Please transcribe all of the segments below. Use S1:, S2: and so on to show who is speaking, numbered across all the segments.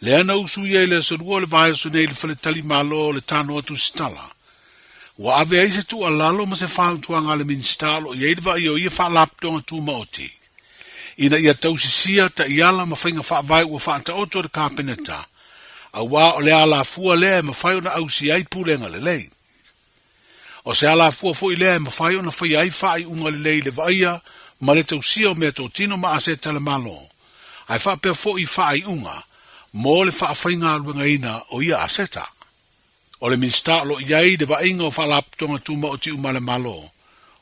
S1: Le ana usu ia le sonua le vai su nei le faletali malo le tano atu stala. Wa ave ai se tu alalo ma se whau tuanga le minstalo i eidwa i o ia wha laptonga tu maoti. Ina ia tausisia ta iala ma whainga wha vai ua wha ta oto le kāpeneta. A wā o le ala fua lea ma whai ona ausi ai pulenga le lei. O se ala fua fo i lea ma whai ona whai ai whai unga le lei le vaia ma le tausia o mea tō tino ma ase tala malo. Ai wha pia fo i whai unga mo le wha whainga aluenga ina o ia aseta. O le minsta lo iai de va ingo fa laptonga tuma o ti umale malo.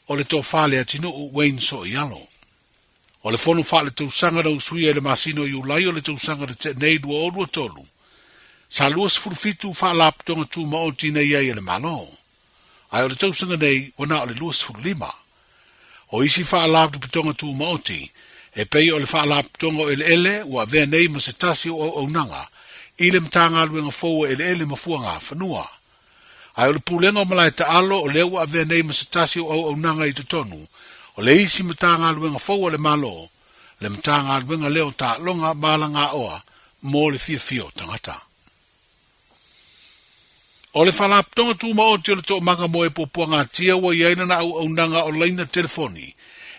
S1: O le tō whale atino u Wayne so i alo. O le fono whale tau sanga na usui e le masino i ulai o le tau sanga de te nei dua o dua tolu. Sa luas furufitu wha laptonga tuma o tina iai e le malo. Ai o le tau sanga nei wana o le luas furulima. O isi wha laptonga tuma o ti e pei o le wha laptonga o ele ua vea nei ma se tasi o au nanga. Ile mtanga luenga fōua ele mafua ngā whanua. Ai o le pūlenga o malai ta alo o lewa avea nei masatasi o au nanga i tonu. O le isi mtanga luenga fōua le malo. Le mtanga luenga leo ta longa mala ngā oa mō le fia tangata. O le whalaptonga tūma o te o le tō manga mo e popua ngā tia wa iaina na au nanga o leina telefoni.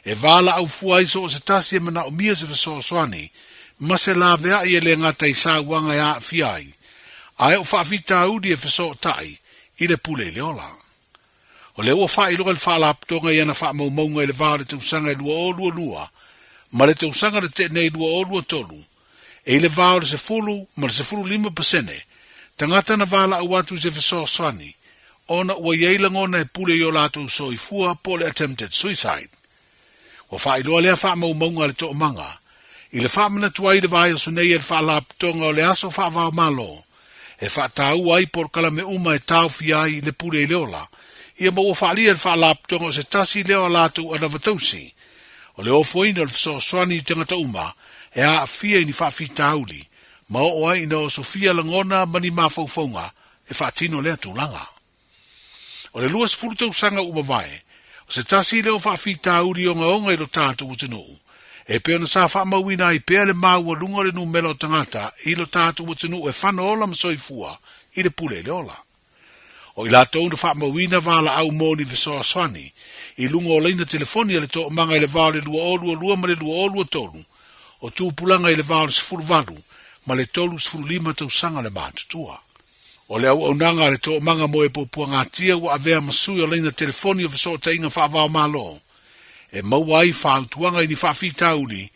S1: E vala au fuaiso o se tasi e mana o mia se feso soani. Ma se la vea i ele ngata i sa wanga ya fiai. Ai o whaafita audi e feso tai i le pule le ola. O le ua wha i loka le wha laptonga i ana wha maumaunga i le vāre te usanga i lua. Ma le te usanga le te nei lua tolu. E i le vāre se fulu, ma le se fulu 5%. Tangata na vala au atu se feso swani. Ona ua ieilang ona e pule i o lato so i fua po le attempted suicide. O wha i loa lea wha maumaunga le to manga. I le whamana tuai le vai o sunei e le whalaptonga o le aso whaavao malo. E whaatau ai por kala me uma e tau fiai i le pure i leola. Ia maua whaalia le whalaptonga o se tasi leo alatu ana vatausi. O le ofoina le fiso swani i tangata uma e a fia ni whaafitauli. Ma o ai ina o Sofia Langona mani mawhauwhaunga e whaatino lea tūlanga. O le luas furutau sanga uma vai. O se tasi leo whaafitauli o ngaonga i lo tātou utinuu. E peo na sa wha mawina i pea le maua lunga le numelo tangata i lo tātu watinu e whana ola masoifua i le pule le ola. O i la tau na wha mawina vala au moni visoa swani i lunga o leina telefoni le to manga i le vale lua ma le lua tolu o tūpulanga i le vale sifuru valu ma le tolu sifuru 5 tau sanga le mātutua. O le au nanga le to manga mo e popua ngatia wa avea masui o leina telefoni o visoa ta inga wha avao malo. E mauai whautuanga i ni whawhitauli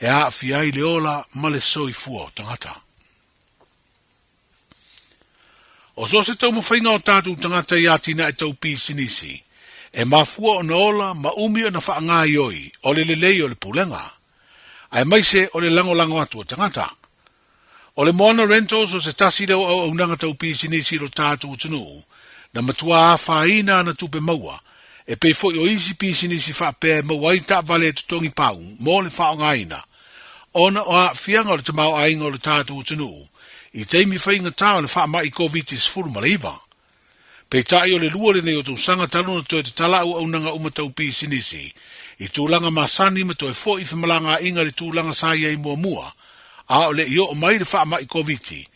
S1: e a fiai leola ma le soifua tangata. O so se tau mawhainga o tātou tangata i atina e tau pisinisi, e mafua o na ola ma umi o na whaanga ioi o le lelei o le pulenga. Ai maise o le lango atu o tangata. O le moana rentals o se tasi leo au nanga tau pisinisi lo tātou tunu, na matua a whaina na tupe maua, e pe fo yo isi pisinisi wha pe mawai ta vale tutongi pau, mo le wha o ngaina. Ona o a fianga o le tamau ainga o le tātou tunu, i teimi whainga tau le wha mai COVID-19 furu malaiva. Pe tai o le lua le nei o tau sanga taluna toi te tala au nanga umatau pisinisi, i tūlanga masani ma toi fo i whamalanga inga le tūlanga saia i mua, a o le i o mai le wha mai COVID-19,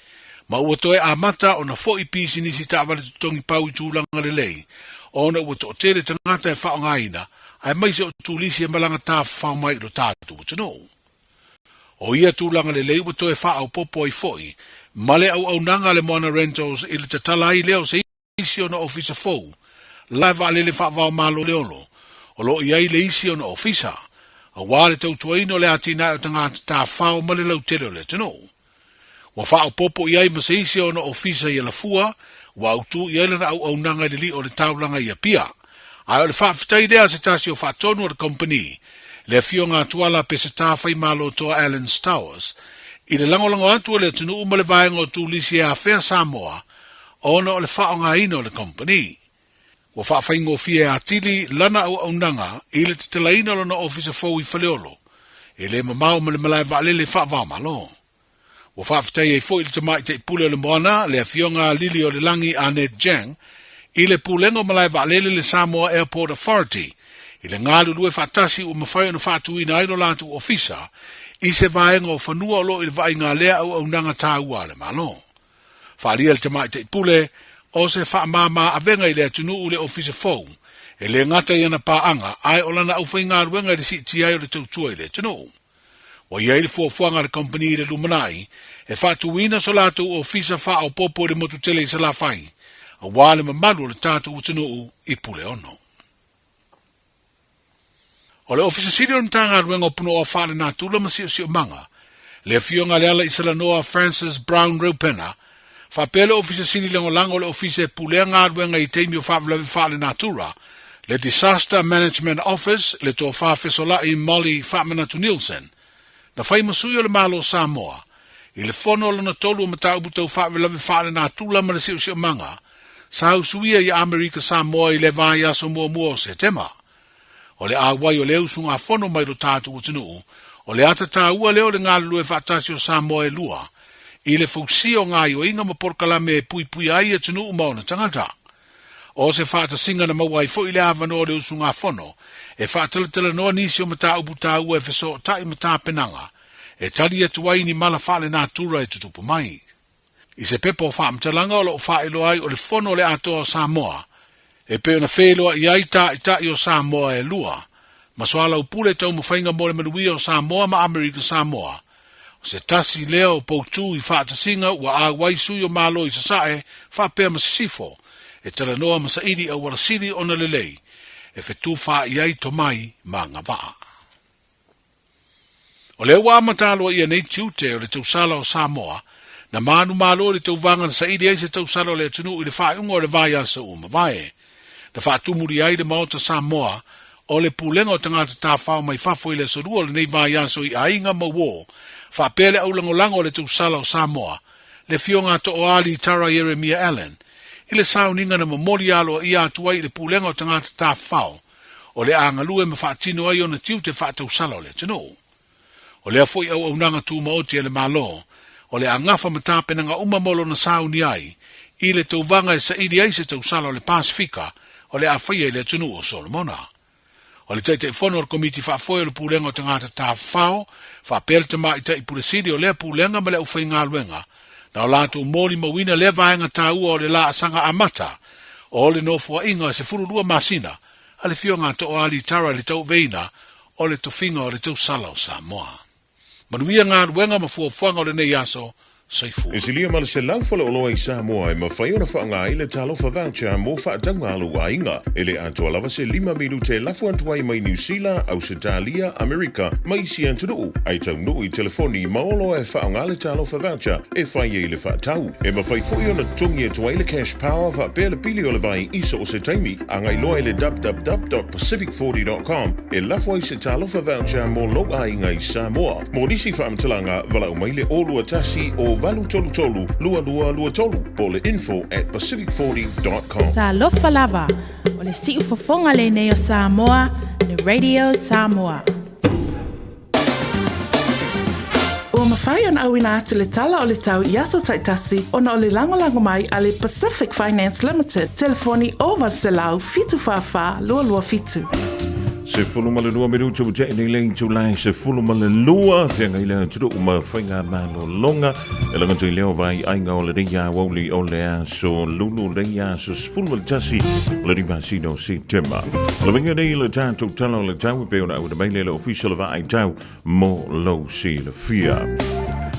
S1: ma ua toi a mata o na fo i pisinisi ta vale tutongi pau i tūlanga le lei, ona ua to tere tangata e whaongaina, ai mai se o tūlisi e malanga tā whaumai lo tātu utano. O ia tūlanga le lei ua to e whao popo i foi, male au nanga le moana rentals i le tatalai leo se isi o na ofisa fou, lai va le whaavao malo leolo, o lo iai le isi o na ofisa, a wale tau tuaino le atina o tangata tā whao male lau tere o le tano. Wa whao popo iai ma se isi o na ofisa i la fua, wa utu i ailana au nanga le li o le taulanga i a pia. Ai o le whaafitai lea se tasi o whaatonu o le company, le fio ngā tuala pe se tāwhai malo toa Allen Stowers, i le langolango atu le tunu uma le vaenga o tūlisi e a Fair Samoa, ona o le whaonga ina o le company. Wa whaafai fie a tili lana au nanga i le titalaina lona ofisa fau i whaleolo, e le mamau ma le malai vaalele whaavao malo. Wa whaafitai e fo i le tamai te pule o le moana, le a fionga lili o le langi Annette Jang, i le pulengo malai vaalele le Samoa Airport Authority, i le ngālu lue whaatasi o mawhai o na whaatuina aino lātu ofisa, I se vaenga o whanua o lo i vaenga lea au nanga tāua le malo. Whaalia le tamai te pule, o se whaamama avenga i lea tunu ule office phone, e le ngata i ana paanga, ai o lana au whainga ruenga i le si tiai o le tautua i le tunu. O iei le fuafuanga le company le lumanai, e whaatuina so lātou ofisa wha o popo le motu tele i sa la whai, a wale mamalu le tātou utunu i pule ono. O le ofisa siri o mtanga ruenga o puno o whale nā tula masi o si o manga, le fionga le ala i sa noa Francis Brown Rupena, whapele ofisa siri lango lango le ofisa pulea ngā ruenga i teimi o whale nā tura, le Disaster Management Office, le tō whawhesola i Molly Whamanatu Nielsen, na whai masui o le malo Samoa, i le whono lana tolu o matau butau whale nā tula ma le si o manga, sa usuia i Amerika Samoa i le vai aso mua se tema. O le awai o le usunga whono mai ro tātu o tinu, o le ata tā ua leo le ngā lue whaatasi o Samoa e lua, i le fausi o ngā o inga ma porkalame e pui ai e tinu o mauna tangata. O se whaatasinga na mawai fo i le awano o le usunga whono, e whaatalatala noa nisi o mata upu tā ua e wheso tai mata penanga, e tali atu ai ni mala whale nā tura e tutupu mai. I se pepo o whaamtalanga o lo whaelo ai o le whono le atoa o Samoa, e pe ona wheloa i aita i o Samoa e lua, ma soala upule tau mawhainga mo le manuia o Samoa ma Amerika Samoa, o se tasi leo o poutu i whaatasinga ua a waisui o malo i sasae, whapea masisifo, e tala noa masaidi a warasiri ona lelei, e whetu wha i ai tomai ma ngā waa. O leo wa amataloa i anei tiute o le tausala o Samoa, na manu malo le tau vanga na saidi ai se tausala o le atunu i le whaeunga o le vai asa uma vae. Na whaatumuri ai le maota Samoa, o le pulenga o tangata tāwhao mai whafo i le sorua le nei vai aso i ainga mawo, whapele au langolango o le tausala o Samoa, le fionga to o ali Tara Jeremiah Allen, i le sauninga na mamoli alo i atuai le pulenga o tangata tāwhao, o le angalue ma whaatino ai o na tiute whaatausala o le tino. O le afoi au nanga tū maoti e le malo, o le angafa matapenanga umamolo na sauni ai, i le tauvanga e sa ili ai se tausala o le Pasifika, o le awhaia i le tunu o Solomona. O le taite whono o le komiti whaafoia o le pūlenga o tangata tā whao, whaapele te mai tai puresiri o le pūlenga ma le ufai ngā luenga, na o lātu mōri mawina le vaenga tā ua o le la asanga amata, o le nofua inga se fururua masina, a le fionga to o ali Tara le tau veina, o le tofinga o le tau sala o Samoa. Manuia ngā luenga ma fuafuanga o le nei aso,
S2: E silia ma le se laufala o loa i Samoa e mawhai ona whaanga i le talofa voucher mo whaatanga alu a inga. E le atua lava se 5 minute lafu antuai mai New Zealand, Australia, Amerika, mai si antunu. Ai tau nui telefoni maolo e whaanga le talofa voucher e whai e le whaatau. E mawhai fui ona tungi e tuai le cash power whaapea le pili o le vai iso o se taimi. Angai loa i le www.pacific40.com e lafu ai se talofa voucher mo loa inga i Samoa. Mo nisi whaamtalanga walau mai le olu atasi o Valu tolu tolu, lua tolu, po le info@pacific40.com.
S3: Talofa lava, o le siu fofonga le nei o Samoa, le Radio Samoa.
S4: O mawhai an awina atu le tala o le tau Yaso Taitasi, ona o le langolango mai a le Pacific Finance Limited, telefoni o Valselau, fitu whawha, lua fitu.
S5: Se fulu ma le lua miru tu te nei leng tu lai se fulu ma le lua whenga i le turu ma whainga malo longa e langa tui leo vai ainga o le reia wauli o le aso lulu reia so fulu ma le tasi o le riba sino si tema le venga nei le tātou tala o le tau pe ona au le maile le official va ai tau mo lo si le fia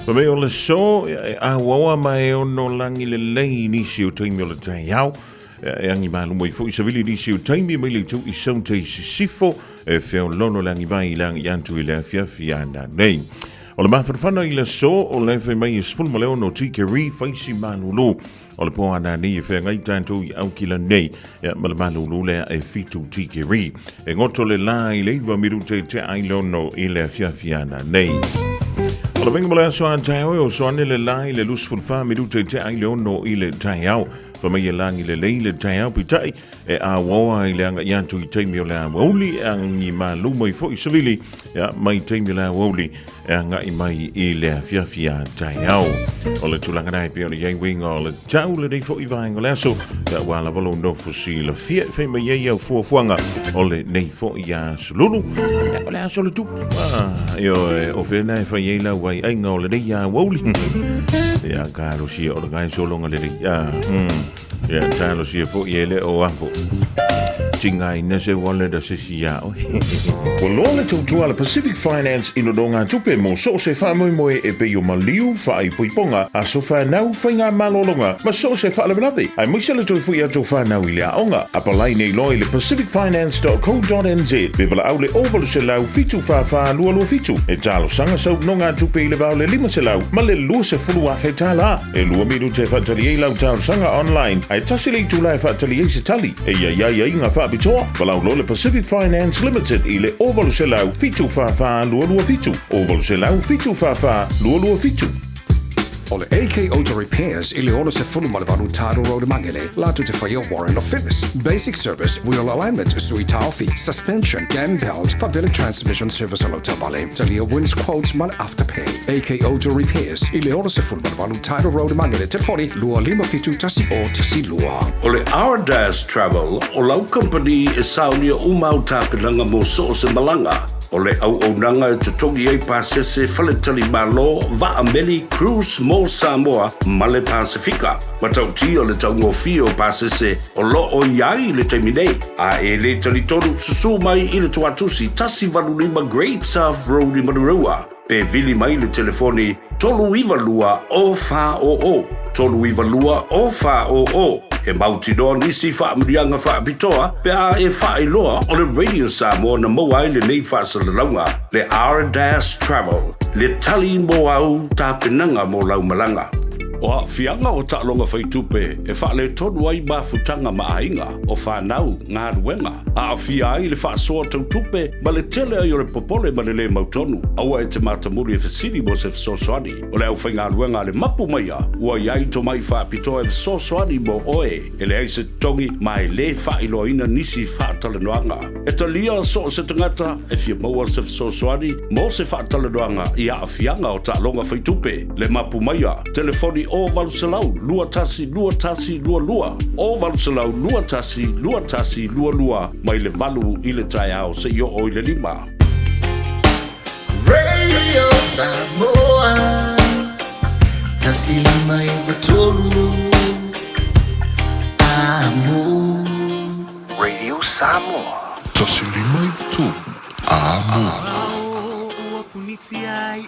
S5: pa me o le so a wawa mai ono langi le lei nisi o taimi o le tai au e angi malu mo i fo i savili nisi o taimi mai le tu i saunte sifo e feo lono langi vai langi antu i le fiafiana nei. O le mawhanwhana i le so o le fe mai i sfulma leo no tikeri faisi malulu. O le poa ana nei e fea ngai tanto i aukila nei ma le malulu lea e fitu tikeri. E ngoto le la i leiva miru te ai lono i le fiafiana nei. O le venga mo le aso a tai o so ane le la i le lusfulfa miru te ai lono i le tai au. Pa mai e langi le leile tai au pitai e a wawa i le anga iantu i teimi o le a wauli e angi ma luma i fo i savili mai teimi o le a wauli e anga i mai i le a fiafia tai au. O le tulanga nai pe o le iei winga o le tau le nei fo i vaenga le aso e a wala valo no fusi le fia fe mai iei au fuafuanga o le nei fo i a sululu o le aso le tupu. Io o whena e whai eila wai ainga o le rei a wauli. Ia kāro si o le ngai solonga le rei. Ia tālo si e fo i ele o apo. Tingai nese wale da sisi a o.
S2: Wa loa le tautua le Pacific Finance ino do ngā tupe mo so se whamoe moe e pe o maliu whaai puiponga a so whanau whainga malolonga ma so se whaalewenawe. Ai muisa le toi fui ato whanau i le aonga. Apalai nei loi le pacificfinance.co.nz bevala au le ovalu se lau fitu whawha lua lua fitu. E talo sanga sau no ngā tupe i le vau le 5 se lau ma le lua se fulu a whaitala. E lua miru te whaatali e lau talo sanga online. Ai tasile i tūlai whaatali e se tali. E ia inga whaapitoa. Walau lo le Pacific Finance Limited i le ovalu se lau fitu whawha lua lua fitu. Ovalu se lau fitu whawha lua lua fitu.
S6: O le AK Auto Repairs i le ono se fulu malevanu Taro Road Mangele, latu te whaia warrant of fitness, basic service, wheel alignment, sui taufi, suspension, gam belt, fabili transmission service alo tabale, talia wins quotes man afterpay. AK Auto Repairs i le ono se fulu malevanu Taro Road Mangele, telefoni lua lima fitu tasi o tasi lua.
S7: O le Ardas Travel, o lau company e saunia umau tāpilanga mo so se malanga. O le au nanga e tutongi ei pasese faletali malo va ameli cruise mo Samoa ma le Pasifika. Matauti o le taungofi o pasese o lo o iai le teiminei. A e le talitonu susu mai i le tuatusi tasi valulima Great South Road i Manurua. Pe vili mai le telefoni tolu iwa lua o fa o. Tolu iwa lua o fa o. E mauti doa nisi wha mrianga wha pitoa, pe a e wha iloa o le Radio Samoa na moa le nei wha salalaunga, le Ardas Travel, le tali mo au ta penanga mo laumalanga. O a fianga o ta'alonga whaitupe, e wha le tonu ai mafutanga maainga, o whanau ngā ruenga. A fia ai le wha soa tautupe, ma le tele ai o le popole ma le mautonu. Aua e te matamuri e whasiri mo se whasosoani. O le au whai ngā ruenga le mapu maia, ua iai to mai wha pitoa e whasosoani mo oe. E le aise tongi mai le wha iloina nisi wha talanoanga. E talia so se tangata, e fia maua se whasosoani, mo se wha talanoanga i a fianga o ta'alonga whaitupe. Le mapu maia, telefoni o Valusalau, lua tasi, lua lua. O Valusalau, lua tasi, lua. Mai le malu i le tai au se io o i le 5.
S8: Radio Samoa, tasi mai batolu, amo. Radio Samoa,
S2: Tasi mai batolu, amo.
S8: Ua puniti ai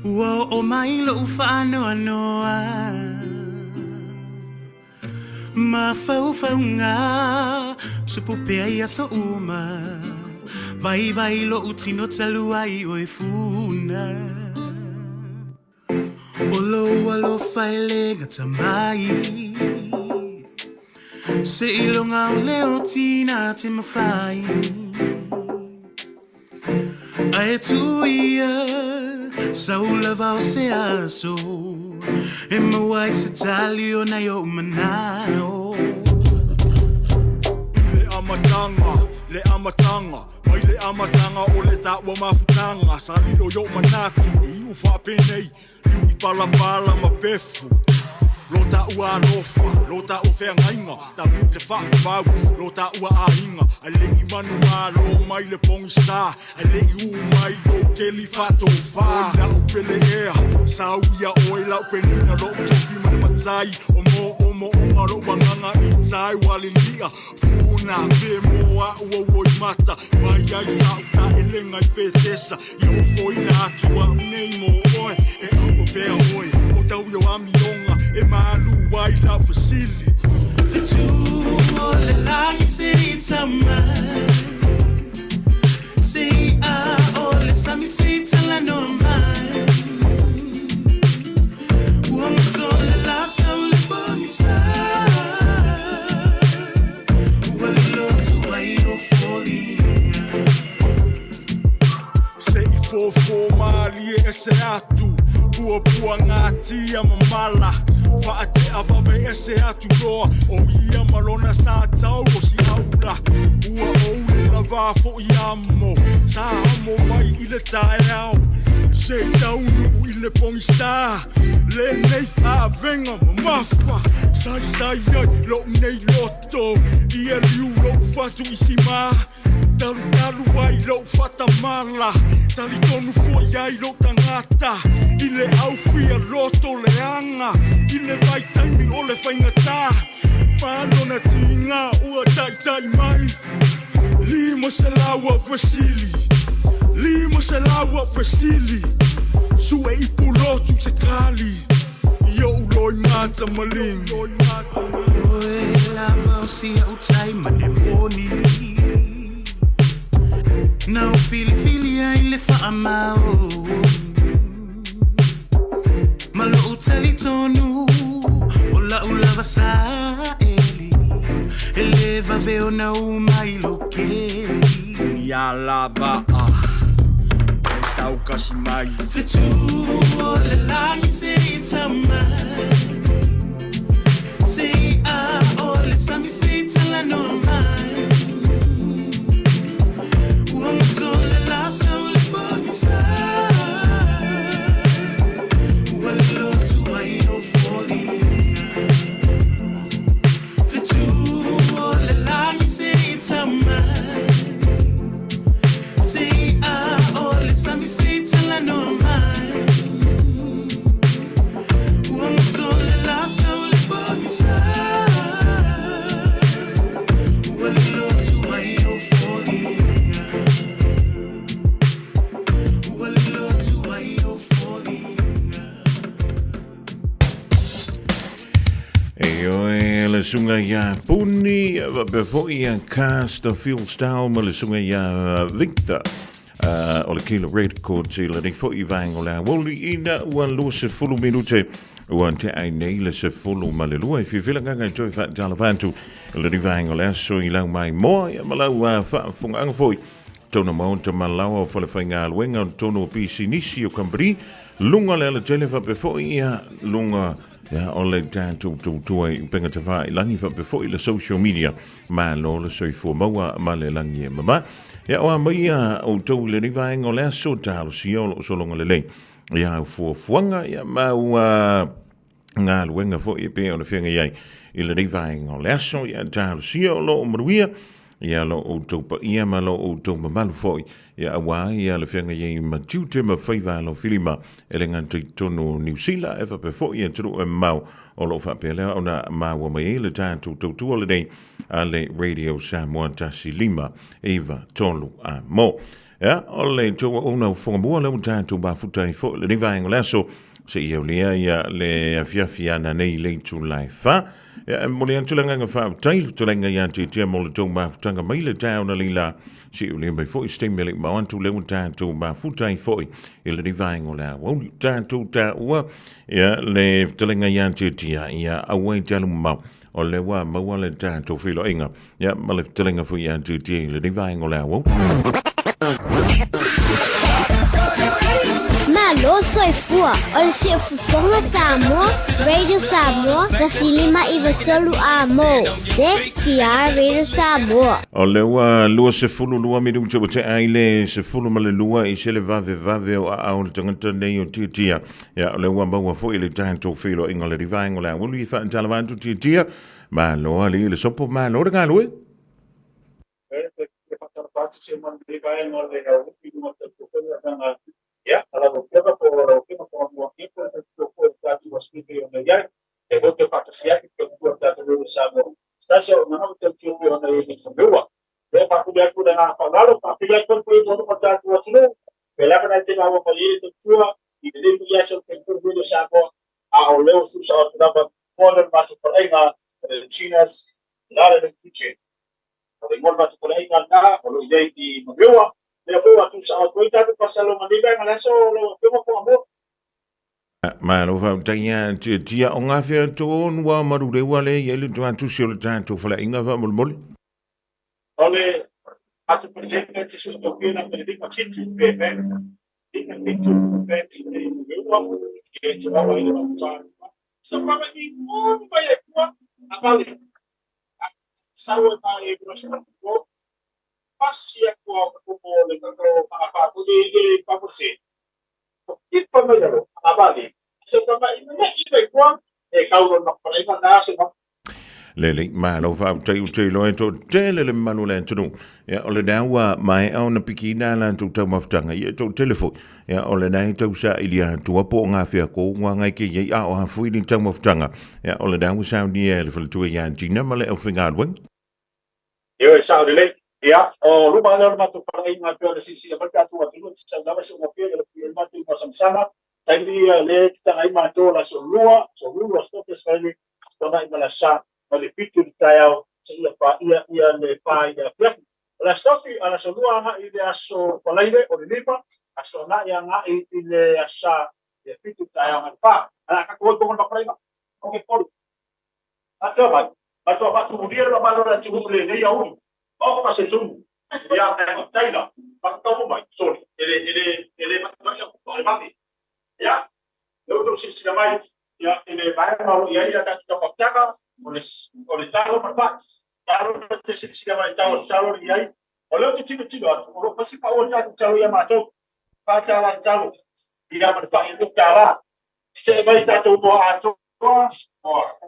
S8: ua o mai lo whanoa noa ma fau ngā tupu pea ia so uma vai lo utino talu ai o e funa o lo whaile ngata mai se ilonga o leo tina te mawhai ai tu ia saula vau se aso e mawai se talio na yo manao le amatanga mai le amatanga o le taua mafutanga salilo yo manatu i u whapenei i pala ma pefu Lota ua alofa, lota o whea ngainga, ta mute whakawau, lota ua ahinga, a lei manu a lo mai le pongi sā, a lei u mai lo keli whato wha. O lau pele ea, sa uia oi lau penina lo tofi mani matai, o mo onga lo wanganga I tai wale lia, funa pe moa ua oi mata, vai ai sa uta e lenga I petesa, I o foi na atua nei mo oi, e au pea oi, o tau yo amionga, e malu wai la fasili Fitu o le langi se tama Se a o le sami se tala no mai Uang to le la sa le bonisa Ua lo tu ai o folinga Se I fofo mali e se atu Pua ngati a mamala Whaate awawe ese atu roa O ia malona sa tau o si aula Ua oule la va fo iamo sa mo mai ile taeao se taunu ile pongista le nei a venga mafa sai ai lo nei loto ia liu lo fatu isima talu ai lo fata mala tali tonu fo ai lo tangata ile au fia loto leanga ile vai taimi ole faingata palo na tinga ua tai mai limo se lawa fasili limo se lawa fasili sue i pulotu se kali yo loi mata maling
S9: oe lava o si au tai mane moni na o fili ai le fa amao malo o tali tonu o la ulava sa eleva veo na umai loke
S8: ya lava sau kasi mai
S9: fitu o le langi se itama se a o le sami se itala no mai uoto le lasa o le bonisa uale lotu ai o foli say all let me say till I know mine won't tell the last soul bonisa well look to why you're falling well look to why you're falling
S5: le sunga ya puni before ya cast the fuel style le sunga ya Victor o le kilo record te le fo I vang o la woli ina wan lo se fulu minute wan te ai nei le se fulu malelu e fila nga joy fa talavantu le vang o la so I lang mai mo ya malau fa funga ang foi tona mo te malau o le fainga wenga tono PC nisi o kambri lunga le telefa before ya lunga ya ole dan tu ai penga te vai langi fa before le social media ma lo le so fo maua ma le langi mama ya o mai o to le vai ngole so ta si o so longa le ya fo fuanga ya ma nga luenga fo I pe o le fenga ai I le vai ngole so ya ta si o lo mruia ya lo o to pa ia ma lo o to ma fo ya wa ya le fenga ye ma tute ma faiva lo filima elenga tono New Zealand ever before ya tro e mau o lo fa pele ona ma wa mai le tanto to holiday ale radio Samoa tasilima eva tolu a mo ya ole to ona fo mo le tanto ba futai fo le vai ngolaso se io le afia na nei le tu life ya mo le antulanga fa tail tulanga ya te mo le tonga tanga mai le town la si io le mai fo stimuli ma antu le tanto ba futai fo le vai ngola wo tanto ta wa ya le tulanga ya te ya awai talu ma o le wa ma wa le tanto filo inga ya ma le tulanga fo ya te le vai ngola wo
S10: Malo soy fua, ol si fufonga Samoa, Radio Samoa, tasilima iwatolu amo, se kia Radio Samoa.
S5: O le wa lua se fulu lua midu chobo te aile se fulu ma le lua I se le vave o a o le tangata nei o titia. Ya o le wa maua fo I le tanto filo inga le rivaingo le wulu I fa talavantu titia, ma loa li le sopo ma loa nga lue.
S11: Ya, alla volta por um tempo eu vou dar de você que eu eu vou ter participar que eu vou dar do meu sábado. Está só não tem que eu não é isso meu. Eu para poder por na palavra, para poder por eu vou dar do outro. Pela para ter uma palha de tua e de viagem que eu vou do sábado a olhar os seus autos da moda para por aí na Chinas lá no futuro. O modo para por aí na o ideia de meu le fue a tu sa tu ta tu pasa lo mandi ben ala so lo temo ko mo
S5: ma lo va tanya tia onga fe to wa maru de wale ye le tu sur le tanto fala inga va mol
S11: ole a tu progetto ci sono qui una per di che tu bebe di che tu bebe di yo che ci va a ir a so va di mo va e qua a vale sawo ta e prossimo pasi ko le ko apa ko di pa ko si ipa mai lo abali se pa mai ina iba kwa e kauro na pa ina na se
S5: Lele malo fa te lo to tele le manu le tunu ya ole dawa mai au na pikina la tu ta maftanga ye to telefon ya ole nai to sa ilia tu po nga fia ko nga ngai ke ye a o ha fu ni ta maftanga ya ole dawa sa ni le fil tu ya jina male o finga wen
S11: yo sa de le ya o lu ba le ma tu pa ina to le si ba ka tu tu sa da ba so mo pe le ma tu pa sama tani le ta ai ma to la so lua sto ke sa ni to na ina la sa le pitu di tayau ia le pa ia pia la stofi ala so lua ha ile aso polaide o le lipa aso na ia nga ile asa le pitu tayau ma pa ala ka ko ko na prima o ke por ato ba tu mudir ba lo la tu le le ya u o pa se tu ya na taila pa to mo sorry ele ma ya lo si mai ya ele vai mau ya ya ta to pakaka ole talo pa talo te si mai talo ya ole tu tino o pasi pa o ta talo ya ma to pa talo ya ma pa itu tala se vai ta to mo a to o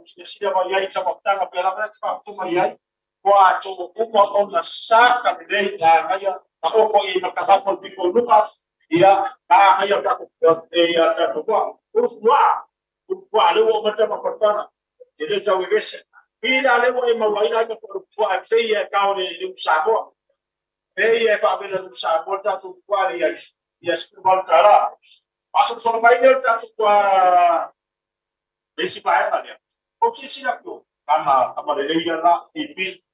S11: si mai ya ta pakaka pela na ta to mai ya ko a to ko on na sa ka de ta ya ta o ko i ma ka pa ko lukas ya ta ya ta ko ya ta to ko kwa le wo mata makortana ele tau vese ila le wo ma waina ka kwa feia ka le usamo feia pa bela usamo ta tu kwa ya skubal kara paso so mai le ta tu kwa besi pa ya o si sila ko kama le ya la ipi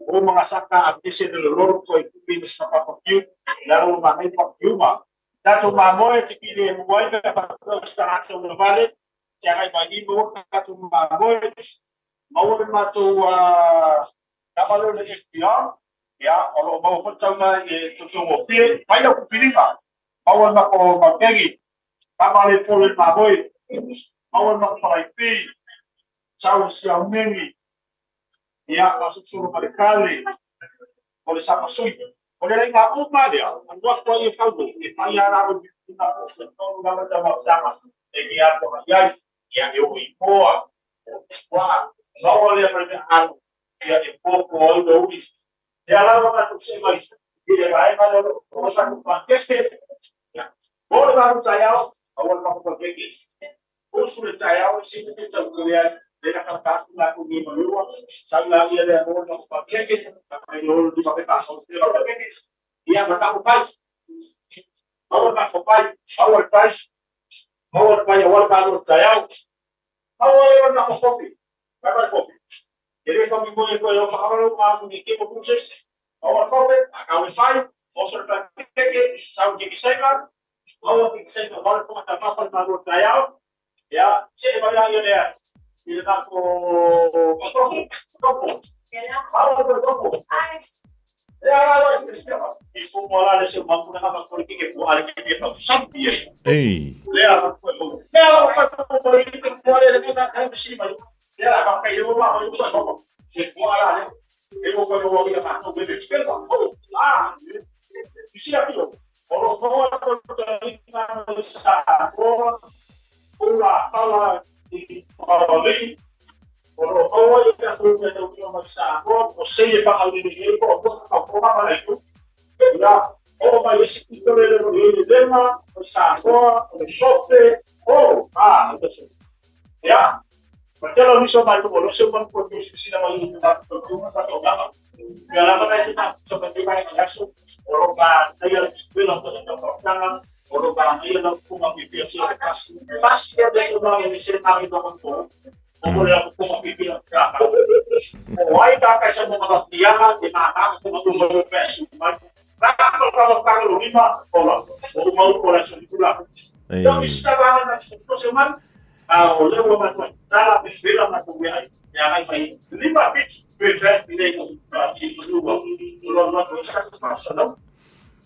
S11: o mga saka abise de loro ko ipi sa pa pyu laro ma mai pa pyu ma ta tu ma mo e tikile mo wa ka pa sta action no vale jangan bagi mo katu magoy mawon mato kamalo le espion ya o mo ko tama e to mo pie mai na kupilika mawon mako mapegi kamale pole magoy mawon mako pai pi chao sia mengi ya masuk suruh kali oleh sama sui oleh lain aku dia buat kau yang kau ni payah ramu kita betul dalam jawab sama dia tu ya yang ipoa wah bawa dia perjalanan dia ipoa itu dia lalu masuk semai dia lain kalau urusan podcast ya boleh baru saya awal mau pergi usul saya sini kita kuliah dia akan kasih laku di malu saya lagi ada mau pergi kalau di pakai kasus dia pergi dia bertamu pas awal masuk pas awal pas awal baru saya awal nak kopi, bakal kopi. Jadi kami boleh kalau kalau mau bikin proses awal kopi, kami file, fosil pakai, saud jadi saya, awal saya awal pun tak apa baru saya, ya saya bayar dia, dia nak kopi, awal kopi. Ya, itu malah ada semua pun nak politik itu ada kita tahu sampai. Ya, politik itu ada kita tahu sih macam. Ya, pakai itu apa itu apa. Semua ada. Itu kalau kita tahu bebek kita. Siapa itu? Kalau semua kita bisa, kalau di Bali. Kalau awal kita sudah tahu macam apa, saya bakal dilihat apa apa itu. Ya, orang yang itu lebih lama, sama, software, itu. Ya, kalau misalnya itu boleh semua produksi sinema itu atau apa. Kalau mana kita seperti mana masuk, orang yang film atau jangan, orang yang punya biasa pasti ada semua yang bisa naik dalam boleh aku mau bilang apa? Why tak kasih mau dia di mana aku mau berbes. Kalau lima kalau mau koleksi pula. Yang sekarang itu cuman oleh orang cara film aku biar jangan main 5 bit perfect ini itu dulu.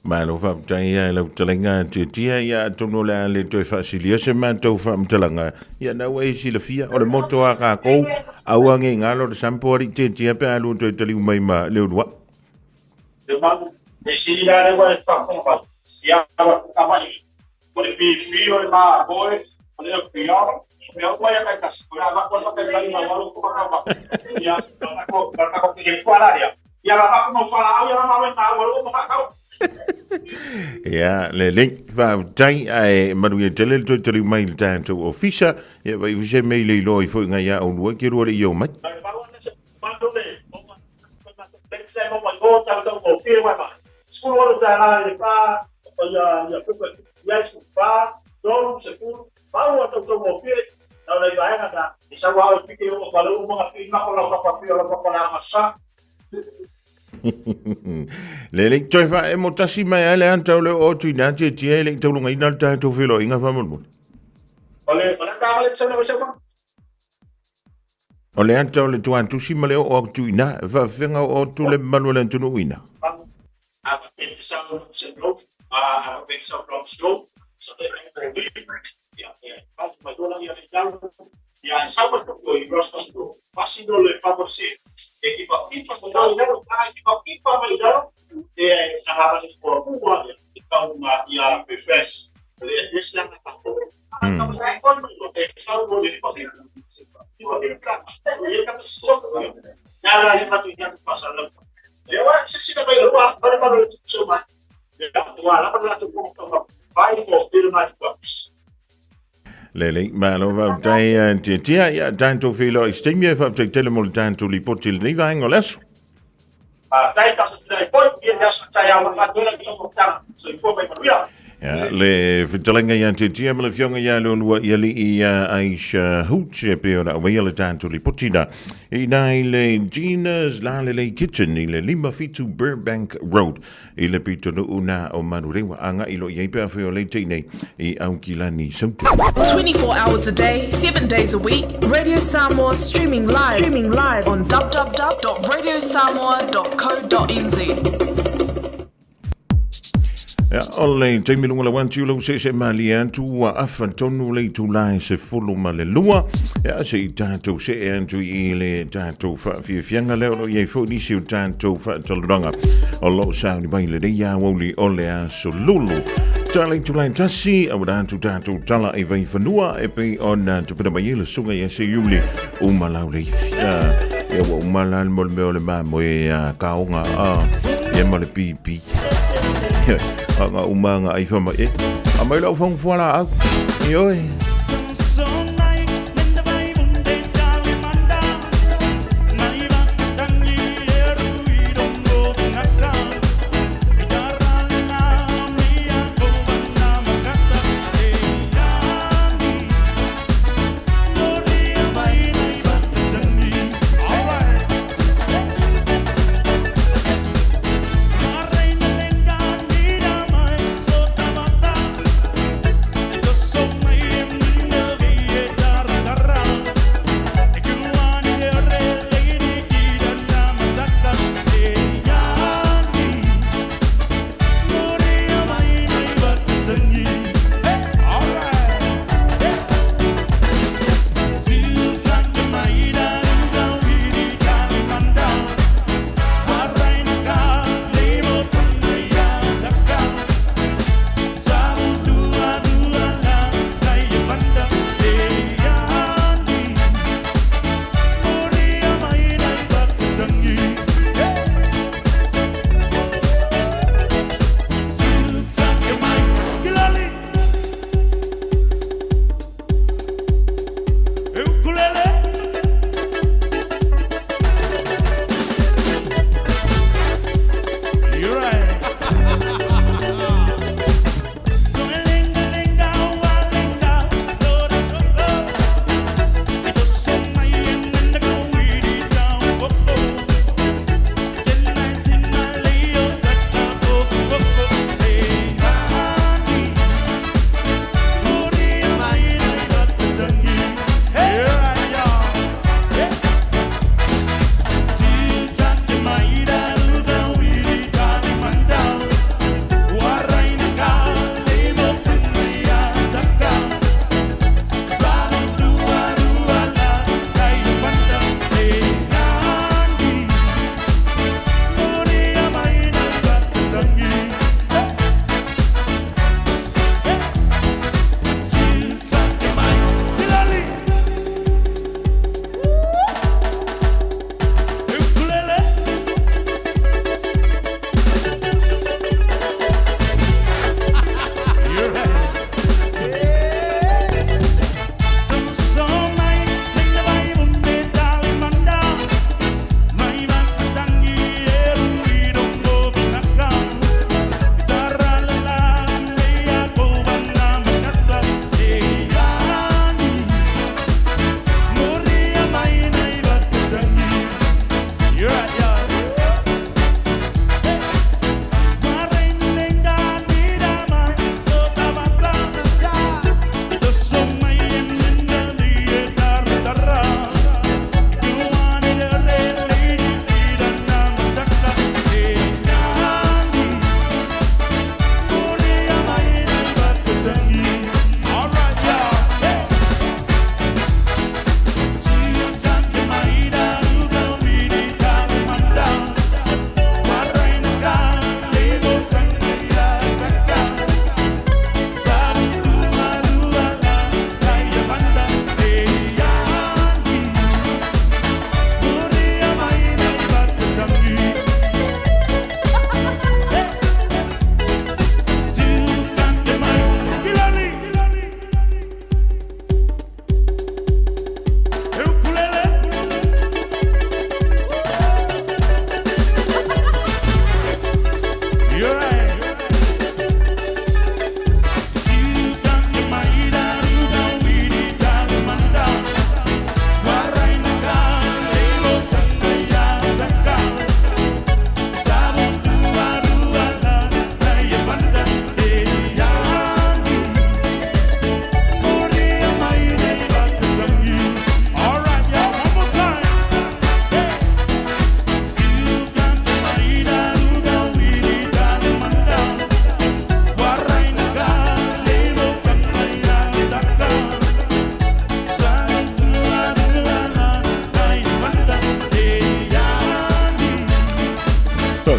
S5: Malo fa tai la talanga tia ya tono la le to fasilia se man to fa talanga ya na we si le fia o le moto aka ko awange ngalo de sampori tia pe alu to tali mai ma le wa
S11: de mamu E si la le wa fa ko ba. Sia wa ka mai. Ko le pi o le ma boy, o le pio. Me o ya ka kas. Ko la ba ko ka la ma ko ka ba. Ya ko ke ko ala ya. Ya ba ko mo fa la ya ma ma ko ka ka.
S5: Ja, le link va tai ai manu ye tele to to mai tanto ofisa ye vai vise mai le loi foi nga ya on wo ki ro le yo mai le link toi fa e motasi mai ale anta le o tu na je je le to lunga ina tanto filo inga fa mo
S11: Ole ka le tsona ba se ko
S5: o le anta o le tuan tu si male o tu ina va venga o tu le manuela tu no ina
S11: a pente sa se no a pente sa from slow so they ya ma dona ya final ya sábado ko i rosto sto facendo le favorsi equipa FIFA con noi non sta equipa FIFA mai da e sarà la scuola uguale e una ya refresh le sta fatto
S5: Lele, malo va tai tia ya tanto filo istemie fa telemol tanto li potil ni va ngolas. Ja, le vertellinge ja tia mele fjonge ja lon wa yeli ia Aisha Hooch pe na wele tanto li potina. Ina le Gina's Lalele Kitchen ile Lima Fitu Burbank Road. Ile pito no una o manurewa anga ilo yepe afo le tene I aukilani soute.
S12: 24 hours a day, 7 days a week. Radio Samoa streaming live on www.radiosamoa.co.nz.
S5: Ja, ole te milunga la wantu lo se malia tu afantonu le tu lai se fulu malelua. Ja, se tanto se antu ile tanto fa fianga le o ye fo ni se tanto fa tolranga. Olo sa ni baile de ya woli ole a solulu. Tale tu lai tasi awada tu tanto tala e vai fanua e pe on tu pena baile sunga ya se yuli o malaule. Ja, o malal mol me ole ma mo ya kaunga ye mole pipi. Nga umanga ai fama e amai lau fong fuala au yoi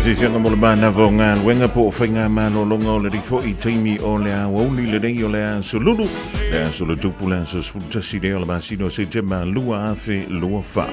S5: Fianga mo le mana vonga wenga po whainga mano longa o le rifo I teimi o le a wauni le rei o le a solulu. Le a solo tupula so sfuntasi le o le masino se te ma lua afe lua wha.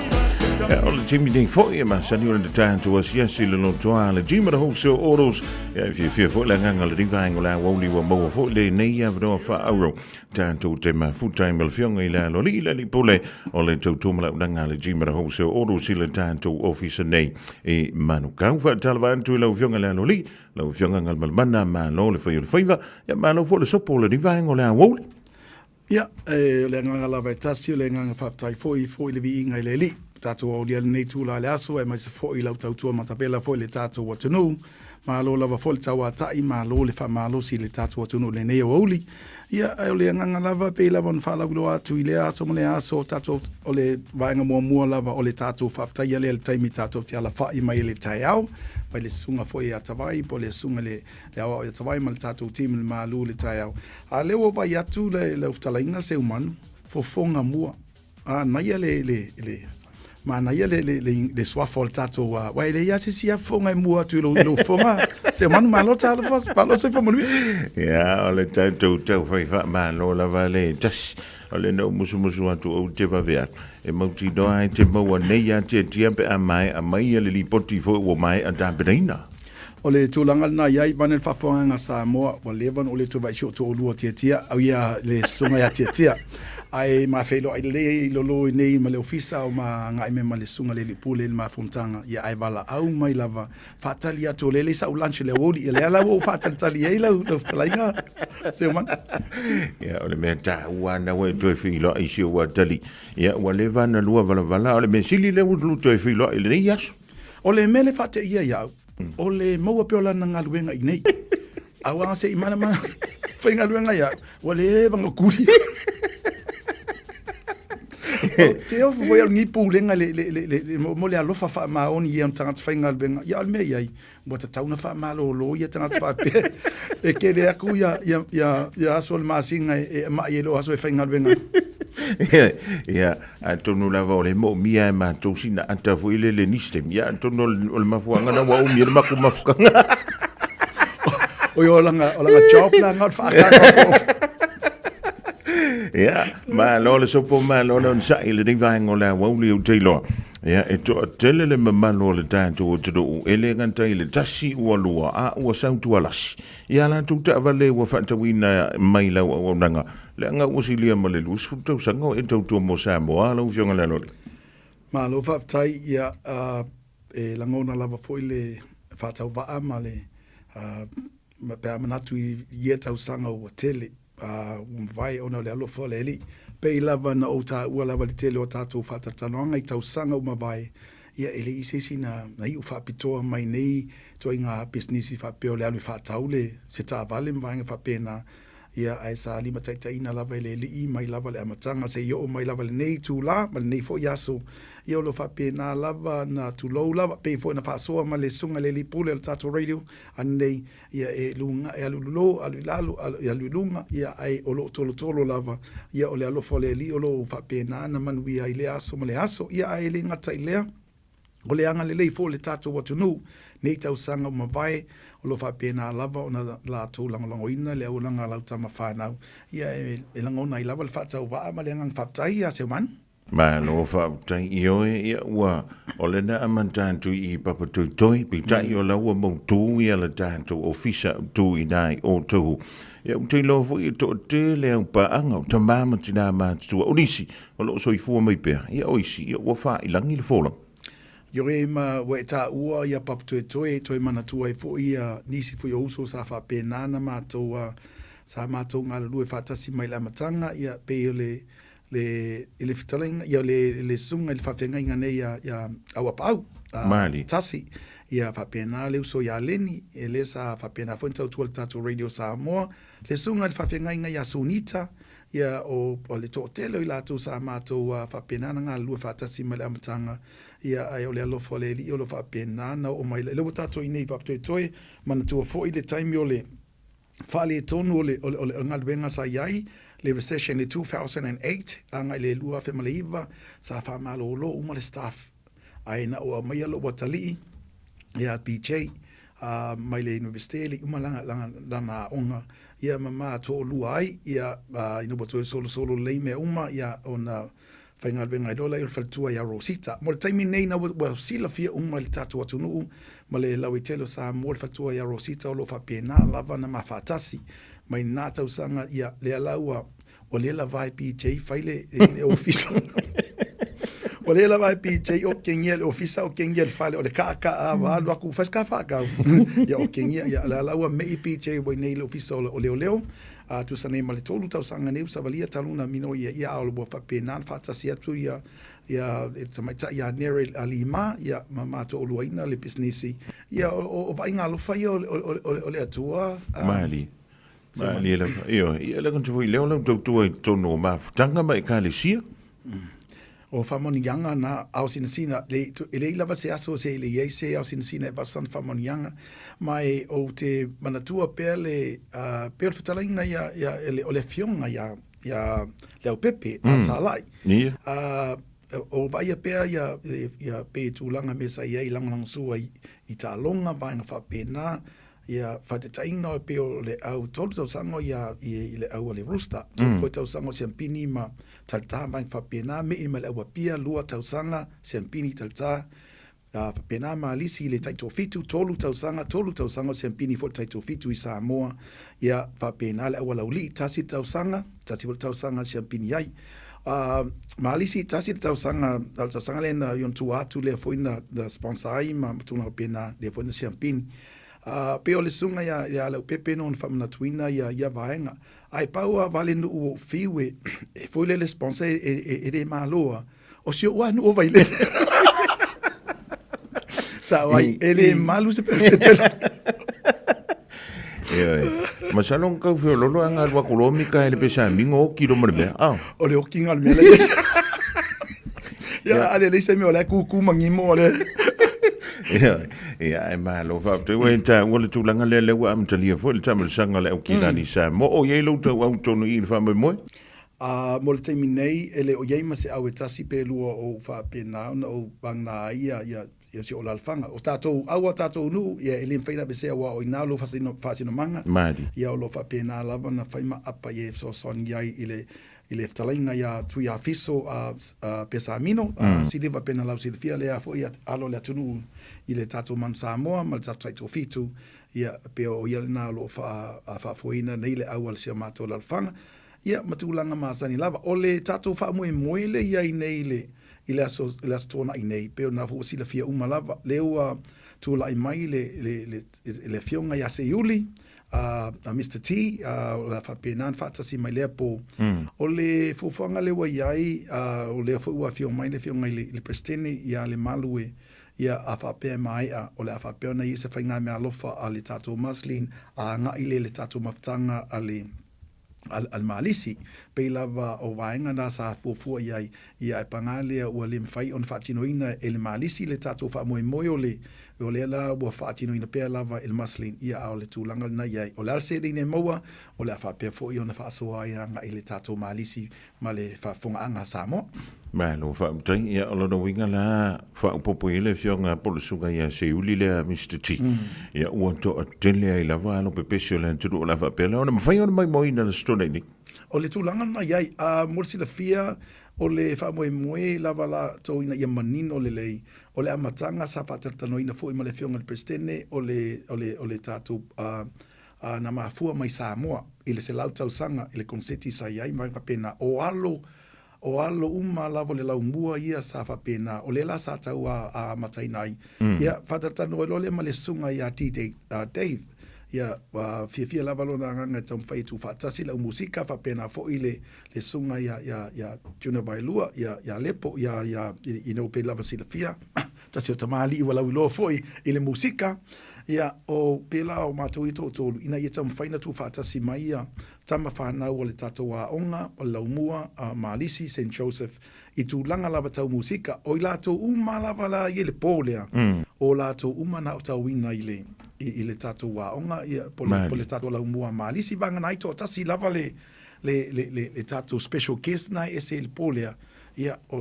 S5: O le teimi nei fo I ma sani o le tātu a siasi le no toa le jima da hoso oros. Ia fia fo le nganga le rivaing o le a wauni wa maua fo le nei a vanoa wha auro. Tātu te ma futai me le fionga I le a loli le li pole o le tautumala unanga le jima da hoso oros I le tātu ofisa nei e manu kauwha talawa antu lau fionga le anoli, lau fionga ngal malmana ma lo le whaiu le whaiva, ia ma lo fo le sopo le rivaengo le awauli.
S13: Ia, le nganga lawa e tasi, le nganga whaptai foi le vi inga I le li. Tātou au lia nei tūla le aso, e mai se foi lau tautua matapela foi le tātou watunu, ma lo lava foi le tau atai, ma lo le wha ma lo si le tātou watunu le nei au auli. Ia, o le nganga lava, pe lava na whalau lo atu I le aso, mo le aso, tātou o le vaenga mua lava, o le tātou whaptai ale le taimi tātou te ala whai mai le tai au, mai le sunga foi a tawai, po le sunga le awa o tawai ma le tātou timi le maalu le tai au. A leo vai atu le uftalainga se umanu, fofonga mua, a naia le mana ia le swafol tato wa ile ya si fonga mua tu lo fonga se manu malo talo fos palo se fo manu
S5: ya ole tato tau fai fa malo la vale tas ole no musu atu o te va ver e mauti do ai te mo nei ya te tiempe a mai le lipoti fo o mai a da beina
S13: ole tulanga na ia I fa fonga nga sa mo o levan ole tu vai sho to lu tia au ia le sunga ya tia ai ma felo ai le lo nei ma le ofisa o ma ngai me ma le sunga le pule ma fontanga ia ai vala au mai lava fatali ato le sa ulanche le woli le ala wo fatali ai la ftalainga se man
S5: ia ole me ta wana we to filo ai si wa tali ia wa le vana lua vala ole me sili le lu to filo le ias
S13: ole mele fate ia ole mo peola na ngaluenga I nei awa se imana fainga luenga ia ole vanga kuri te o foi al ngipu lenga le mo le alofa fa ma oni ia tanga fainga luenga ia me ia mo ta tauna fa ma lo ia tanga fa pe e ke le aku ia sol ma singa e ma ia lo aso fainga luenga
S5: ia atonu la vole mo mia ma to sina anta fu ile le nistem ia atonu le mafuanga na wa mi le mafuanga
S13: o yo langa job la ngot fa
S5: ia ma lo le sopo ma lo no sa ile ding vaengo la wa uli o telo ia e to tele le mamalo le tanto o to ele nganta ile tasi o lua a o santu alas ia la tu ta vale wa fanta wina mai la o nanga le nga usilia ma le lus futu sanga e to mo sa mo ala u fionga le lo
S13: ma lo fa tai ia e langona lava foi le fata va amale ma pe manatu ia tau sanga o tele vai ona le alo fo le li pe lava na o ta ua lava le tele o tatou fata tanonga I tau sanga o mavai ia ele isesi na I u fa pitoa mai nei to inga business fa pe o le alu fa taule se ta vale mvanga fa pena ia ai sa lima taitaina lava le I mai lava le amatanga se yo mai lava le nei tu la ma nei fo yaso ia lo fa pena lava na tu lo lava pe fo na fa so ma le sunga le pule le tato radio anei ia e lunga e alulo alulalu ia lulunga ia ai o lo tolo lava ia o le alo fo le li o lo fa pena na manu ia ile aso ma le aso ia ai le ngata ilea o le anga le fo le tato watunu nei tau sanga ma vai o lo fa pena lava ona la tu lango ina le ulanga la tama fa na ia e lango na lava le fa tau va ma le ngang fa tai ia se man
S5: ma no fa tai io ia wa o le na amantantu I papa toi pi tai o la wa mo tu ia le tanto ofisa tu I nai o tu ia u te lo fo I to te le pa anga tama ma tina ma tu onisi o lo so I fu mai pe ia oisi ia wa fa I langi le fola
S13: yo e ma we ta ua ia pap toi mana tu ai fo ia nisi fo yo uso sa fa pena na ma to sa ma to ngala lu fa ta si mai la matanga ia pe le fitaling ia le sunga le fa fenga ngane ia awa pau
S5: mali
S13: tasi ia fa pena le uso ia leni ele sa fa pena fo tau tu tato radio sa mo le sunga le fa fenga ia sunita ia o le totelo I la tu sa ma to fa pena nga lu fa ta si mai la matanga ia ai o le alo fo le li o lo fa pena na o mai le tato I nei pap toi mana tu fo I le time o le fa le tonu o le ngal venga sa iai le recession in 2008 anga le lua fe maliva sa fa malo lo uma le staff ai na o mai lo watali ia PJ mai le university umalanga lana onga ia mama to lua ai ia ino boto solo le me uma ia ona fainga benga dola il faltua ia Rosita mo taimi nei na wa sila fia le tatu atu nu ma le lawitelo sa mo faltua ia Rosita o lo fa pena lava na mafatasi mai na tausanga ia le alaua o le la vai PJ faile le ofisa o le la vai PJ o kengel ofisa o kengel fale o le ka va lo ku faska fa ka ya o kengel ya la alaua me PJ o nei le ofisa o le leo tu sa nei male tolu tausanga nei usavalia taluna mino ia o lo fa pena fa tasi atu ia tamaita ia nere alima ia mama to luaina le businessi ia o vai ngalo fai o le atua
S5: Mali le io le kan tu leo le tu no ma tanga mai ka le sia
S13: o famonianga na au sina le lava se aso se le ye se au sina va san famonianga mai o te manatua pele per fatalaina ia o le fionga ia le pepe atalai o vai pe ia pe tulanga mesa ia ilang sua I talonga vai nga pena ia fatetaina pe o le au tolu sango ia le au le rusta foi tau sango champini ma talta mai fa pena me ima le pia lua tau sanga champini talta pena ma lisi le taito fitu tolu tau sanga champini foi taito fitu I Samoa ia fa pena le au lauli tasi tau sanga champini ai malisi tasi tau sanga le na yon tuatu le foi na sponsor ai ma tuna pena le foi na champini pe o le sunga ia le pepe non famna tuina ia vaenga ai paua vale no fiwe e foi le sponsor e maloa o sio wa no vai le sa vai ele malu se perfetela
S5: ma salon ka fio lolo anga wa kolomika ele pesa mingo kilo merbe
S13: o le okinga le mele ya ale le se mi ola ku mangimo le
S5: ia ma lo fa te wenta wala tu langa le wa am talia fo le tamal sanga le okina ni sa mo o ye lo to au to no I fa mo
S13: mo le taimi nei ele o ye ma se au tasi pe lu o fa pena o banga ia si o lalfanga o tato nu ia ele faina be se wa o ina lo fasino manga ia o lo fa pena lava na faima apa ye so son ia ile ftalainga ia tu ia fiso pesamino siliva pena lau silfia le fo ia alo le tunu ile tato man Samoa mal tato fitu ia pe o ia na lo fa foina nei le awal sia mato lalfanga ia matulanga masani lava o le tato fa moe le ia nei le astona nei pe na fo silfia uma lava le ua tu la mai le fionga ia se yuli Mr. T la fa penan fatasi mai le po o le fofanga le wai o le fo ua fio mai le fio ngai le prestini ia le malue ia afa pe mai o le afa pe na isa fa ngai me alofa ale tato maslin nga ile le tato maftanga ale al malisi pe lava o vaenga na sa fofu ia pangale o le mfai on fatinoina el malisi le tato fa mo o le la bo fatinoina pe lava el maslin ia o le tulanga na ia o le alse ne moa o le fa pe fo ona fa so ia nga ile tato malisi male fa fonga anga samo
S5: ma lo fa tang ia o lo winga la fa popo ile fionga polusuga ia se uli le Mr. T ia o to tele ia lava lo pe pesio tu la fa pe la ona fa ona mai moina le stone ni
S13: o le tulanga na ia morsi la fia o le fa moe lava la to ina ia manino le lei o le amatanga sa patatano ina fo ima le fionga le presidente o le tato na mafua mai Samoa ile se lau tausanga ile konseti sa ia mai pena o alo uma lavo le laumua ia sa fa pena o le la sa tau a matainai ia fatatano le ma le sunga ia Dave ia fia lava lona nganga tau fai tu fatasi la musika fa pena fo ile le sunga ia tuna bailua ia lepo ia ino pe lava silafia tasi o tamali wala wilo foi ile musika ia o pela o matou I tolu ina ia tau faina tu fatasi mai ia tama whanau o le tato wa onga o laumua malisi St. Joseph I tu langa lava tau musika o I lato uma lava la I le polea o lato uma na o tau ina I le tato wa onga ia po le tato laumua malisi vanga nai to tasi lava le tātou special guest nai e se le pōlea. Ia, o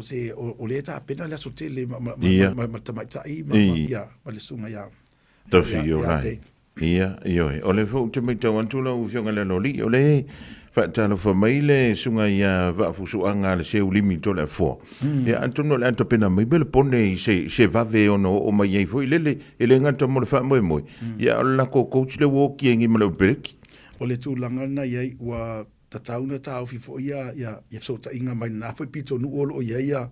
S13: le tā pena le aso te le ma tamaitai, ma le sunga ia.
S5: Tofi o rai. Ia, ioe. O le fau te mai tau antula u fionga le loli, o le whaatalo whamaile sunga ia whaafusuanga le seu limi tole a fua. Ia, antono le anta pena mai bele pone i se vave ono o mai ei fo i lele, ele nganta mo le wha moe moe. Ia, o lako coach le woki engi ma le upeleki.
S13: O le tūlanga na iai ua tatauna tau fifo ia so ta inga mai na foi pito nu olo o ia.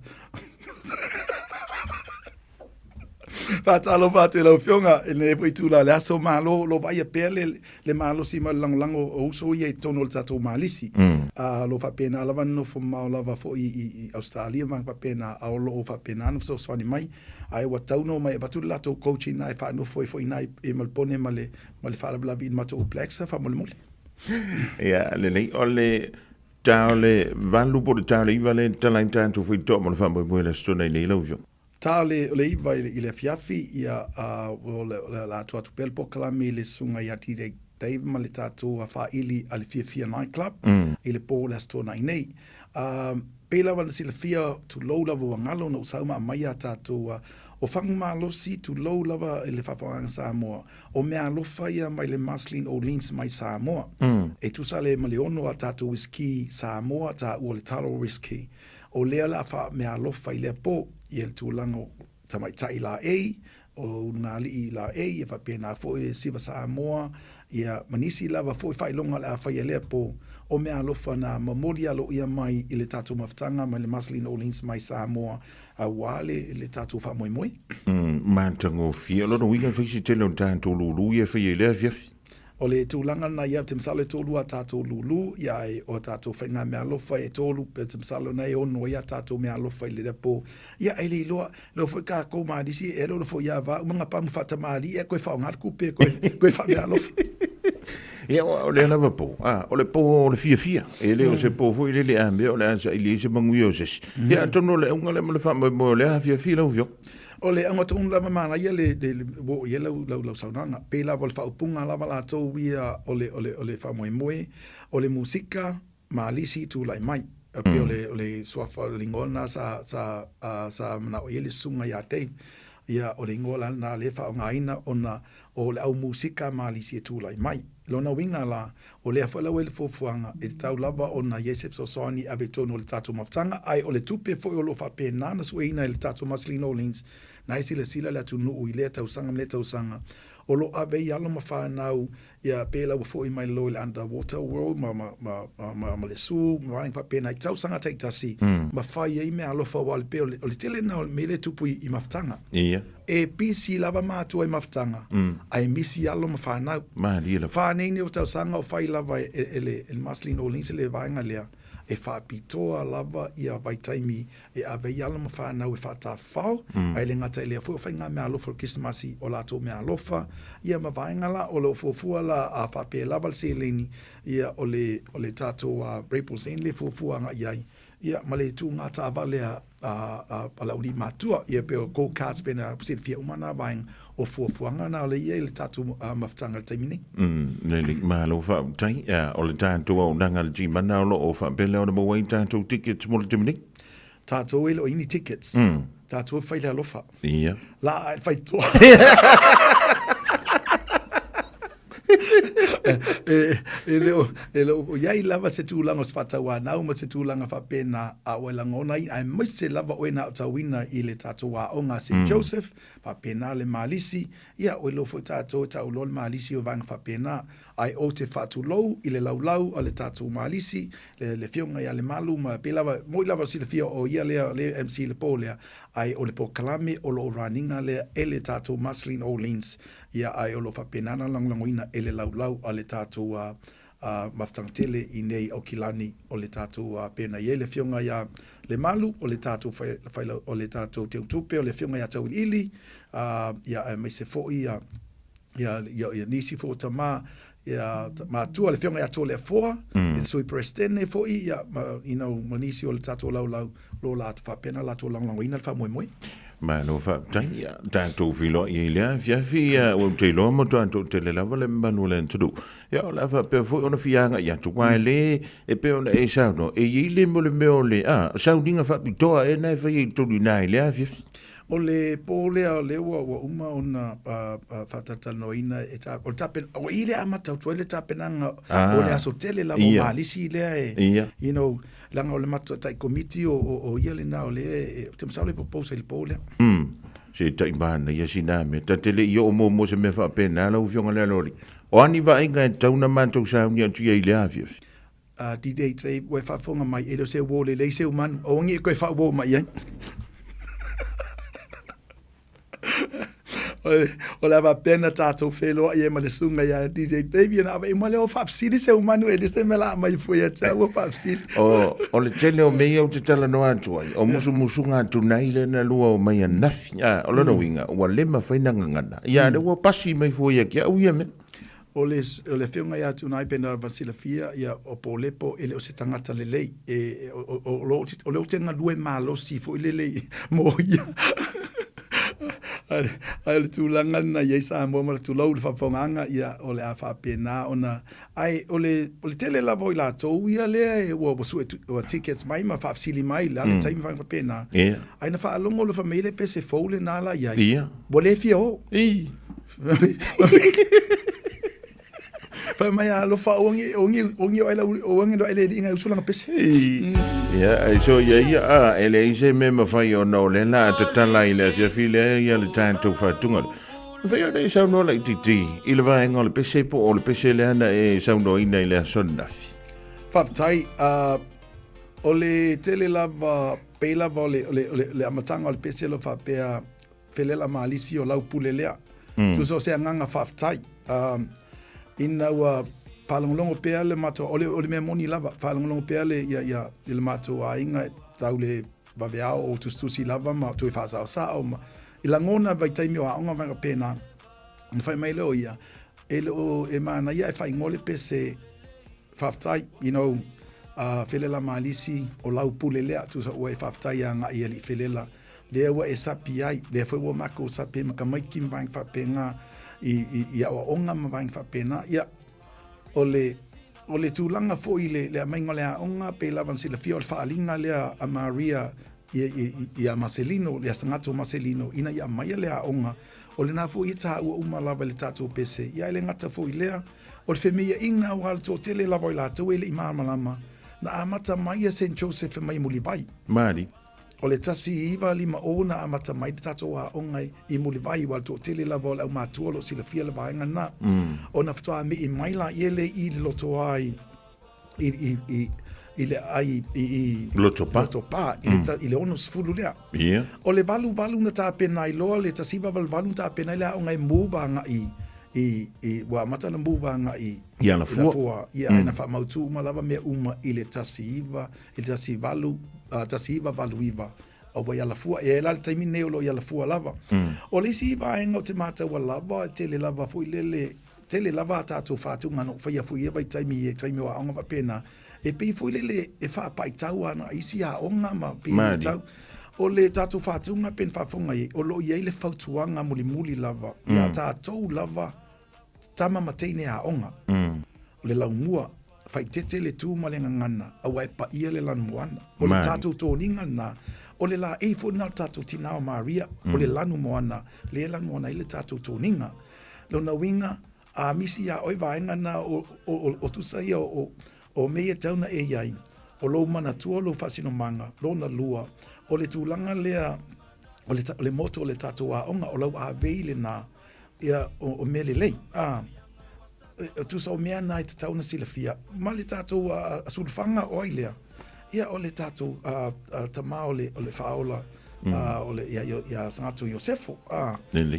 S13: Fatalo fatu la fionga ele foi tula le aso malo lo vai pele le malo si mal lango o so ia tono le tatu malisi. Lo fa pena lava no fo mal lava fo i Australia mang fa pena a lo fa pena no so swani mai ai wa tauno mai batu lato coaching nai fa no foi nai e mal pone male fa la vid mato plexa fa mole.
S5: Ia, le ole taole valu po taole i vale talain tanto foi to mo fa mo le stone nei lo jo.
S13: Taole le iva i le fiafi ia o la tuatu pel po kalami le sunga ia tire Dave ma le tatu a fa ili ale fia night club i le po la stone nei. Pela wala sila fia tu low lava ngalo no sauma mai tatu o whangu malosi tu low lava e le whawhanga Samoa. O mea lofa ia mai le Marceline O'Leans mai Samoa. E tu sa le maleono a tatu whisky Samoa ta ua le talo whisky. O lea la wha mea lofa i le po i el tūlango tamai tai la e o ngali i la e e whapena fo i siva Samoa ia manisi lava fo i whailonga la whai le po o mea lofa na mamori alo ia mai i le tatu maftanga mai le Marceline O'Leans mai Samoa a wale le tatu wha moi moi.
S5: Mantango fia lo no winga fisi tele on tanto lulu ia whai le fiafi.
S13: O le tūlanga na ia te msale tōlu a tātou lulu, ia e o tātou whainga mea lofa e tōlu, pe te msale nei ono ia tātou mea lofa i le repo. Ia e le loa, leo fwoi kā kou maadisi, e lo fwoi ia wā, umanga pamu whata maari, e koe whao ngatku pe, koe wha mea lofa.
S5: Ia o le lava po, o le po o le fia, e le o se po fwoi le ambe, o le ansa i le se mangui o ses. Ia tono le unga le mo le wha mo le a fia lau fio.
S13: O le anga tōnu lava mana ia le ia lau saunanga. Pei lava le whaupunga lava la tōu ia o le whamoe moe, o le musika maalisi tū lai mai. Pe o le suafa lingona sa mana o ele sunga ia tei. Ia o le ingola na le whaonga ina o le au musika maalisi tū lai mai. Lona winga la o le afala ele fofuanga e tau lava o na Yesef Sosani ave tono le tatu maftanga ai o le tupe foi o lo fa pe nana sueina le tatu Marceline O'Leans na sila le atu nuu i le tau sanga o lo ave yalo mawhanau ia pela wa foi mai lo le underwater world ma le su ma fa pe na tau sanga taitasi ma fa ia i me alofa wal pe o le tele na me le tupu i maftanga e pisi lava mātua i maftanga ai misi alo mawhanau Nini o tau sanga o whai lava ele Marceline O'Leans le vaenga lea e whaapitoa lava ia vaitaimi e awei ala ma whanau e whata whao ai le ngata lea fua whainga mea alofa o Krismasi o lato mea alofa ia ma vaenga la o le fuafua la a whape lava se leni ia o le tato a Raples en le fuafua nga iai ia ma le tu ngata avale a lauri matua ia pe o go-karts pena pusit fia umana vaeng o fuafuanga na le ia le tatu maftanga taimini.
S5: Neli malo fa tai o le tatu o nanga le jimana o fa bele o na mawai tatu tickets mo le taimini.
S13: Tatu ele o ini tickets. Tatu faile alofa.
S5: Ia.
S13: La faitua. o iai lava se tūlanga o whataua nau ma se tūlanga whapena a oela ngonai ai mai se lava oena o tawina i le tātua o ngā St. Joseph whapena le Malisi ia o lofo tātua tau lol Malisi o vang whapena ai o te whatulou i le laulau o le tātua Malisi le fionga ia le malu ma pe lava moi lava si le fio o ia le MC le pōlea ai o le pokalame o lo raninga le ele tātua Marceline O'Leans ia ai o lo whapenana langlangoina ele laulau a le tātua maftangtele i nei o kilani o le tātua pena i le fionga ia le malu o le tātua whaila o le tātua te utupe o le fionga ia tau ili ia mai se fo ia nisi fo tama ia matua le fionga ia tō le foa il sui prestene fo ia manisi o le tātua laulau lo la whapena la tō langlangoina le wha moe moe.
S5: Ma no fa tanya tanto filo ile fia o te lo mo tanto te le lava le manu le tu ya la fa pe fo ona fianga ya tu le e pe ona e sa no e ile mo le meo le sa dinga fa pitoa e na fa i tu nai le fia
S13: o le pole o le wa uma ona fatatanoina e ta o tapen o ile amata o le tapenanga o le asotele la mo malisi le you know langa o le matu tai committee o ile na o le te msale propose le pole
S5: se tai bana ya siname ta tele yo mo se me fa pena la u fionga le lori o ani va inga tauna manto sa unia tu ile afia
S13: di tre we fa fonga mai e se wo le se man o ngi ko fa wo mai o la va pena tato felo e ma le sunga ya DJ Davey na e ma le o fafsili se umanu e se mela mai foi a o fafsili
S5: o le tele o mei o te tala no atu ai o musunga tu nei le na lua o mai nafi o lo winga o le ma faina ngana ya le o pasi mai foi ki au ia me
S13: o le whiunga ia tu nai pena Vasilafia ia o Polepo ele o se tangata lelei o le o tenga lue malosi fo lelei mo ia ai le tūlanga na iei sa mo ma tu lau le whawhonganga ia o le a whapena ona ai o le tele la voi la tau ia le o su o tickets mai ma whapsili mai la le taimi whapena ai na whaalongo le whameile pe se fōle na la iai bo le fia o fa mai a lo fa ongi o ela ongi do ele inga usulanga pese
S5: ai so ia ele se me ma fa yo no le na tatala ile se file ia le tanto fa tunga fa yo dei sa no le titi il va en le pese po o le pese le ana e sa no ina ile sonna
S13: fa tai o le tele lava pela vole le amatanga le pese lo fa pe felela malisi o lau pulelea tu so se nganga fa tai ina ua palongolongo pea le mato ole me moni lava palongolongo pea le ia le mato ainga tau le baveao o tustusi lava ma tu fa sa o ma ila ngona vai taimi o anga vanga pena fai mai lo ia ele o e mana ia fai ngole pese faftai you know felela malisi o lau pulelea tu sa o faftai anga ia li felela le wa e sapi ai le foi o mako sapi ma kamai kim bang fa penga ia o onga ma bang fa pena ia ole tūlanga fo i le mainga le onga pe lavan sila fia o le whaalinga le a Maria ia Marcelino le sangato Marcelino ina ia mai le onga o le na fo i ta ua uma lava le tato pese ia le ngata fo i lea o le femia inga o hal to tele lava i la tau ele i malama na amata mai a St. Joseph mai muli bai
S5: Mari
S13: o le tasi iwa lima ona amata mai te tato a ongai i muli vai wal to tele lava o le au matua lo sila fia le vaenga na o na fatoa me i maila i ele i le loto ai i le ai i
S5: loto pa
S13: i le ono sfulu lea o le valu na ta pena i loa le tasi iwa valu ta pena i lea ongai muwa nga i wa mata na muwa nga i
S5: ia la fua
S13: ia ina fa mautu uma lava me uma i le tasi iwa tasi iwa valu iwa o wa yala fua e la taimi neolo yala fua lava o le si va enga te mata wa lava tele lava fu tele lava tatu fatu ngano fa ya fu ia bai taimi wa anga va pena e pe fu lele e fa pai tau ana isi a onga ma pe tau o le tatu fatu nga pen fa fonga e o lo ia le fautuanga muli lava ia tatu lava tama matene a onga le laumua fai tete le tu malenga ngana au e pa ia le lan moana o le tatu toninga na o le la e fo na tatu tinao Maria o le lanu moana le lanu moana ile tatu toninga lo na winga a misi a oi vaenga na o tu sai o mea tauna e iai o lo mana tua lo fasino manga lo na lua o le tulanga lea o le moto o le tatu a onga o lau a veile na ia o mele lei tu sa o mea na i te tauna sila fia ma le tatu a sulfanga o ailea ia o le tatu tama o le faola o le ia sangato Iosefo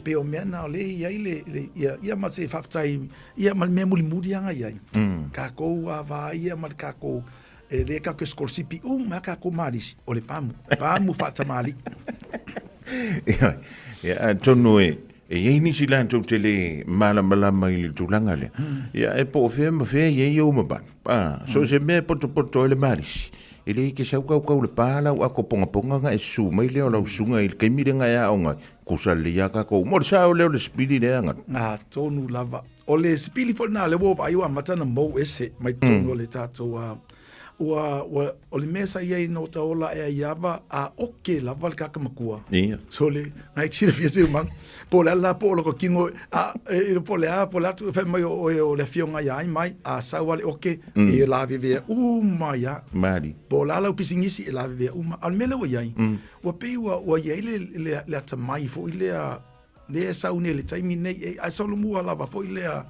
S13: pe o mea na o le ia ma se faftai ia ma me muli anga iai kako a va ia ma kako le kako skolsipi ma kako marisi o le pamu fatamali
S5: ia tonu E ni sila tau tele malama i le tulanga le. Ia e po fe ma fe ye o ma ba. So se me poto le maris. Ele ke sa kau le pala o ako ponga nga e su mai le o la sunga i ke mirenga ya onga kusali ya ka ko mo sa o le spili le anga.
S13: Tonu lava. O le spili fo na le wo ai wa matana mo ese mai tonu le tato o le mesa ia no ta ola e iava a oke lava le kaka makua. So le ngai chile fiese man. Po la po lo kingo a po le tu fe mai o le fionga ia mai a sawale oke e la vive ya
S5: mari
S13: po la pisingisi e la vive al mele o ia o pe o ia le tamai fo ile a le saune le taimi nei a solo mua lava fo ile a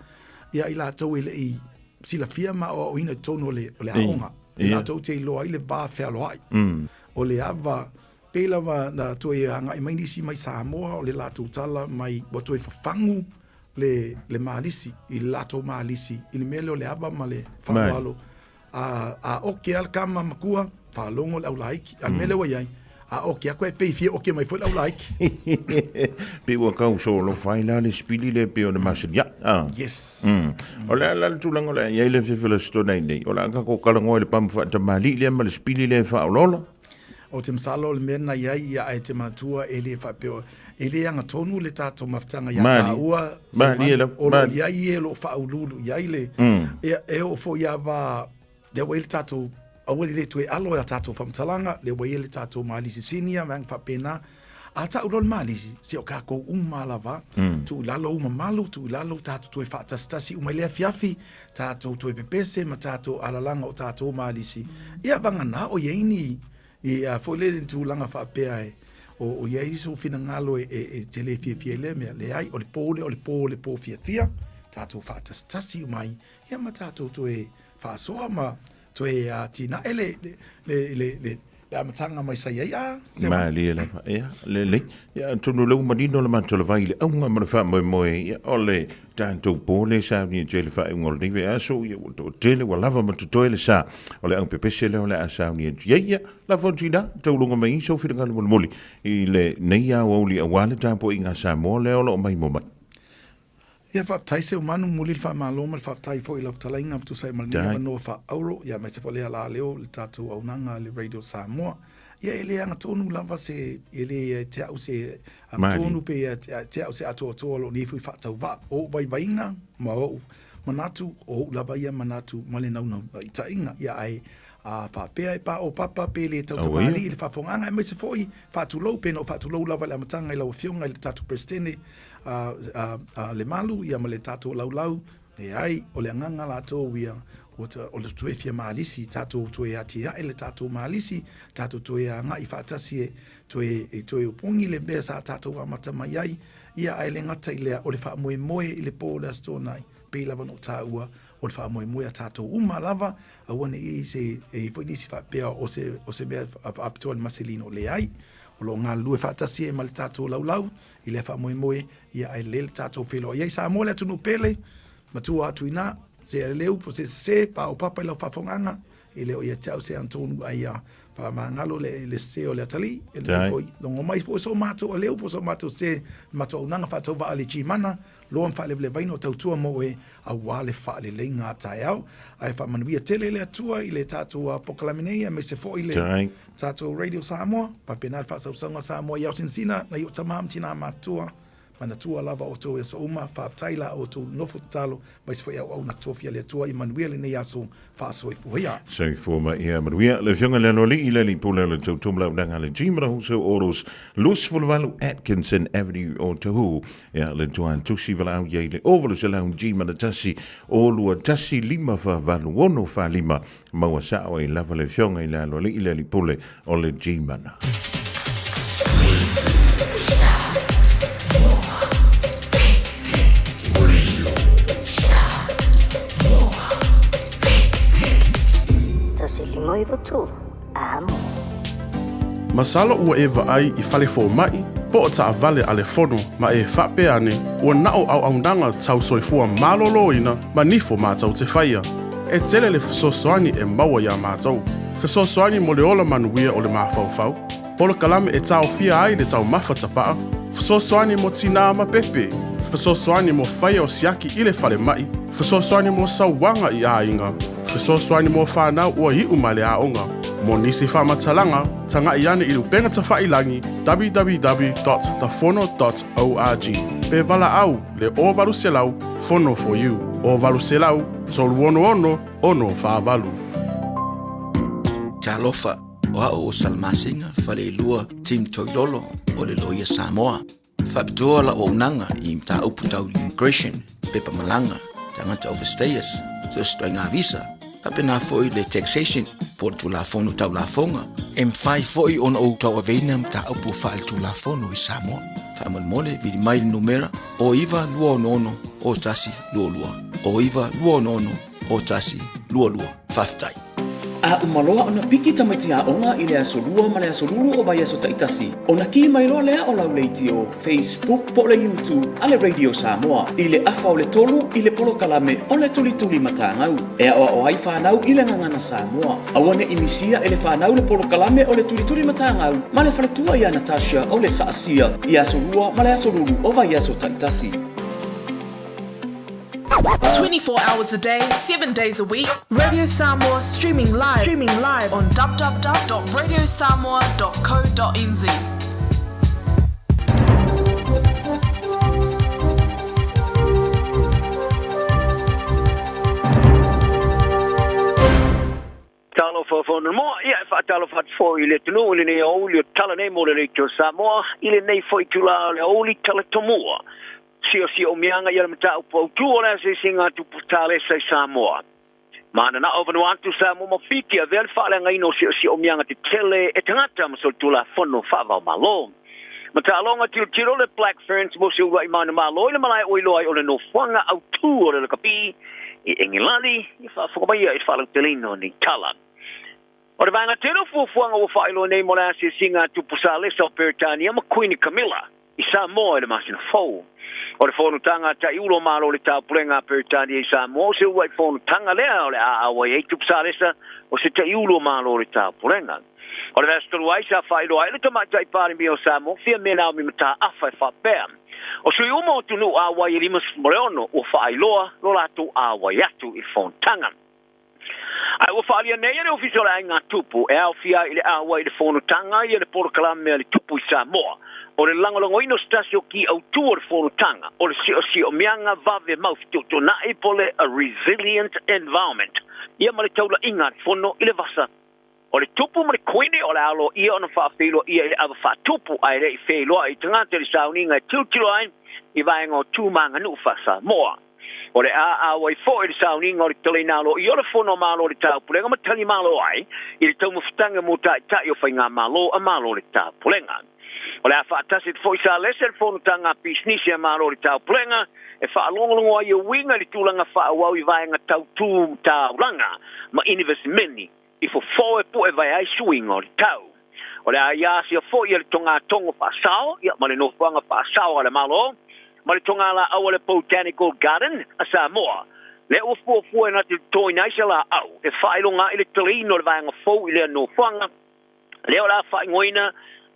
S13: ia ila to ile i sila firma o ina tono le aonga ila to te lo ile va fe lo ai o le ava pela va na toi anga i mainisi mai Samoa o le lato tala mai bo toi fafangu le malisi i lato malisi i mele o le aba male fawalo a oke al kama makua falongo le laiki al mele wa yai a oke ko e pe fie oke mai fo le laiki
S5: pe wa ka so lo faila le spili le pe o le masia
S13: yes
S5: o la tulango le yai le fefele sto nei o la ka ko kalango le pam fa tamali le mal spili le fa o
S13: o te msalo le mena iai ia ai te matua ele whapeo ele anga tonu le tato maftanga ia taua o lo iai e lo whaululu iai le e o fo ia va le wei le tato awele le tue alo ia tato whamtalanga le wei le tato malisi sinia mang whapena a ta ulol malisi se o kako lava tu lalo malu tu lalo tato tue whatastasi umailea fiafi tato tue pepese ma tato alalanga o tato malisi ia vangana o yeini ia foi le tulanga fa pea o ia iso fina ngalo e tele fie le me le ai o le po fia tato fa tasi mai ia matato to e fa so ma to e tina le la matanga mai sai ia
S5: ma le ia tunu lo manino le mantolo vai le unga ma fa mo ia ole tanto pole sa ni tele fa ngol ni ve aso ia to tele wa lava ma to ele sa ole ang pepese le ole asa ni ia la fontina to lunga mai so fi ngal moli i le neia o li awale tampo inga sa mo le ole mai mo
S13: ia fa taise o manu muli fa malo mal fa tai fo ila talainga tu sai mal ni no fa euro ia me se fo le ala leo le tatu au nanga le radio Samoa ia ele anga tonu lava se ele te au se tonu pe te au se ato lo ni fu fa tau va o vai inga ma o manatu o lava ia manatu male nau i tainga ia ai a fa pe pa o papa pe le tau tamali le fa fonga me se foi fa tu lo pe no fa tu lo lava la matanga ila o fionga le tatu prestene le malu ia ma le tato laulau le ai o le nganga la to wia o le tue fia malisi tato tue atia ele tato malisi tato tue nga i fatasi tue upongi le besa tato wa mata mai ia ai le ngata ile o le fa moe ile po la stonai pe lava no taua o le fa moe tato uma lava a wona i se e foi disi fa pe o se be apto al Marcelino le ai o lo ngā lue whaatasi e mali tātou laulau, i le wha moe ia ai le tātou whelo. Iei sa mo le tunu pele, matua atu ina, se leu po se pa o papa i lau whawhonganga, i leo ia tau se antonu ai a pa mangalo le se o le atali, e le foi, longo mai po so mato o leu po so mato se mato unanga whaatau wa ale chimana, loan wha le vaino tautua mo e a wale wha le ngā tai au, ai wha manuia tele le atua i le tātou a Pokalaminea, me se foi le tātou Radio Samoa, pa penal wha sausanga Samoa iau sinsina, na iu tamam tina matua, mana tua lava o tō e sa uma, wha taila o tō nofo talo, mai se foi au na tōwhia le atua i manuia le nei aso, wha soi fuhia.
S5: Soi fuhima ia manuia, le fionga le anoli i le li pula le tau tumla unanga le jimara huso oros, Lus Fulvalu Atkinson Avenue o Tahu, ia le tuan tusi valau ia le ovalo se lau jimara tasi, o lua tasi lima fa valu ono fa lima, maua sao i lava le fionga i le anoli i le li pule o le jimara.
S14: Masalo ua e vaai i fale fo mai, po o taa vale ale fono ma e whape ane, ua nao au aunanga tau soifua malolo ina, ma nifo mātau te whaia. E tele le fesosoani e maua ia mātau. Fesosoani mo le ola manuia o le mawhauwhau. Polo kalame e tau fia ai le tau mawhatapaa, Fesoasoani mo tina ma pepe. Fesoasoani mo whaia o siaki i le whale mai. Fesoasoani mo sauwanga i ainga. Fesoasoani mo whanau ua i umale aonga. Mo nisi whamatalanga, tanga i ane i lupenga ta whailangi www.thefono.org. Pe wala au, le o walu selau, Fono for you. O walu selau, tolu ono ono whaavalu.
S15: Talofa, o salmasinga, fale lua, tim toilolo, o le loia Samoa. Whapitoa la o unanga i mta uputau immigration, pepa malanga, tangata overstayers, so stoinga visa. Apena foi le taxation, por tu la fono tau la fonga. M5 foi on o tau avena mta upu fal tu la fono i Samoa. Whaman mole vidi mai numera, o iwa lua ono o tasi lua lua. O iwa lua ono o tasi lua lua. Whaftai.
S16: A umaloa ona piki tamaiti a onga i le asolua ma le asolulu o vai aso taitasi. Ona ki mai loa lea o lau leiti o Facebook po le YouTube a le Radio Samoa. I le afa o le tolu i le polo kalame o le tuli matangau. Ea o ai whanau i le ngangana Samoa. Awane imisia e le whanau le polo kalame o le tuli matangau. Ma le whaletua i a Natasha o le saasia i asolua ma le asolulu o vai aso taitasi.
S12: 24 hours a day, 7 days a week. Radio Samoa streaming live on www.radiosamoa.co.nz.
S17: Talo for no more. Yeah, if I tell of what for you let know in the only tell name of the Radio Samoa, ile nei foi tula le only tell it to more. Si o mianga ia mata upo tuola se singa tu putale sai Samoa. Mana na over no antu Samoa mo fiki a vel fala ngai no si o mianga te tele e tangata mo so tula fono fava malo. Mata longa tiro le Black Ferns mo si wa imana malo ile malai oilo ai ole no fanga au tu ole le kapi i Engilandi i fa fo mai i fala telino ni tala. Ora vanga tiro fu fanga o failo nei mo la se singa tu pusale so Peritania mo Queen Camilla i Samoa le masina fo. O le whonu tanga ta iulo malo le tau purenga Peritania i Samoa, se uai whonu tanga lea o le aawai e tupsaresa o se ta iulo malo le tau purenga. O le vestolu ai sa whailo ai le tamata i pari mi o Samoa, fia mena o mi mata awhai whapea. O sui uma o tunu aawai e limas moreono o whailoa lo lato aawai atu i whonu tanga. Ai o whaalia nei ane ofiso la ngā tupu e au fia i le aawai le whonu tanga i le poro kalame le tupu i Samoa. O le langolongo ino stasio ki au tuor fono tanga. O le si o mianga vave maufitu to na e pole a resilient environment. Ia ma le taula inga fono i le vasa. O le tupu ma le koine o le alo ia ona whaafeilo ia i le ava whaatupu ai le i wheloa i tangata le sauninga i tiltilo ain i vaenga o tūmanga nu whasa moa. O le wai fo i le sauninga o le tale nalo i o le fono malo o le taupulenga ma tali malo ai i le tau mawhitanga mo tai o whainga malo a malo le taupulenga. O le a whaatasi te fwoi sa lese le whonu tanga pisnisi a maro le tau plenga e whaalongolongo ai o winga li tūlanga whaawau i vaenga tau tū tauranga ma inivesi meni i fo e pu e vai ai suinga o le tau. O le a iasi a fwoi le tonga tongo whaasao, ia ma le nofuanga whaasao a le malo, ma le tonga la au le Botanical Garden a Samoa. Le o fua na te toi naisa la au, e whailonga i le talino le vaenga fwoi le nofuanga, leo la whaingoina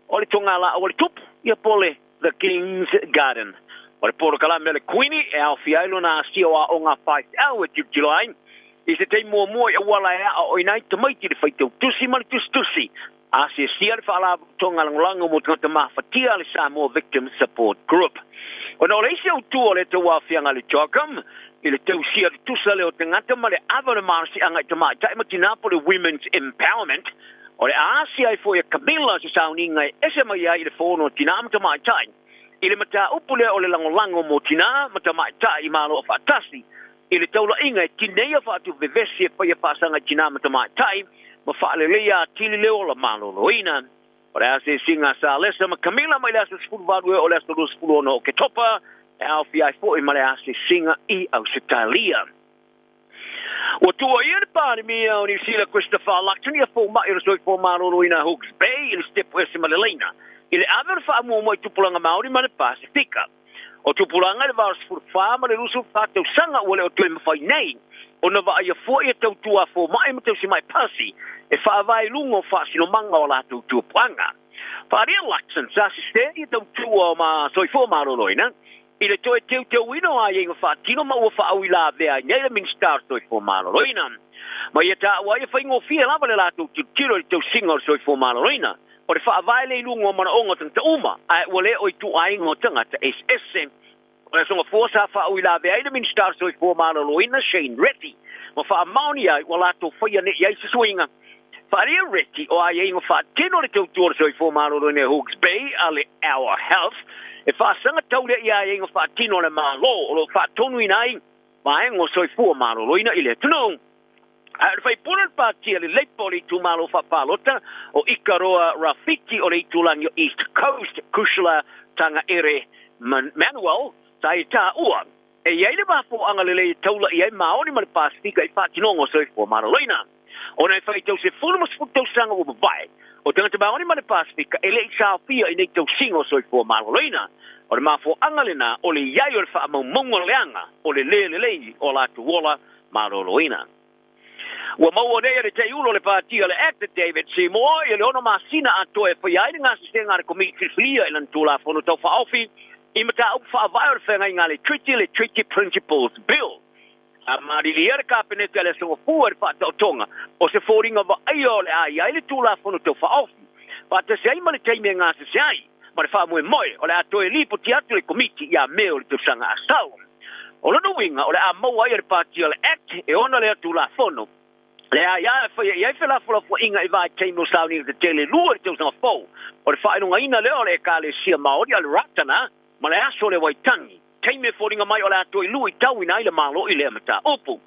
S17: o le tonga la o le tupu ia pole the King's Garden. O le poro kalame le Queenie e au fiailo na asio a o ngā whai au e tibjilain. I se tei mua mua i awala ea o inai tamaiti le whaitau tusi ma le tusi. A se sia le whaala tonga langolango mo tangata mawhatia le Samoa Victim Support Group. O na o le isi au tua le tau awhianga le Jokam, i le tau sia le tusa le o tangata ma le awa le marasi angai tamai taima tinapo le Women's Empowerment. O le aasi ai foi a Camilla se sauninga e ese mai ai le fono tina mata mai tai. I le mata upule o le langolango mo tina mata mai tai malo o fatasi. I le taula inga e tinea fatu vevesi e pai a pasanga tina mata mai tai ma faale leia tili leo la malo loina. O le aasi singa sa lesa ma Camilla mai le asa spulu vadue o le asa lo spulu ono o ke topa e au fi ai foi ma le aasi singa i au setalia. O tua ia le pāri mia o ni sila Christopher Lacton ia fō mai o soi fō maroro ina Hawke's Bay i le stepo ese maleleina. I le aver wha mua mai tupulanga Māori ma le Pasifika. O tupulanga le varas furwha ma le rusu whātau sanga o le o tue mawhai nei. O na wa ia fō ia tau tua fō mai ma tau si mai pasi e wha vai lungo wha sino manga o la tau tua puanga. Whaarea laksan, sa sisteri tau tua ma soifo maroloina. Ile toi teu wino a yenga whaatino ma ua whaawila vea ngai min star soifo maroloina. Ma ia ta wa ia whaingo fia lava le lato tiro i tau singa o soifo maroloina. O le whaavaile i lungo mana ongo tanga uma, a wale o i tu aingo tanga ta SS. O le songa fuasa whaawila vea ina min star soifo maroloina Shane Retty. Ma whaamauni ai wa lato whaia ne iai se swinga. Whaarea Retty o a yenga whaatino le tau tuara soifo maroloina Hawke's Bay a le Our Health. E whaasanga taule ia yenga whaatino le malo o lo whaatonu inai. Ma engo soifo maroloina ile tunong. Ai fai punan patia le leipoli tu malo fa palota o Ikaroa Rafiki o le tulang East Coast Kushla tanga ere Manuel tai ta ua e ia le ba fo anga le taula ia maoni mal pasifika I fa tinongo so fo maroloina ona fai tau se fulu mas futo sanga o bai o tanga te maoni mal pasifika ele sa fia I nei tau singo so fo maroloina o le mafo anga le na o le ia o le fa mo leanga o le o la tu wola maroloina. Wa mau nei te ulo le patia le actor David Seymour I le ono masina ato e fai ai nga se nga ko mi flia ilan tula fono tau fa ofi I mata up fa vai fenga nga le treaty principles bill a mari le cabinet le so fuer fa tonga o se foring of ayo le ai le tula fono tau fa ofi pa te sei ma le time nga se sai ma le fa mo moi o le ato e li poti atu le committee ya meo le sanga asau o lo no winga o le a mau ai le patia le act e ona le tula fono le ia fe la fo inga I vai teimo sauni de tele lua te usanga fo o le fa no ina le ole ka le sia maori al ratana ma le aso le waitangi teime fo ringa mai o le ato I lui tau ina ile malo I le mata opu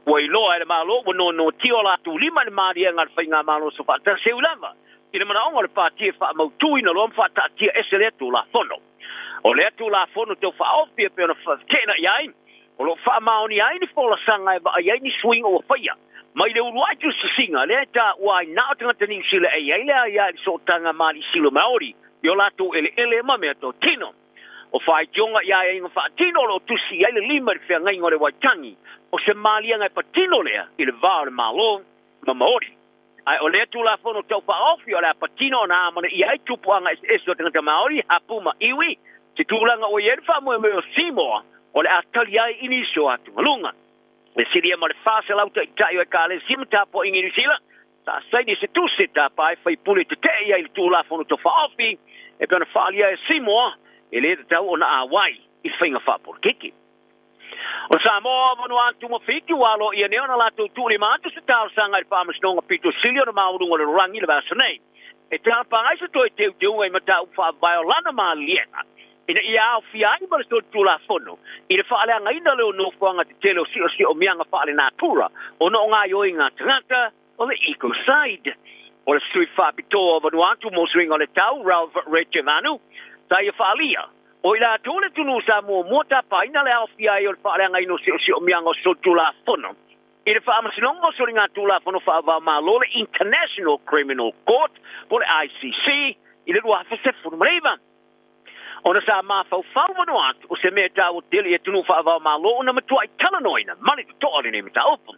S17: o I loa le malo o no tio la tu lima le mari ngal fa inga malo so fa ta se ulama ile mana o le pati fa mau tu ina lo fa ta tia esele tu la fono o le tu la fono te fa ofi pe no fa kena yai o lo fa maoni ai ni fo la sanga ba ai ni swing o fa ya mai le uruai tu singa le ta wai na tanga tani sila e ia so tanga mali silo maori yo la tu ele ma me to tino o fai jonga ia inga fa tino lo tu si ele lima fe ngai ngore wa tangi o se mali nga patino le il va malo ma maori ai o le tu la fono tau fa off yo la patino na mana ia tu puanga so tanga maori hapuma iwi se tu langa o yer fa mo simo o le atalia ini so atu malunga le siria ma le fase lauta I taio e kale simta po ingi nisila sa sai di se tu sita pai fai puli te te ia il tu la fono to fa ofi e pena falia e simo e le tau ona awai I whainga fa por kiki o sa mo manu antu mo fiki walo ia neona la tu li mantu se tau sanga I pa masnonga pito silio na maurunga le rangi le basa nei e tala pa ngai se toi teu teu e mata ufa violana ma liena ina ia fia I ba sto tu la fono ina fa ala ngai na le no fanga te telo si o mianga fa ale na pura o no nga yo inga tangata o le eco side o le sui fa pito o vanuatu mo swing o le tau Ralph Rechevanu sai fa alia o ila tole tunu sa mo mota pa ina le fia o fa ale ngai no si o mianga so tu la fono ina fa amasinongo so ringa tu la fono fa va ma lo le International Criminal Court po le ICC ina wa fa se fono mreva ona sa ma fau Vanuatu o se me tau dele e tunu fa va malo ona matua I talanoina mali to ole ne meta open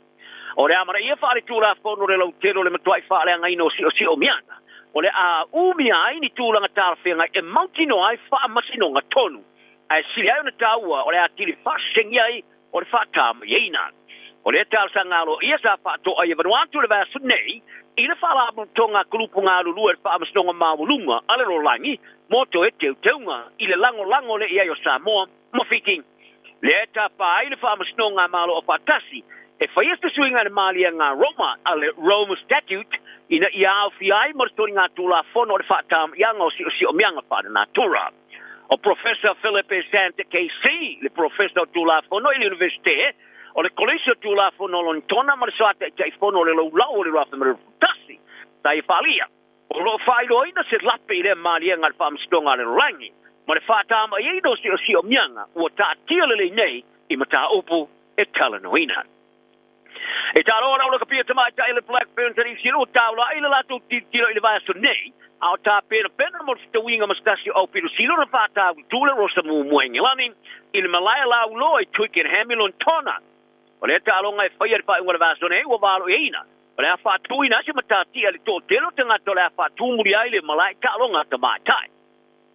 S17: o le amara ia fa le tula fono le lautelo le matua I fa le ngai no si o miana o le a umia ai ni tula nga tar fenga e mountaino ai fa masino nga tonu ai sili ai ona taua o le atili fa sengia ai o le fa tam yeina o le tal sangalo ia sa fa to ai Vanuatu le va sunei ina fa la tonga grupo nga lulu e fa masino nga mawulunga ale lo langi moto e teunga I le lango le ia yo Samoa mo fiking le ta pa I le fa masnonga malo o fatasi e fa este swinga le mali nga Roma ale Rome statute ina ia fiai mo storinga tula fono le fatam yanga si o mianga fa na tura o professor Philippe Santa KC le professor tula fono I l'université o le collegio tula fono lontona ma so ate ai fono le lo le rafa me fatasi dai falia o lo fai lo ina se lape le mali nga le fam stonga le rangi ma le fata ma i do si o mianga o ta tile le nei I mata opu e talanoina e talo na lo kapia tama ta ile Blackburn tani silo taula ile la tu tilo ile va so nei au ta pena mo sto winga ma stasi o pilo silo na fata tu le rosa mu muengilani ile malaya la lo e tuiken hamilon tona o le talo ngai fire pa ngora va so nei o valo ina O le a whātui na se matatia le tō telo te ngata o le a whātumuri ai le malai ka alonga te mātai.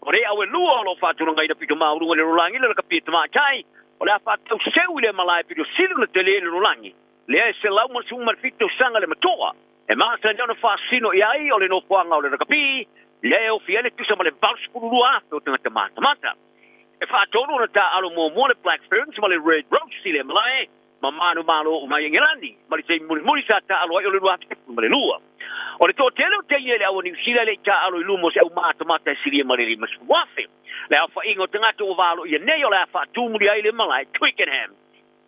S17: O re awe lua o lo whāturanga ina pito maurunga le rolangi le kapia te mātai. O le a whātau seu le malai pito silu le tele le rolangi. Le e se lau man suma fito sanga le matoa. E mātai njana whāsino i ai o le no whanga o le rakapi. Le o fiele tusa ma le valspuru afe o tangata mata. E whātono na tā alo mua le Black Ferns ma le Red Rose si le malai. Ma manu malo o mai ngirani. Ma le te muri sa tā alo ai o le lua tepu ma le lua. O le tō telo te ie le awa New Zealand le tā alo i lumo se au mata siria ma le li masu wafe. Le a wha ingo tangata o valo i nei o le a whātumuri ai le malai Twickenham.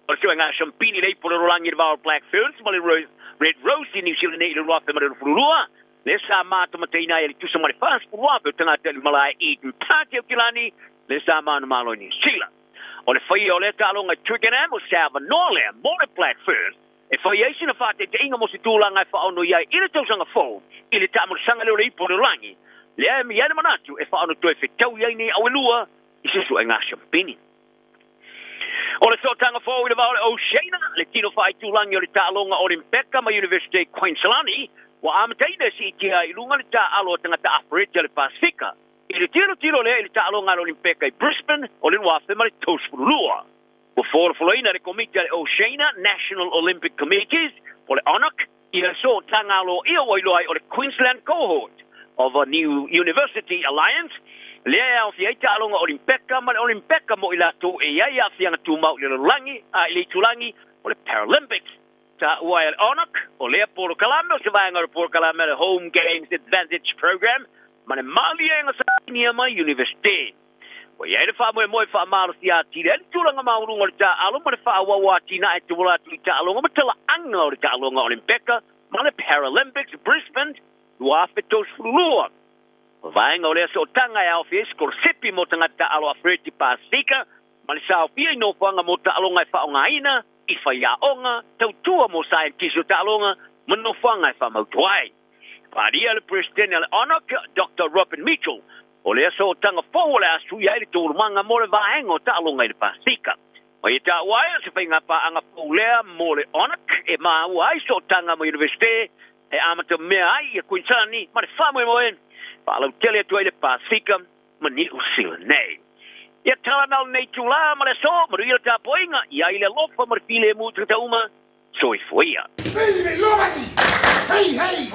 S17: O le sua ngā champini le po le rolangi le valo Black Ferns ma le Red Rose i New Zealand nei le wafe ma le rufururua. Le sa mata teina e le tusa ma le whāspuru wafe o tangata le malai Eden Park o kilani. Le sa manu malo New Zealand. O le whai o le tālonga Twickenham o Southern Norland, mo le Black Ferns. E whai eisi na whate te inga mo se tūlanga e whaono iai i le tausanga fōu, i le tāmo sanga leo reipo le rangi. Le ai mi ane manatu e whaono toe whetau iai nei au elua, i se su e ngā champini. O le tōtanga fōu i le vau le Oceana, le tino whai tūlangi o le tālonga o Rebecca ma University Queenslandi, wa amataina si itia i lunga le tā alo tangata Afrika le Pasifika. I le tiro lea i le tālonga o Olimpeka i Brisbane o le wafe ma le Tausfurulua. Wa whorofoloina le komite le Oceania National Olympic Committees o le ONOC i le so tangalo i o wailoai o le Queensland cohort of a New University Alliance. Lea au fia i tālonga o Olimpeka ma le Olimpeka mo i lato e iai a fianga tūmau i le langi, i le tulangi o le Paralympics. Ta uai le ONOC o lea Poro Kalame o se vaenga o Poro Kalame le Home Games Advantage Program ma le mali e nga sa inia mai university. Wa iai le wha moe wha maro si a tira, le tūranga maurunga o le tā alo, ma le wha awawa tina e te wala tu i tā alonga, ma tala anga o le tā alonga Olimpeka, ma le Paralympics, Brisbane, lua awhetos furulua. Wa vaenga o lea so tanga e au fies, kor sepi mo tanga tā alo Afrika Pasifika, ma le sao pia i no whanga mo tā alonga e wha o ngaina, i wha ia onga, tau tua mo scientist o tā alonga, ma no whanga e wha mautuai. Paria le presidente le ONOC, Dr. Robin Mitchell, o le aso tanga fōu le asu ia le tōru manga mo le vaenga o tālonga i le Pasifika. O i tā uai se whainga pa anga fōu lea mo le ONOC, e maa uai so tanga mo universite, e amata mea ai e Queensland, ma le whamoe mo en, whaalau tele atu ai le Pasifika, ma ni usila nei. Ia tala nal nei tūla ma le so, ma ruia tā poinga, ia i le lofa ma le file mūtu ta uma, so i fuia.
S9: Hey, hey!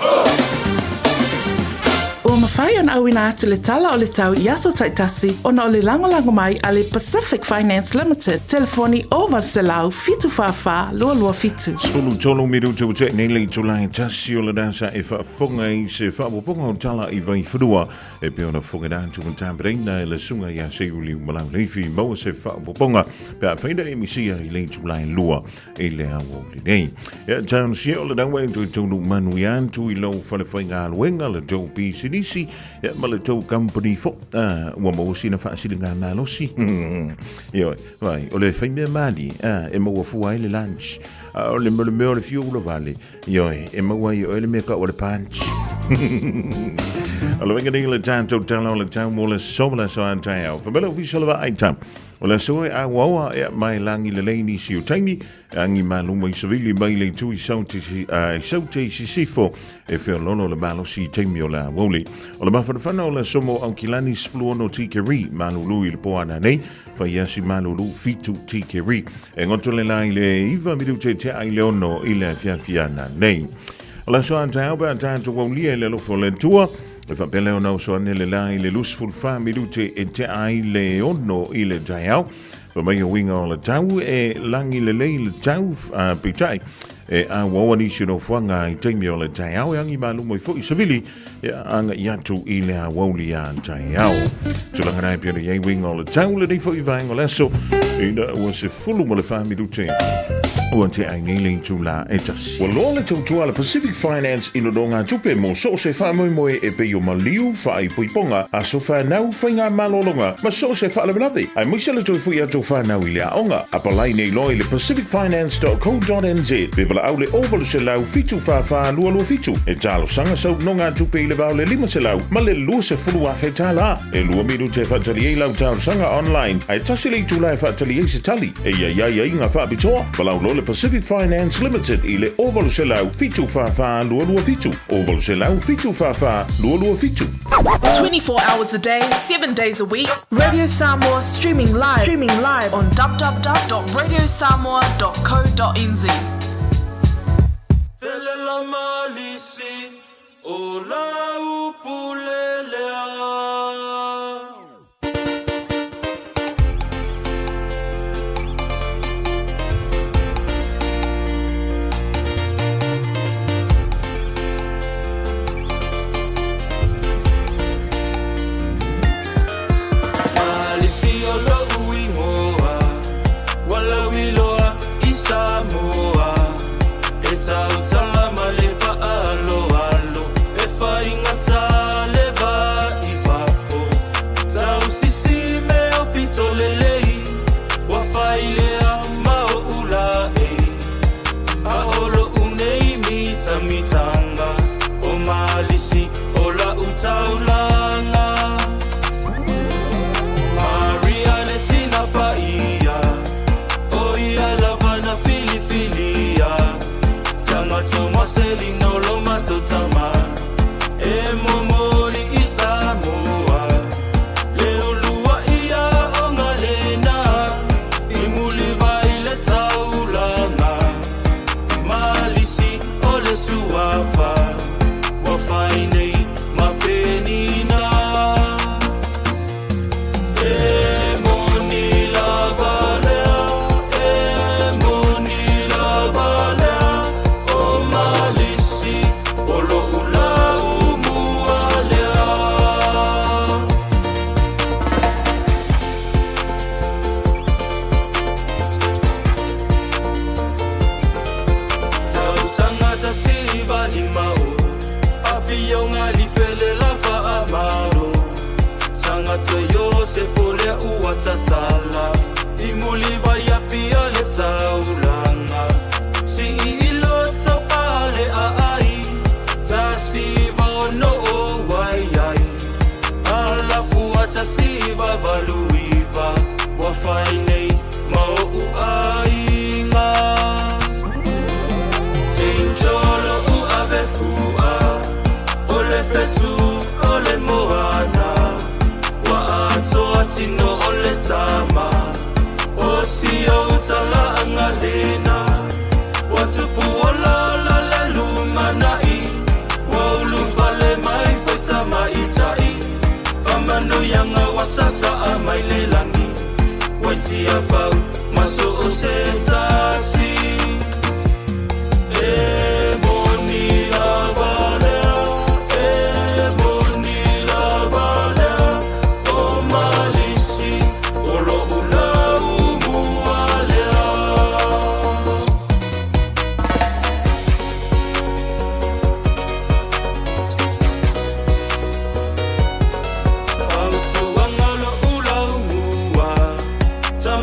S4: Ua mawhai ona awina atu le tala o le tau i aso taitasi ona o le langolango mai a le Pacific Finance Limited. Telefoni o Valselau, fitu whawha, lua fitu.
S5: Sulu tolo miru tu te nele tulai tasi o le dansa e whaafonga i se whaapoponga o tala i vai whurua e pe ona whonga dantu o tampereina e le sunga i a se uli umalau leifi maua se whaapoponga pe a whaida e misia i le tulai lua e le awo li nei. E taun sia o le dawa e tu tonu manu i antu i lau whalewhainga aluenga le tau pisini si ya mala tau company fo ua mausi na whaasilinga nalosi yo vai o le whaimea mali e maua fuai le lunch o le mea o le fiula vale yo e maua i o le mea ka o le punch o le wenga le tanto tala o le tau mo le somala so antai au whamela ufisolava aitam o le soe a wawa e mai langi le leini si o taimi angi maluma i savili mai le tui saute si sifo e whea lono le malo si taimi o la woli. O le mawhanawhana o le somo au kilani sfluono tikeri malulu i le poana nei whai asi malulu fitu tikeri e ngoto le lai le iwa miru te ai leono i le fiafiana nei. O la soa anta au ba tanto waulia le lofo le tua e whapele o nau soane le lai le lusful wha miru te ai leono i le taiau pa mai o winga o le tau e langi le lei le tau pitai e a wawa nisi no whanga i teimi o le taiau e angi malu mo i fo i savili e anga i atu i le a wauli a taiau. Tulanga nai pia le winga o le tau le nei fo i vaenga le so i na ua se fulu mo le whamiru te ua te ai nei le tula e tasi.
S2: Wa loa le tautua le Pacific Finance ino do ngā tupe mo so se whamoe moe e pe o maliu whaai puiponga a so whanau whainga malolonga ma so se whaalewenawe. Ai muisa le toi fui atu whanau i le aonga a palai nei loi le pacificfinance.co.nz be wala au le ovalu se lau fitu whawha lua fitu e talo sanga sau no ngā tupe i le vau le 5 selau, ma le lua se fulu a fetala. E lua miru te whaatali e lau tau sanga online. Ai tasi le tula e whaatali e se tali. E ia inga whaapitoa. Walau lo le Pacific Finance Limited i le ovalu selau fitu whawha lua fitu. Ovalu selau fitu whawha lua fitu.
S12: 24 hours a day, 7 days a week. Radio Samoa streaming live on www.radiosamoa.co.nz.
S9: Felela malisi, ola upulelea.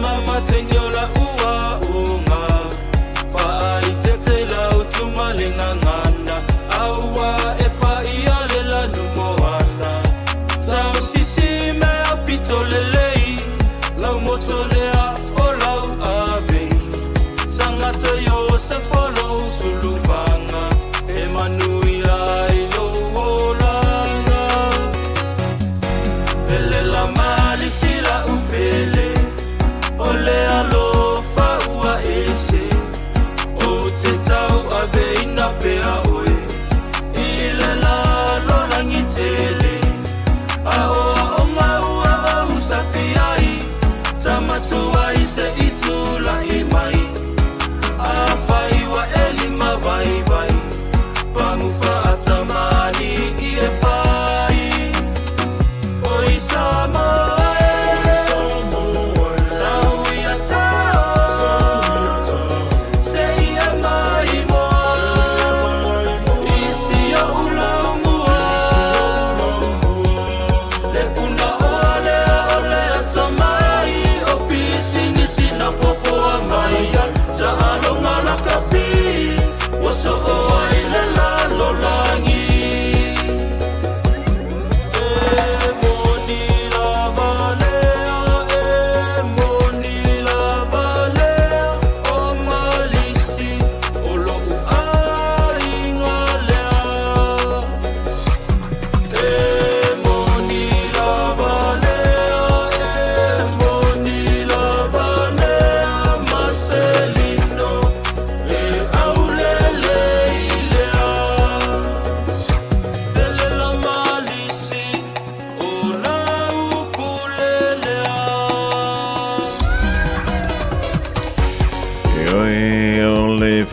S9: Mama, take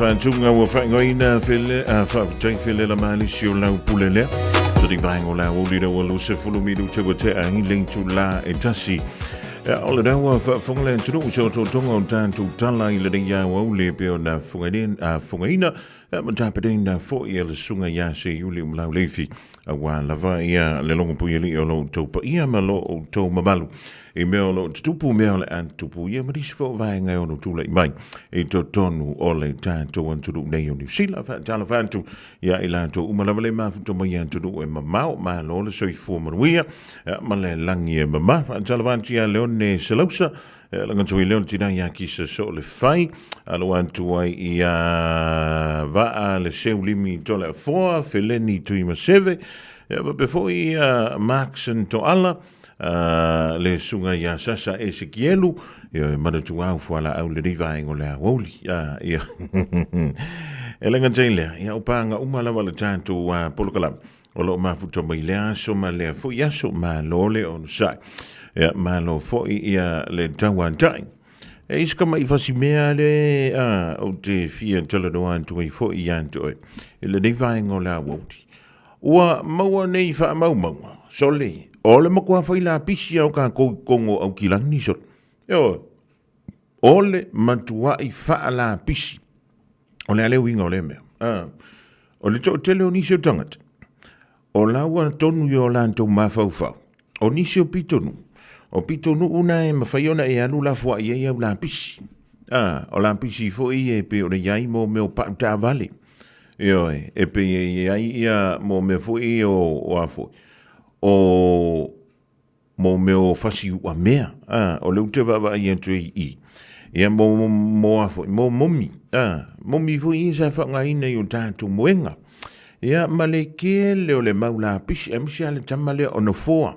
S5: whantunga wa whaingoina while, whawhatai while la mali si o lau pulelea. Tari vaengo la wulira wa luse fulumiru te wa te ahi leitu la e tasi. Ola dawa whangale tunu so to tonga o tātou tala I le reia wa ule peo na whangaina matapedena fo I le sunga ya se yuli umlau leifi. Wa lava ia le longo pui li o lo taupa ia ma lo o tau mabalu. E mea lo tupu mea le an tupu ia marisi fo vai ngai ono tula I mai. E to tonu o le tātou anturu nei o New Zealand tala whantu ia I la to umalawa le mafuto mai anturu e mamau ma lo le soi fua manuia ma le langi e mama tala whantu ia leone selausa langa tui leon tina ia kisa so le fai alo antu ai ia vaa le seu limi tole a foa feleni tui ma seve before ia Markson to ala le sunga ia sasa Ezekielu ia manatu au fuala au le riva ingo le woli ia langa tele ia upanga umala le tantu wa polokala o lo mafuto mai le aso ma le fo ia so ma lole on sai ia malo fo ia le tawantai e iska mai fasi mea le o te fia tala do antu I fo ia antu e le nei vaengo la wauti ua maua nei wha maua sole o le makua whai la pisi au ka kongo au kilani sot o le matua I wha la pisi o le aleu inga o le mea o le to tele o nisio tangat o laua tonu I o lantou mawhau o nisio pitonu o pitonu una e mawhaiona e alu la fua I au la pisi o la pisi fo I e pe o le iai mo me o pata vale e pe iai ia mo me fo I o afo o mo me o fasi ua mea o le ute vava I entu I ia mo afo mo momi momi fo I sa whanga ina I o tātu moenga ia male ke le o le maula pisi emsi ale tamale o no foa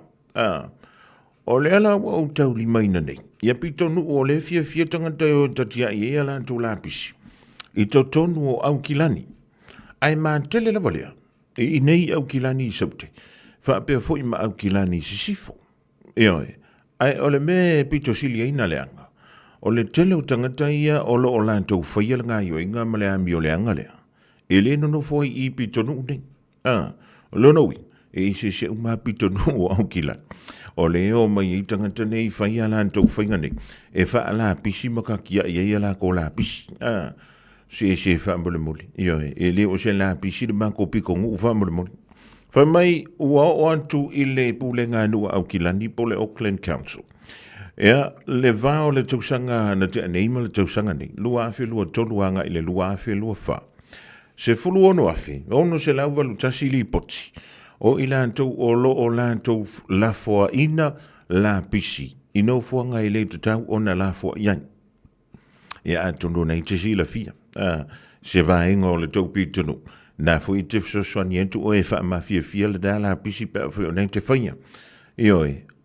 S5: o le ala o tau li maina nei ia pitonu o le fia tangata o tatia I ala tu la pisi I to tonu o au kilani ai ma tele la valea I nei au kilani saute fa pe fo I ma au kilani sisifo ai o le me pito silia ina leanga o le tele o tangata ia o lo o lantou whaia nga yo inga male ami o leanga lea ele no foi I pitonu nei lo noi e se uma pitonu o au kilani o leo mai I tangata nei whaia lantou whainga nei e wha ala pisi maka kia ia la ko la pisi se wha mole mole e leo se la pisi de mako piko ngu wha mole mole wha mai ua o antu I le pulenga nua au kilani po le Auckland Council le vao le tausanga na te aneima le tausanga nei lua afe lua toluanga I le lua afe lua wha se fulu ono afe ono se lau valu tasi li poti o I lantou o lo o lantou la foa ina la pisi I no fuanga I le tutau ona la foa ian ia atondo nei te si la fia se vaenga o le tau pitonu na fo I te fsoswani entu o e wha ma fia le da la pisi pe o nei te whaia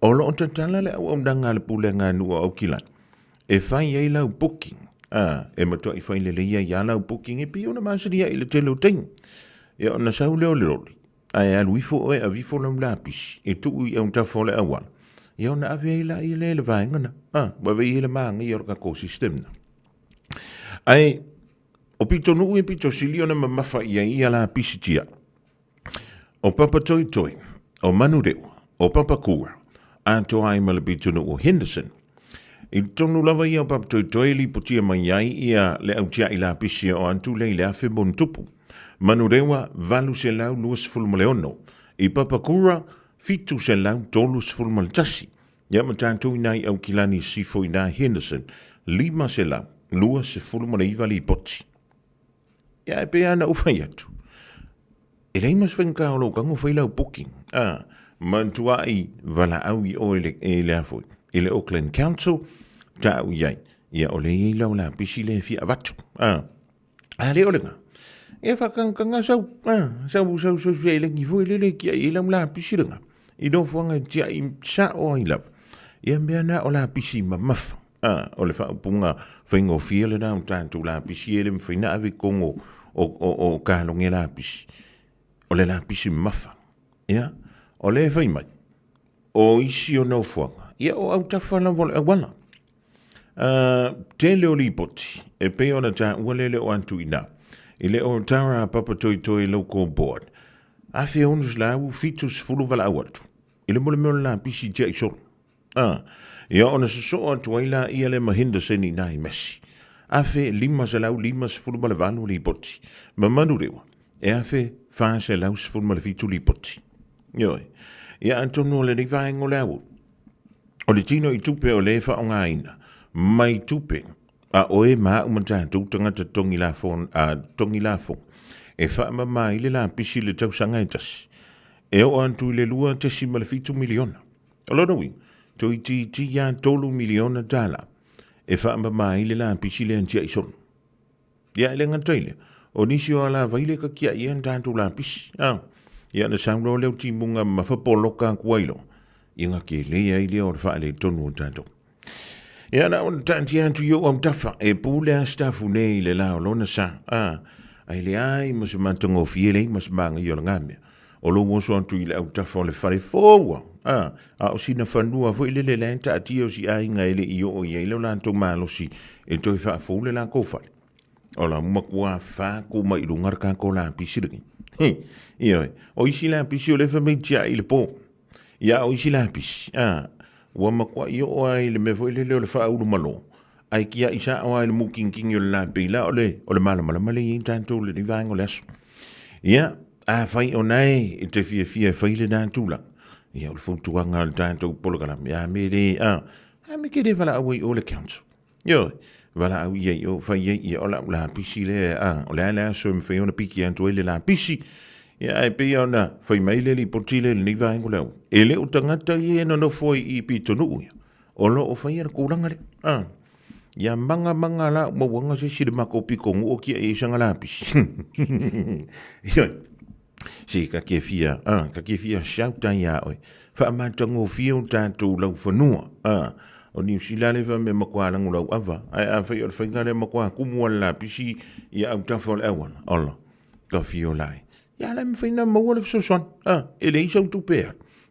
S5: o lo o tatala le au ndanga le pulenga nua au kilan e whai ei lau booking e matua I whai le leia ia lau booking e pi ona masaria I le telo ting ia ona sau leo le roli ai alu ifo o e avifo lam lapis e tu I un tafo le awan ia ona ave la I le vaenga na wa ve I le manga I orka ko system na ai o pito nu e pito silio na mamafa ia la pisitia o papa toi o manureu o papa kua anto ai ma le pito nu o Henderson I tonu lava ia o papa toi li putia mai ai ia le autia I la pisia o antu le afe bon tupu manurewa valu se lau luas fulmaleono I papakura fitu se lau tolus fulmaltasi ia matantu inai au kilani sifo ina Henderson lima se lau luas fulmaleiva li poti ia e pe ana ufai atu e leimas whenka o lo kango whai lau booking mantua I vala au I o e le afoi I le Auckland Council ta au iai ia o le I lau la pisi le fia avatu le o lenga e whakankanga sau e lengi fo le kia I lam la pisi renga I no fuanga tia I sa o I love ia mea na o la pisi mamafa o le whaupunga whaingo fia le na tantu la pisi e le mwhaina ave kongo o kālonge la pisi o le la pisi mamafa ia o le whaimai o isi o nau fuanga ia o au tawhana wale awana Te leo li poti, e pe ona ta ualele o antu ina. Ile o tara papa toi local board. Afe onus la u fitus fulu vala awatu. Ile mole mole la pisi jai sol. Ia ona so atu waila ia le mahinda seni nai mesi. Afe lima se lau lima se fulu vala vanu li poti. Mamanu rewa. E afe fa se lau se fulu vala fitu li poti. Ioi. Ia antonu le ni vaengo le awu. O le tino I tupe o le fa o ngā ina. Mai tupe. A oe maa umantatu tangata tongi la fon. E wha mama ile la pisi le tau sanga etas. E o antu le lua te si malafitu miliona. Alona wi, to I ti ya tolu miliona dala. E wha mama ile la pisi le antia ison. Ia ile ngantaile. O nisi o ala vaile ka kia ia ntantu la pisi. Ia na sanglo leo ti munga mawhapoloka kuailo. Inga ke lea ile o wha le tonu o tanto. Ia na on tanti antu yo am tafa e pule a stafu nei le lao lona sa. Ai le ai mas mantango fiele mas manga yo ngame. O lo mo so antu ile au tafa le fare fowa. A o sina fanua fo ile le lenta atio si ai nga ile yo o ye lo lanto malo si e toi fa fo le la ko fa. O la makua fa ko mai lungar ka ko la pisirgi. Ia o isi la pisi o le fa me tia ile po. Ia o isi la pisi. Wa makua yo ai le me fo ile le fa u malo. Ai kia isa o ai le mukinking yo la pila o le mala yin tanto le divango leso. Ia a fai o nai e te fia fai le na tula. Ia o le futu anga le tanto polo kana ia me le me ke de vala away o le council. Yo vala au ye yo fai ye o la pisi le o la so me fai ona piki anto le la pisi. Ia ai pe ona fai mai le li potile le divango le. Ele o tangata ye no foi I pitonu. O lo o fai ana kulanga le. Ia manga la mo wanga se sile makopi ko ngu o kia e sanga lapis. Si ka ke fia shauta ia oi. Fa mantango fio tanto lau fanua. O ni sila le fa me makwa langu lau ava. Ai a fa yo fa ngale makwa kumu la pisi ia au tafol ewan. Alla. Ka fio lai. Ja la me fa na mo wala so son. Ele iso tu pe.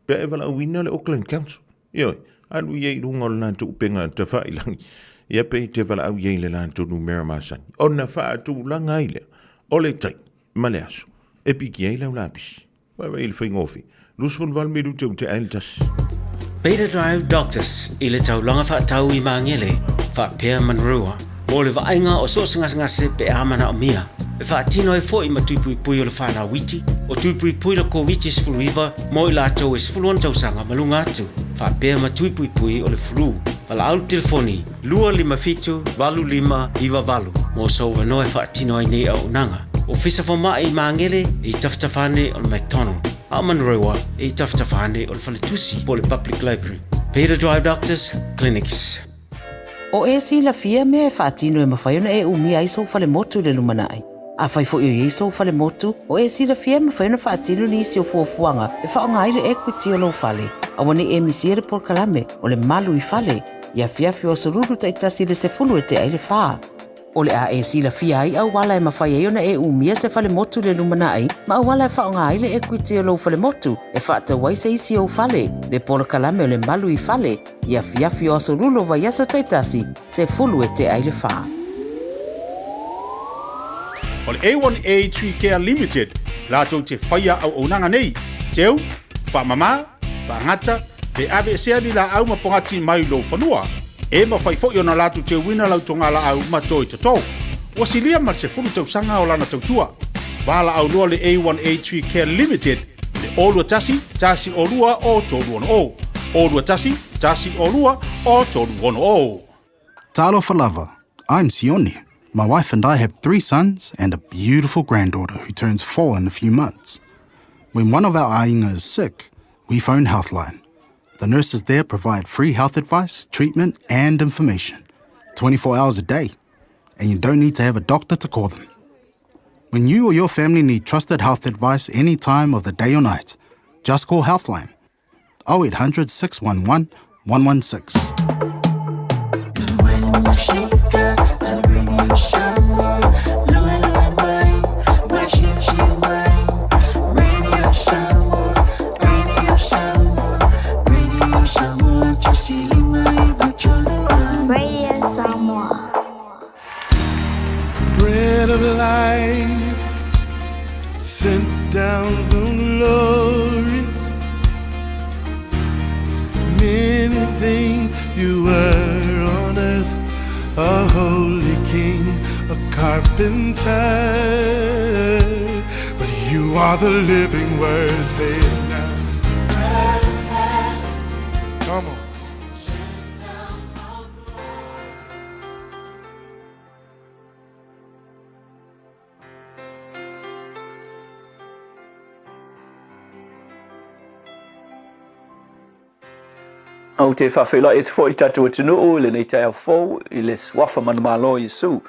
S5: Pe evala wina le Auckland Council. Yo. Anu ye ngol na tu penga te fa ilangi. Ia pe te wala au ye le lan tonu mera masani. O na wha tu langa ile. O le tai. Male asu. E piki ei lau lapis. Wawa il whainga ofi. Lusfon valmiru tau te ailtas.
S18: Beta Drive Doctors I le tau langa wha tau I maangele. Wha pēr manrua. Mo le vainga o sosangase pe amana o mia. E wha tino e fo I matupui pui o le whana witi. O tupui pui la ko witi es fulu iwa. Mo I la tau es fuluan tau sanga malunga atu. Wha pēr matupui pui o le fulu. Pala au telefoni, 255 iwa valu. Mo so wanoe whaatino ai nei au nanga. O fisa whama I maangele I taftafane o le McDonald. A manrewa I taftafane o le Whaletusi po le Public Library. Beta Drive Doctors Clinics.
S19: O e si la fia me e whaatino e mawhaiona e umia I so whale motu le lumanai. A whai fo I so whale motu, o e si la fia mawhaiona whaatino ni isi o fuafuanga e whaongaire equity o lo whale. A wane e misiere por kalame o le malu I whale. Ia fiafi o soruru taitasi le se fulu e te aile whaa. O le a e sila fia ai au wala e mawhai e ona e umia se whale motu le lumana ai, ma au wala e whaonga aile e kuiti o lo whale motu, e whaata wai se isi o whale, le pora kalame o le malu I whale, ia fiafi o soruru wa yaso taitasi, se fulu e te aile whaa.
S20: O le A1A Tree Care Limited, lātou te whaia au onanga nei, teu, whamama, whangata, pe ave sea ni la au mapongati mai lo whanua. E mawhai fo na latu te wina lau tonga la au matoi tatou. Wasilia mar se fulu tau sanga o lana tautua. Wala au lua le A1A Tree Care Limited, le olua tasi olua o tolu ono o. Olua tasi olua o tolu ono o.
S21: Talo Falava, I'm Sione. My wife and I have 3 sons and a beautiful granddaughter who turns 4 in a few months. When one of our ainga is sick, we phone Healthline. The nurses there provide free health advice, treatment, and information, 24 hours a day, and you don't need to have a doctor to call them. When you or your family need trusted health advice any time of the day or night, just call Healthline, 0800 611 116.
S10: Radio
S1: everything you were on earth, a holy king, a carpenter, but you are the living word. Say it now. Come on.
S22: Au te whawhila e te fo I tātou tunu o le nei tai au fōu I le swafa manamalo Yesu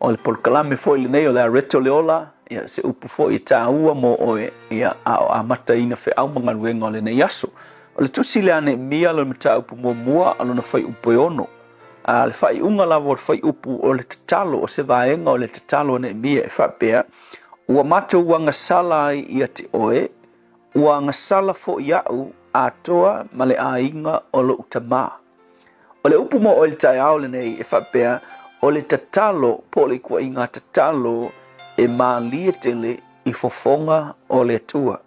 S22: o le polkalame fo I le nei o le areto le ola ia se upu fo I tā ua mo o ia a mata ina whi au mangaruenga o le nei aso o le tusi le ane mia le mata upu mua alo na whai upu ono le whai unga lavo o le whai upu o le tatalo o se vaenga o le tatalo ane mia e whapea ua mato ua ngasala I te oe ua ngasala fo iau atoa ma le ainga o lo utama. O le upu mo o le tai au le nei e whapea o le tatalo po le kua inga tatalo e maalia tele I fofonga o le tua.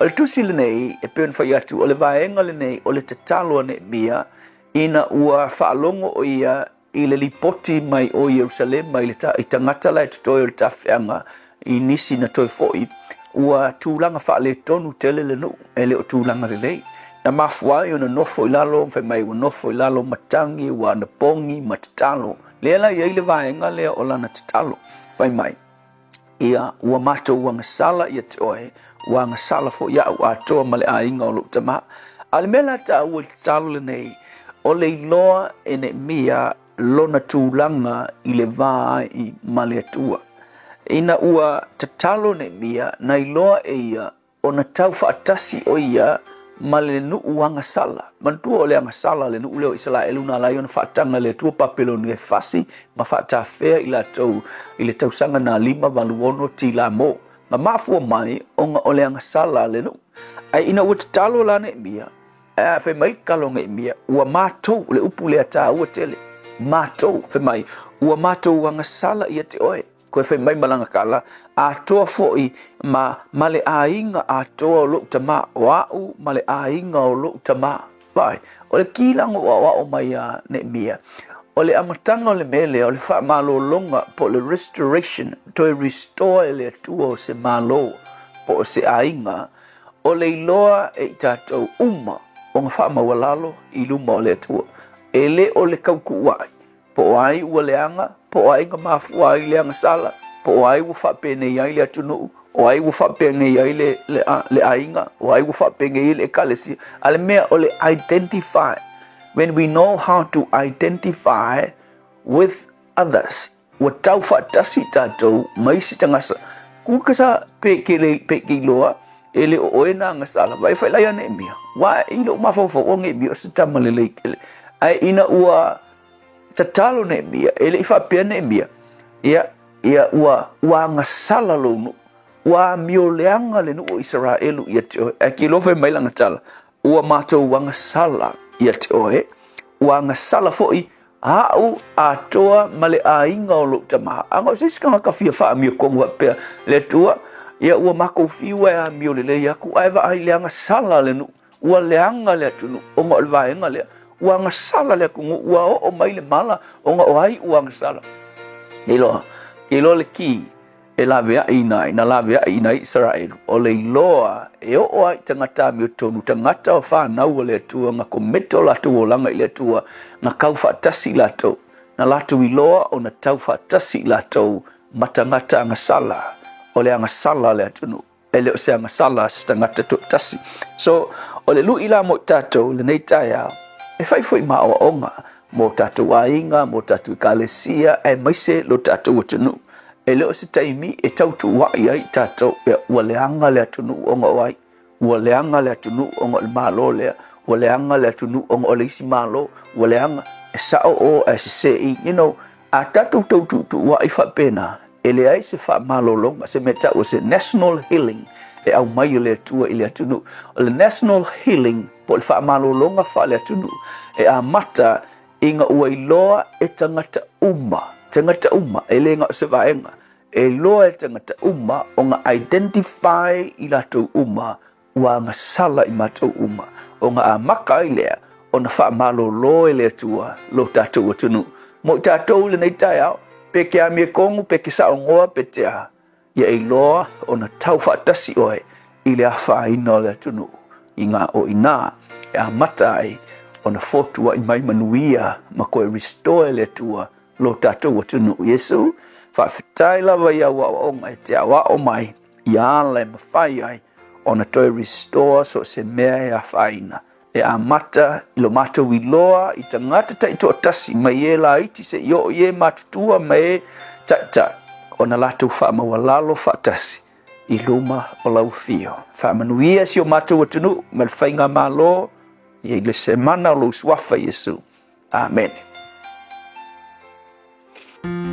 S22: O le tusi le nei e peon whai atu o le vaenga le nei o le tatalo ane mia ina ua whaalongo o ia I le lipoti mai o Jerusalem mai le I tangata lai tutoi o le tawhianga I nisi na toi foi ua tūlanga whaale tonu tele le no e leo tūlanga le lei. Na mafuai o na nofo I lalo, whai mai o nofo I lalo matangi, ua na pongi, matatalo. Lea la ia ile vaenga lea o lana tatalo. Whai mai. Ia ua mato ua ngasala ia te oe, ua ngasala fo ia ua atoa male a inga o lo tama. Ale mela ta ua tatalo le nei, o le iloa e ne mia lona tūlanga I le vaa I male atua. Ina ua tatalo ne mia na iloa e ia o na tau whaatasi o ia ma le nuu wanga sala. Mantua o le anga sala le nuu leo isala eluna lai o na whaatanga le tua papelo ni e fasi ma whaata whea I le tau sanga na 5 valuono ti la mo. Ma mafua mai o nga o le anga sala le nuu. Ai ina ua tatalo la ne mia a whai mai kalonga I mia ua mātou le upu le ata ua tele. Mātou whai mai ua mātou wanga sala ia te oe. Koe whai mai malanga kala, a toa foi ma le ainga a toa o lo tama, wau ma le ainga o lo tama. Vai, o le kilango o mai a ne mia. O le amatanga o le mele, o le wha malo longa po le restoration, toi restore le atua o se malo po o se ainga, o le iloa e tatou uma, o nga wha mawalalo I luma o le atua. E le o le kauku wai, po ai ua leanga, po ai nga mafua ai leanga sala, po ai ua whapene ai le atunu, o ai ua whapene ai le ainga, o ai ua whapene ai le kalesi. Ale mea o le identify. When we know how to identify with others, ua tau whaatasi tātou, maisi tangasa. Kukasa peke loa, ele o oena ngasala, vai whailai ane mea. Wa ilo mafawha o nge mea, o se tamalele kele. Ai ina ua tatalo ne mia ele I whapea ne mia ia ua ngasala lonu ua mioleanga le nu o Israelu ia te oe a ki lofe mai langa tala ua mātou ua ngasala ia te oe ua ngasala foi au atoa male a inga o lo tamaha anga siskanga ka fia wha mio kongu apea le tua ia ua mako fiwa a miolele iaku aiva ai leanga sala le nu ua leanga le atunu o ngā olvaenga lea ua ngasala le kungu ua o mai le mala o nga oai ua ngasala Ilo le ki e la vea ina I Israel o le iloa e o ai tangata mi o tonu tangata o whanau o le atua nga kometo latu o langa I le atua nga kau whaatasi lato na latu iloa o na tau whaatasi lato matangata ngasala o le ngasala le atunu ele o se ngasala stangata to tasi so o le lu ila mo tato le nei taya e fai foi ma o onga mo tatou ainga mo tatou kalesia e maise lo tatou atunu e leo se taimi e tautu wai ai tatou e waleanga le atunu onga wai waleanga le atunu onga le malo le waleanga le atunu onga o le isi malo waleanga e sao o e se you know a tatou tautu wai fa pena e le ai se fa malo longa se meta o se national healing e au mai le tua ile atunu o le national healing po le fa malo longa fa le atunu e a mata inga ua iloa e tangata uma e le nga se vaenga e loa e tangata uma o nga identify I latou uma ua nga sala I matou uma o nga a maka I lea ona whaamalo e le atua lo tātou atunu. Mo tātou le nei tai au, pe ke a mea kongu, pe ke saongoa, pe te a ia e loa ona tau whaatasi oe i le a whaina o le atunu. I ngā o ina e a mata ai ona fotua i mai manuia ma koe restore le atua lo tātou atunu. Yesu, whawhitai lava ia wa o mai te a wa o mai i ala e mawhai ai ona toi restore so se mea e a whaina. E a mata i lo mata wiloa i tangata ta i toa tasi mai e la iti se i o i e matutua mai e ta ona latu whaamawalalo whaatasi i luma o lau fio. Whaamanuia si o mata watunu ma le whainga malo i le semana o lo swafa Yesu. Amen.
S3: So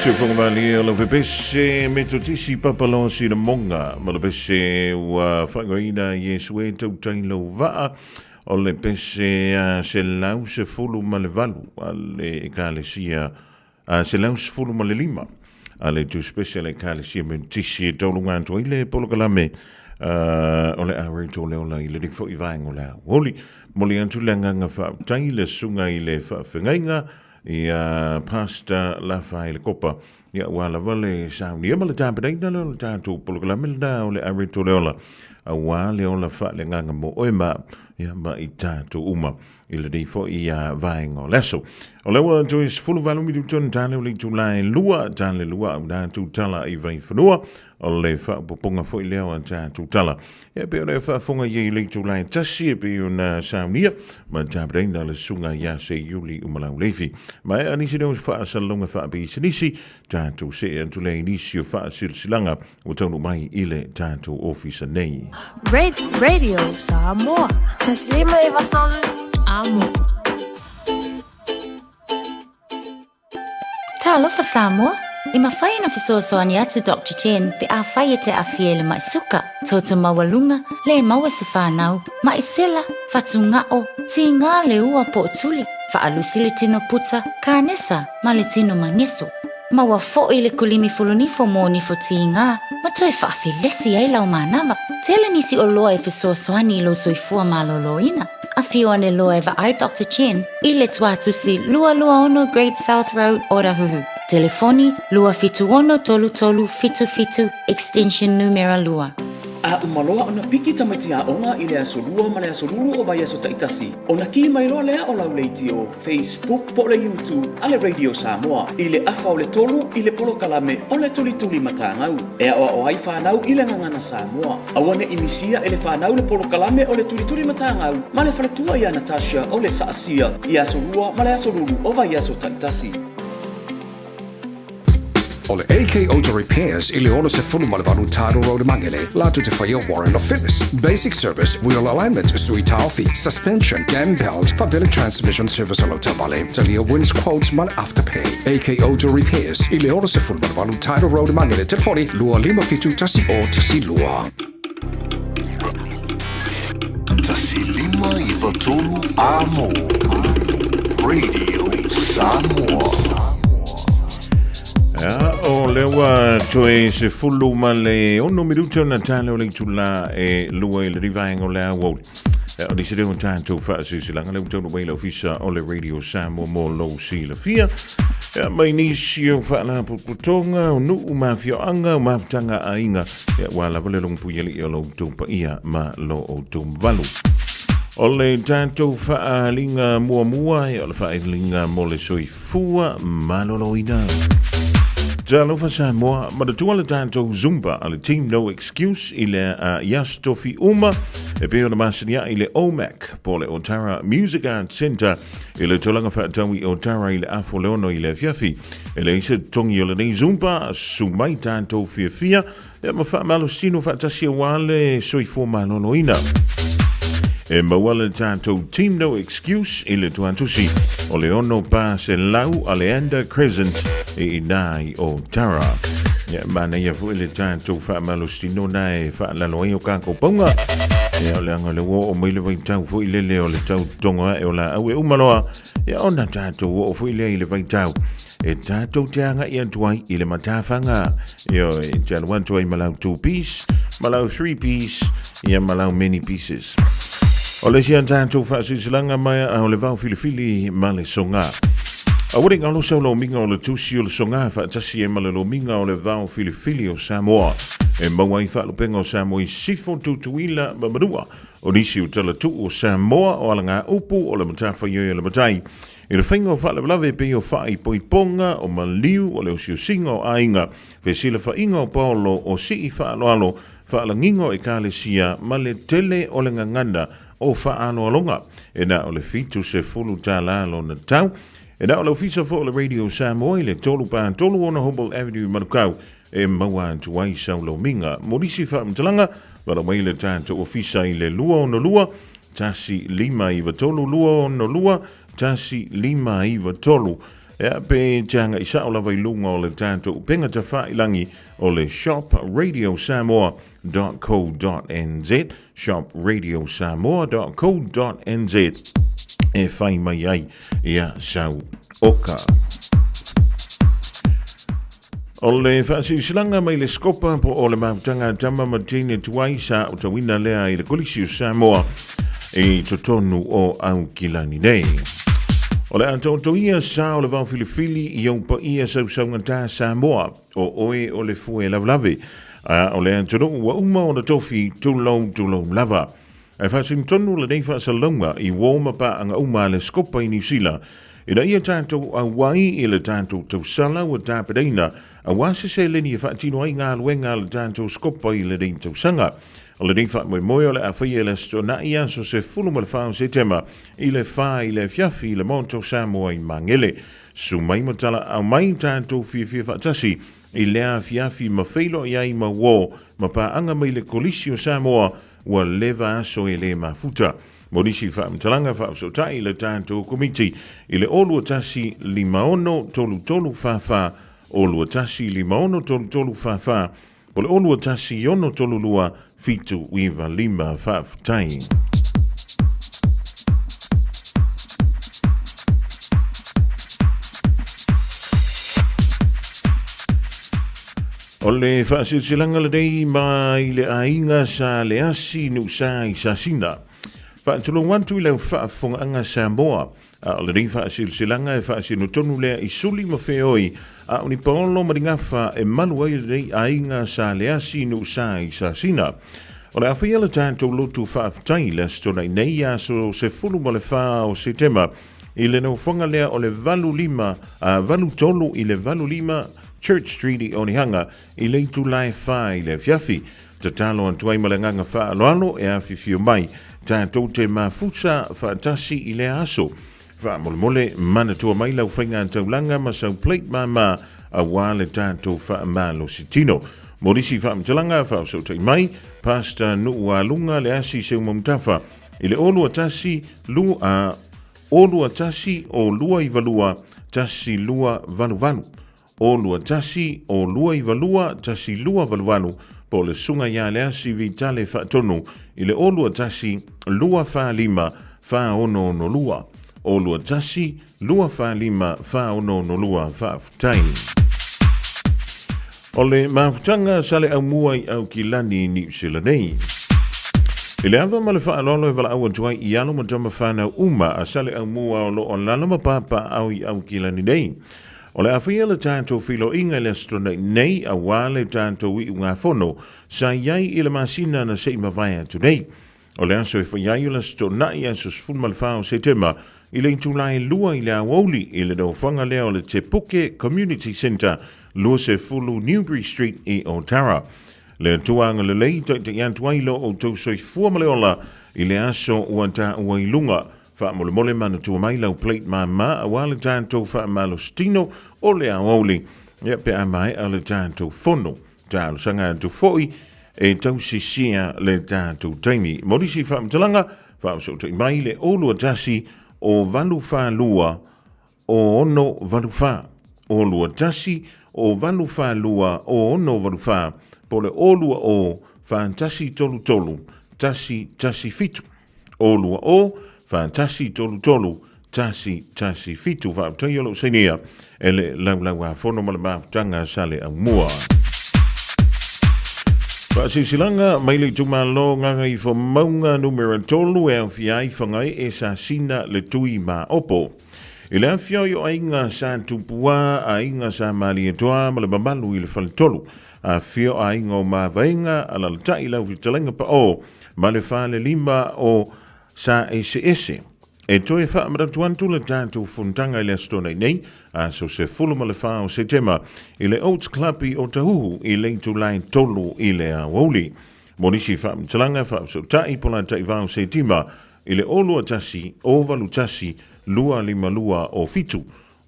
S5: se whangawali o lawe bese me to tisi papalo si na monga ma le bese ua whangoina Yesu e tau tailo waa o le bese se lau se fulu ma le valu a le ekalesia se lau se fulu ma le lima a le tu special ekalesia me tisi e taulunga anto i le polokalame o le awe to le ola i le rifo i vaengo le holi moli antu lenga nga wha tai le sunga i le wha whengainga ia pasta la fai le copa ia wala vale sauni ia mala tampa dai na le tanto polo la melda o le arito le ola a wale ola fa le nganga mo oema ia ma i tanto uma ile dei fo ia vaingo leso o le wa jois full valu mi ton tale le tulai lua tale lua na tu tala i vai fanua o le fa poponga fo ile o tanto tala e pe le fa fonga ye le tulai tasi e pe una saunia ma tabreng na le sunga ya se yuli umala lefi ma ani se nos fa salonga fa bi sinisi tanto se en tule inisio fa silsilanga o tonu mai ile tanto office nei
S3: Radio Samoa taslima ivatol amo
S6: Talofa Samoa I mawhaina fisoasoani atu Dr. Chen pe a whaiate a fiele mai suka tauta mawalunga le maua se whanau mai sela whatungao ti ngā le ua po tuli whaalusi le tino puta ka nesa ma le tino mangeso maua fo i le kulimi fulunifo mo nifo ti ngā ma toi whaafilesi ai lau manama tele nisi o loa e fisoasoani lo soifua maloloina a fioane loa e va ai Dr. Chen I le tuatusi lua ono Great South Road Orahuhu Telefoni lua fitu ono tolu tolu fitu fitu extension numero lua.
S16: A umaloa ona piki tamaiti a onga I le asolua ma le asolulu o vai aso taitasi. Ona ki mai loa lea o lauleiti o Facebook po le YouTube a le Radio Samoa. I le afa o le tolu I le polo kalame o le tuli matangau. Ea o ai whanau I le ngangana Samoa. Awane imisia e le whanau le polo kalame o le tuli matangau. Ma le whaletua I a Natasha o le saasia I asolua ma le asolulu o vai aso taitasi.
S23: O le AK Auto Repairs I le ono se fulu malevanu Taro Road Mangele, latu te whaia warrant of fitness, basic service, wheel alignment, sui taufi, suspension, gam belt, fabili transmission service alo tabale, talia wins quotes mal afterpay. AK Auto Repairs I le ono se fulu malevanu Taro Road Mangele, telefoni lua lima fitu tasi o tasi lua.
S1: Tasi lima I vatolu amo. Radio Samoa.
S5: O lewa toe se fulu ma le ono minuto na tale o le tula e lua I le rivaengo le awol. O di se dewa tanto fa si silanga le utono wei la ofisa o le Radio Samoa mo lo si la fia. Mai nisio fa la putonga o nu umafio anga umaftanga ainga. Wala vale long puyeli o lo tumpa ia ma lo o tumbalu. O le tanto fa linga mua e o le fa linga mo le soifua maloloina. Talofa Samoa, ma tua le tanto Zumba a le team No Excuse I le Yastofi Uma e pe o le masania I le OMAC po le Otara Music Arts Center I le tolanga whaatawi Otara I le Afo Leono I le Fiafi e le isa tongi o le nei Zumba sumai tanto fia e ma wha malostino whaatasia wale soifo manonoina. E mawala tanto Team No Excuse I le tuantusi o le ono pa se lau a le Anda Crescent I nai o Tara. Mana ia fu le tanto fa malostino nai fa laloai o kako ponga. E o le anga le wo o meile vai tau fu I le o le tau tonga e o la au e umaloa. E ona tanto wo o fu I le vai tau. E tato te anga I antuai I le matawhanga. E o e tala wantuai malau 2 piece, malau 3 piece, ia malau many pieces. O le sian tanto whaasisilanga mai o le vau filifili ma le songa. A wari ngalo sau lo minga o le tusi o le songa whaatasi e ma le lo minga o le vau filifili o Samoa. E mawai whaalupenga o Samoa I sifo tutuila mamarua. O nisi o tala tu o Samoa o ala ngā upu o le matawha ioi o le matai. I le whainga o whaalawe pe o whai poiponga o maliu o le o siusinga o ainga. Whesila whainga o Paolo o si I whaaloalo whaalangingo e kālesia ma le tele o le nganganda o whaano alonga. E na o le fitu se fulu tāla lo na tau. E na o le ofisa fo le Radio Samoa I le tolu pā tolu ona Humboldt Avenue Manukau. E maua antuai sau lo minga. Morisi whaamtalanga, wala mai le tātou ofisa I le lua ono lua, tasi lima I vatolu lua ono lua, tasi lima I vatolu. Ea pe tanga isa o lava ilunga o le tātou penga ta whailangi o le shopradiosamoa.co.nz shopradiosamoa.co.nz e whai mai ai ia sau oka. O le whaasisilanga mai le skopa po o le mautanga tama matine tuai sa o tawina lea i le kolisi o Samoa e totonu o au kilani nei. O le antotoia sa o le vau filifili i au pa ia sausaungata Samoa o oe o le fue lavlavi. O le antonu wa uma o na tofi tulou lava. E whaasimtonu le nei whaasalonga i woma pa anga uma le skopa i New Zealand. Ina ia tātou a wai i le tātou tausala wa tāpereina a wase se leni e whaatino ai ngā luenga le tātou skopa i le nei tausanga. O le nei whaat moi o le a whaia le stona ia so se fulu ma le whao se tema i le wha i le fiafi i le monto Samoa i mangele. Su mai matala au mai tātou fia whaatasi i lea fiafi ma whailo i ai ma wō ma pa anga mai le kolisi o Samoa wa leva aso e le mafuta. Morisi whaamtalanga whaosotai le tātou komiti i le olua tasi 5 whawha olua tasi 5 whawha po le olua tasi 1 fitu wiva 5 whawtai. O le whaasilsilanga le dei mai le ainga sa le asi nu sa i sa sina. Whaatulu wantu i leo whaafonga anga Samoa. O le dei whaasilsilanga e whaasinu tonu lea i suli ma whioi. A uni paolo maringawha e manu ai le dei ainga sa le asi nu sa i sa sina. O le awhia le tātou lotu whaaftai le stona i nei aso se fulu ma le wha o se tema. I le nau whanga lea o le valu tolu i le valu lima Church Street i Onihanga i le tulai wha i le fiafi. Te talo antuai malanganga wha aloalo e awhifio mai. Tātou te mafusa whaatasi i le aso. Wha mole mana tua mai lau whainga taulanga ma sau plate ma a wale tātou wha malo sitino. Morisi wha mtalanga wha so tai mai. Pasta nuu lunga le asi seu mamtafa. I le olua tasi o lua i valua tasi lua vanu. Olua tasi o lua i valua tasi lua valu. Po le sunga ia le asi vitale whaatonu i le olua tasi lua wha lima wha ono no lua. Olua tasi lua wha lima wha ono no lua wha futai. O le mafutanga sale au mua i au kilani New Zealand nei. I le awa ma le wha alolo e wala au antuai i alo matama whanau uma a sale au mua o lo o lana mapapa au i au kilani nei. O le awhia le tātou whilo inga le strona nei a wale tātou i unga whono sa iai i le masina na se mawai atu nei. O le aso e whaiai le strona i aso sfulma le whao se tema i le intulai lua i le awauli i le no whanga leo le Te Puke Community Centre lua se fulu Newbury Street i Otara. Le tuanga le lei te yantuailo o tau soi fuamaleola i le aso uanta uailunga. Wha mole mana tua mai lau plate ma a wale tātou wha malo stino o le aoli. Ia pe a mai a le tātou whono. Tālu sanga atu foi e tau sisia le tātou taimi. Morisi wha mtalanga, wha sotai mai le olua tasi o valu wha lua o ono valu wha. Olua tasi o valu wha lua o ono valu wha. Po le olua o wha tasi tolu. Tasi fitu. Olua o Fantasi tolu, tasi fitu va toyolo senia ele la fono malama tanga sale a mua. Pa silanga mai le tumalo nga i fo maunga numero tolu e fiai fangai e sa sina le tui ma opo. Ele afio yo ainga sa tupua ainga sa mali toa male babalu il fal tolu. A fio ainga ma vainga ala tai la vitalenga pa o male fale lima o sa ese. E toi wha amaratuantu le tātou funtanga i le astona nei, a so se fuluma le whao se tema, i le Oats Club i o tahuhu i le tulai tolu i le awauli. Monisi wha mtalanga wha so tai pola tai whao se tima, i le olua tasi, ovalu tasi, lua lima lua o fitu.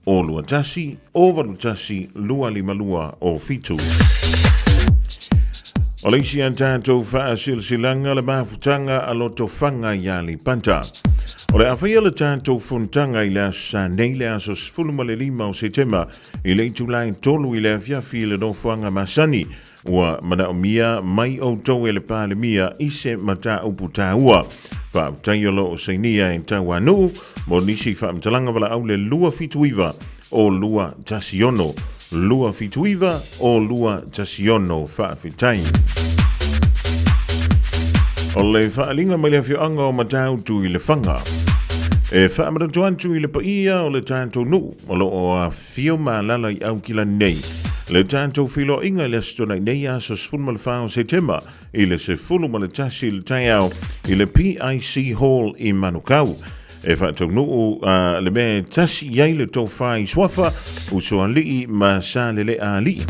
S5: Olua tasi, ovalu tasi, lua lima lua o fitu. O leisi an tātou wha silanga le mafutanga a loto whanga yali panta. O le awhia le tātou whuntanga I le asa nei le aso sfuluma le 5 o September I le Julai tolu I le awhiawhi le no whanga masani ua mana o mia mai o tau e le pāle mia I se mata upu tāua. Whaaputaiolo o seinia e tau anu mo nisi whaamtalanga wala au le lua fituiva o lua tasiono. Lua fituiva o lua tasiono whaafitai. O le whaalinga mai le whioanga o matau tu I le whanga. E whaamata tuantu I le paia o le tātou nu o lo o a whio mā lala I au kila nei. Le tātou whilo inga le stona nei aso sfulma le whao September I le se fulu ma le tasi le tai au I le PIC Hall I Manukau. E whaatau nuu le mea tasi iai le tau whai swafa u soa lii ma sa le le a lii.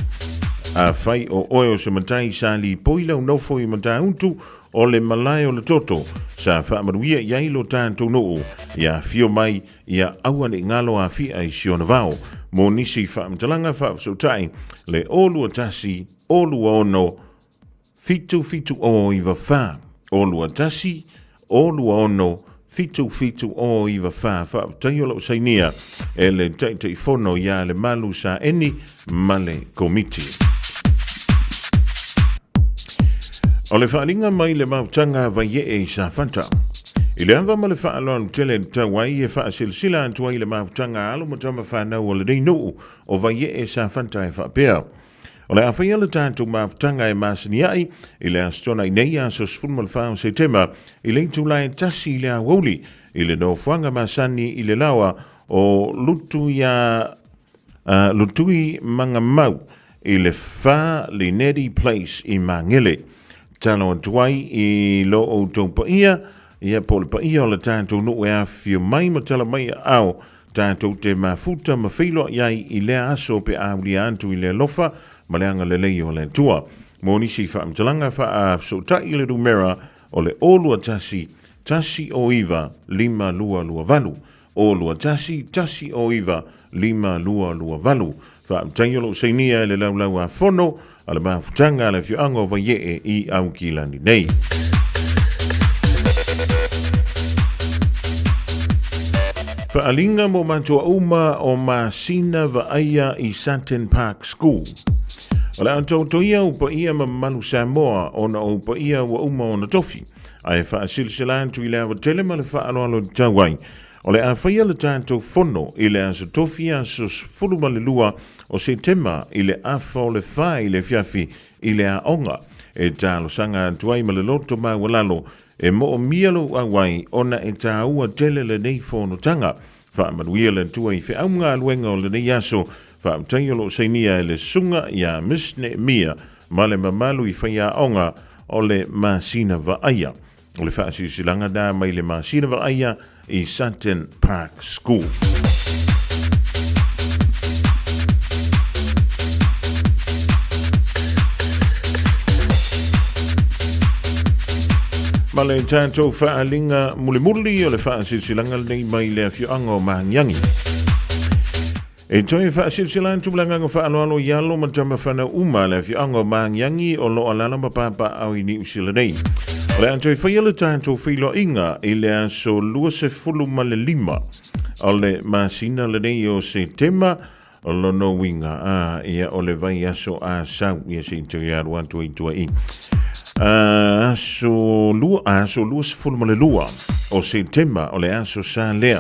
S5: A whai o oeo se matai sa li poilau nofo I matai untu o le malai o le toto sa whaamaruia iai lo tātou nuu ia whio mai ia awane ngalo a fia I siona vau. Mo nisi whaamtalanga whaafsotai le olua tasi, olua ono, fitu o iwa wha. Olua tasi, olua ono, fitu o iwa wha. Whaaftaiola o sainia e le taitei fono ia le malu sa eni male komiti. O le whaalinga mai le mautanga vai e sa whanta. I le anwa ma le whaaloan tele tawai e whaasilsila antua I le mautanga alo matama whanau o le nei nuu o vai e sa whanta e whaapea. O le awhai ala tātou mautanga e masani ai I le astona I nei aso sfulma le whao September I le tūlai tasi I le awoli I le no whanga masani I le lawa o lutui manga mau I le wha le Neri Place I Mangele. Talo antuai I lo o tōpa ia ia po le paia o le tātou no e a whio mai matala mai au tātou te mafuta mawhilo iai I lea aso pe auli antu I lea lofa ma leanga le lei o le tua. Mo nisi whaamtalanga wha a sotai I le rumera o le olua tasi o iwa 5 olua tasi o iwa 5 whaamtaiolo seinia le laulau a fono a le mafutanga le whioango wa ye I au kilani nei. Whaalinga mo mantua uma o Masina Vaaia I Sutton Park School. O le antautoia upa ia ma Malu Samoa o na upa ia wa uma o na tofi. Ai whaasilsila antu I le awa tele ma le whaaloalo tawai. O le awhaia le tātou fono I le aso tofi aso fuluma le lua o September I le afa o le whai I le fiafi I le aonga. E tālo sanga antuai ma le loto ma walalo e mo o mialo awai ona e tāua tele le nei whono tanga. Whaamanuia le tua I whiaunga aluenga o le nei aso whaamtaiolo seinia le sunga ia misne mia ma le mamalu I whaia onga o le Masina Vaaia. O le whaasisilanga da mai le Masina Vaaia I Sutton Park School. Ma le tātou whaalinga mulimuli o le whaasilsilanga nei mai le whioanga o Mahangiangi. E toi whaasilsilanga tūlanga ngā whaaloalo ialo matama whana uma le whioanga o Mahangiangi o lo alala mapapa au I New Zealand nei. O le antoi whaiala tātou whilo inga I le aso 25 o le Masina le nei o September o lo no winga ia o le vai aso a sau ia se intoi aru antu I tua I. Aso lua fulma le lua o September o le aso sa lea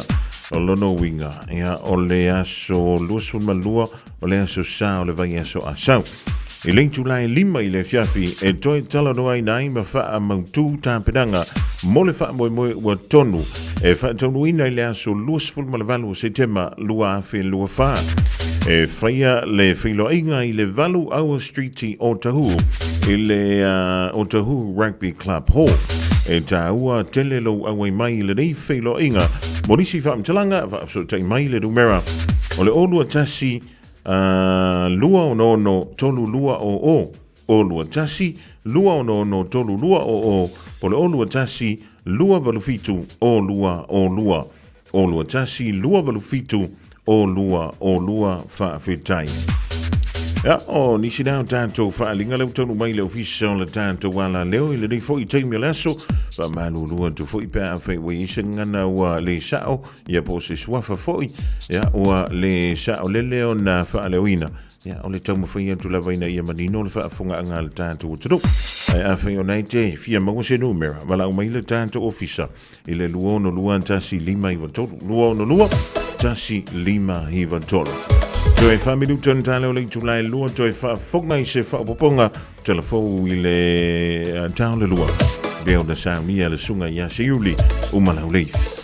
S5: o lono winga ia o le aso lua fulma lua o le aso sa o le vai aso a sau I le Julai 5 I le fiafi e toi tala noa I nai ma wha mautu tāpedanga mo le wha moe ua tonu e wha tonu ina I le aso lua fulma le valu o September lua afe lua wha e whaia le whilo inga I le valu Our Street I Otahu I le Otahu Rugby Club Hall. E tāua telelo awai mai le nei whilo inga. Morisi whaamtalanga, whaafsotai mai le rumera. O le olua tasi lua o no tolu lua o. Olua tasi lua o no tolu lua o. Po le olua tasi lua valufitu o lua. Olua tasi lua valufitu o lua whaafetai. Ya, nisi nao tātou whaalinga leo tonu mai leo fisa o la tātou wala leo i le nei fo i teimi laso pa malulua tu fo i pēa whai wei isa ngana ua le sao ia po se swafa fo i ya ua le sao le leo na wha leo ina ya o le tau mawhai atu la waina ia manino le wha funga anga le tātou tunu ai a whai o nei te fia maua se numera wala o mai le tātou ofisa i le luono lua tasi lima iwa tolu luono lua tasi lima iwa tolu Toi fa minuto ntale o le Julai lua toi fa fonga I se fa poponga telefo I le taule lua beo da sauni le sunga ya se yuli umala uleif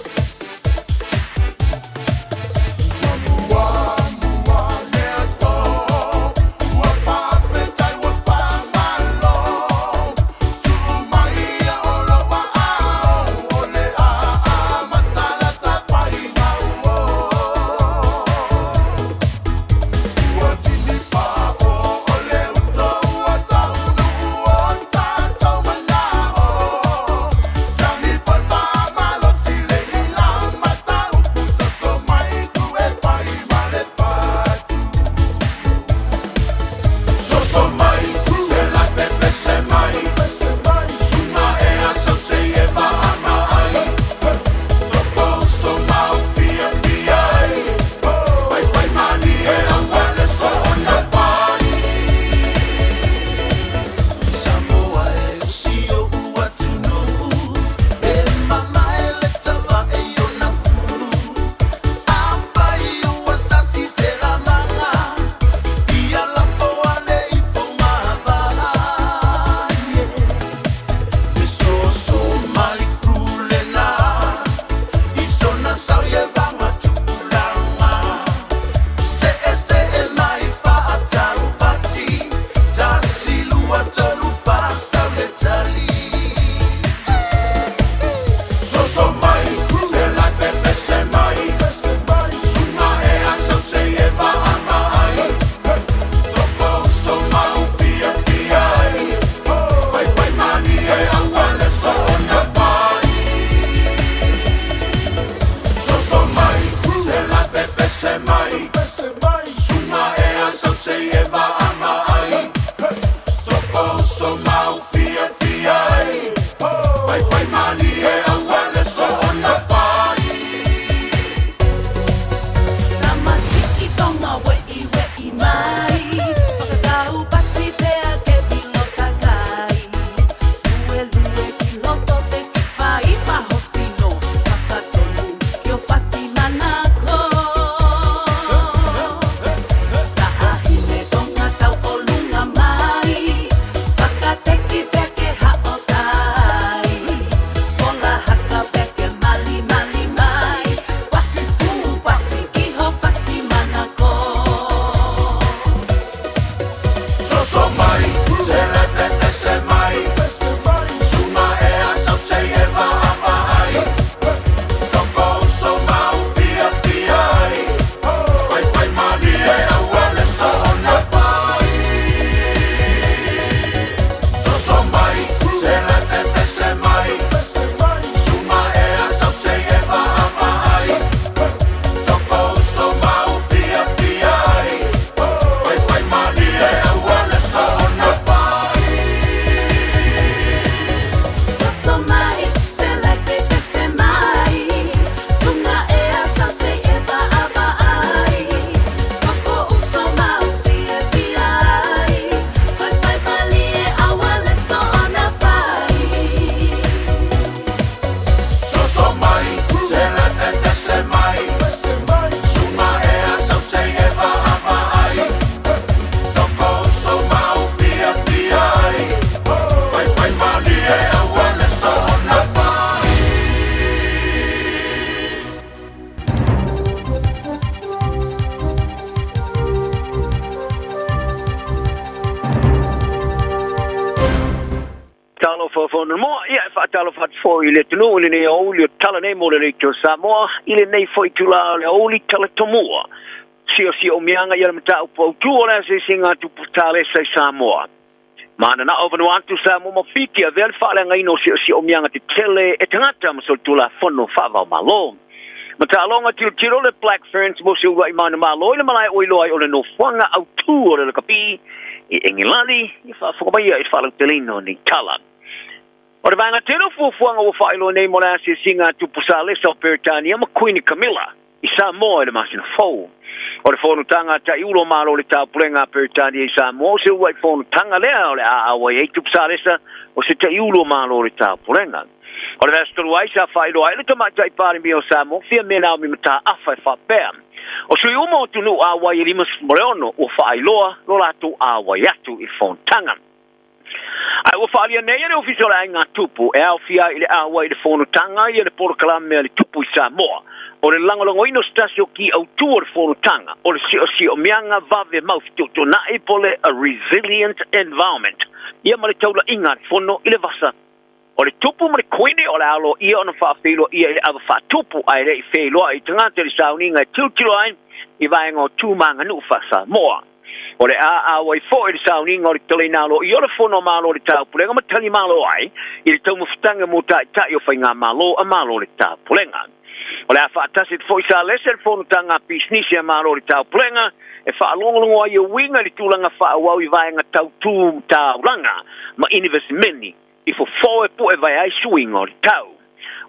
S17: ile tunu ile ne oli tala ne mo le to Samoa ile nei foi tula le oli tala tomua si o mianga ia mata o tu ola se singa tu putale sai Samoa mana na over no antu Samoa mo fiki a vel fala ngai no si o mianga te tele e tangata mo so tula fono fava malo Mata longa tiro le Black Ferns mo se wa imana malo ile malai oilo ai ole no fanga au tu ole le kapi I Engilani I fa mai I fa telino ni tala. Ora vanga tiro fu fanga o fa ilo nei mona se singa tu pusale so Peritania ma Queen Camilla I Samoa le masina fo. Ora fonu tanga ta iulo malo le ta pulenga Peritania I Samoa se wa fonu tanga le ole a wa e tu pusale sa o se ta iulo malo le ta pulenga. Ora vestru ai sa fa ilo ai le tama tai pari mi o Samoa fia me na mi mata afa fa pem. O sui umo tunu a wai rimas moreono o wha ailoa lo latu a wai atu I whontanga. Ai o whaalia nei ane ofisora ai ngā tupu e au fia I le a wai le whonotanga I le porokalame mea le tupu I Samoa. O le langolongo ino stasio ki au tua le whonotanga o le si o mianga vave maufitu to na I pole a resilient environment. Ia ma le taula inga whono I le vasa. O le tupu ma le koine o le alo ia ona whaafeilo ia I le awa whaatupu ai le I wheilo I tangata le sauninga I tiltilo ai I vaenga o tūmanga nu whasa moa. O le a wai fo I le sauninga o le tale nalo I o le whono malo le tāpulenga ma tali malo ai I le tau mawhitanga mo tai o whainga malo a malo le tāpulenga. O le a whaatasi te fo I sa lese le whono tanga pisnisia malo le tāpulenga e whaalongolongo ai o winga le tūlanga whaawau I vaenga tau tū tāulanga ma inivesi meni I fo e po e vai ai swing o le tau.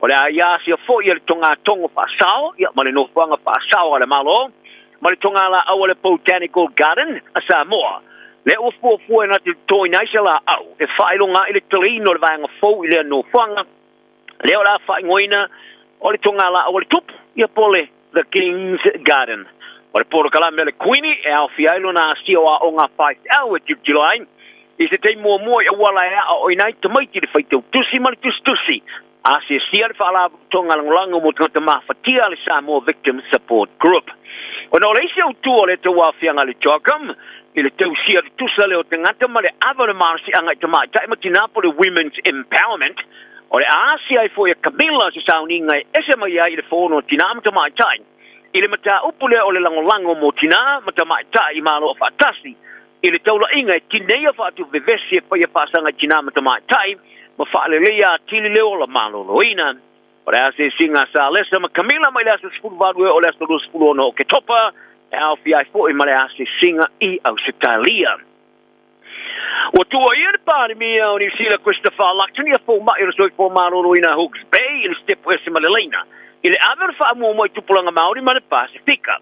S17: O le a ia si a fo I le tonga tongo whaasao, ia ma le nofuanga whaasao ale malo, ma le tonga la au le Botanical Garden a Samoa. Le ua fo e na te toi naisa la au, e whailonga I le talino le vaenga fo I le nofuanga, leo la whaingoina o le tonga la au le tupu, ia pole the King's Garden. O le poro kalame le Queenie e au fiailo na si o a o ngā 5 hour July, I se tei mua mua I wala ea o inai tamaiti le whaitau tusi mali tusi. A se sia le whaala tonga langolango mo tangata mawhatia le Samoa Victim Support Group. O na o leise au tua le te wafianga le Jokam, I le tau sia le tusa le o tangata ma le awa le marasi anga I tamai taima tinapo le Women's Empowerment. O le aasi ai fo e Camilla se sauninga e ese mai ai le whono tinama tamai tai. I le mata upule o le langolango mo tina ma tamai tai I malo o whatasi. I le taula inga e tinea whaatu vevesi e whaia whaasanga tinama tamai tai, ma whaalelea tili leo la maloloina. O le ase singa sa lesa ma Camilla ma le ase skulu vadue o le ase lu skulu ono o ke topa, e au fiai fo I ma le ase singa I au Setalia. O tua I le pāri mia o New Zealand Christopher Luxon I a fo mai o le soi fo maloloina Hawke's Bay I le stepo ese ma le leina. I le aver wha mua mai tupulanga Māori ma le Pasifika.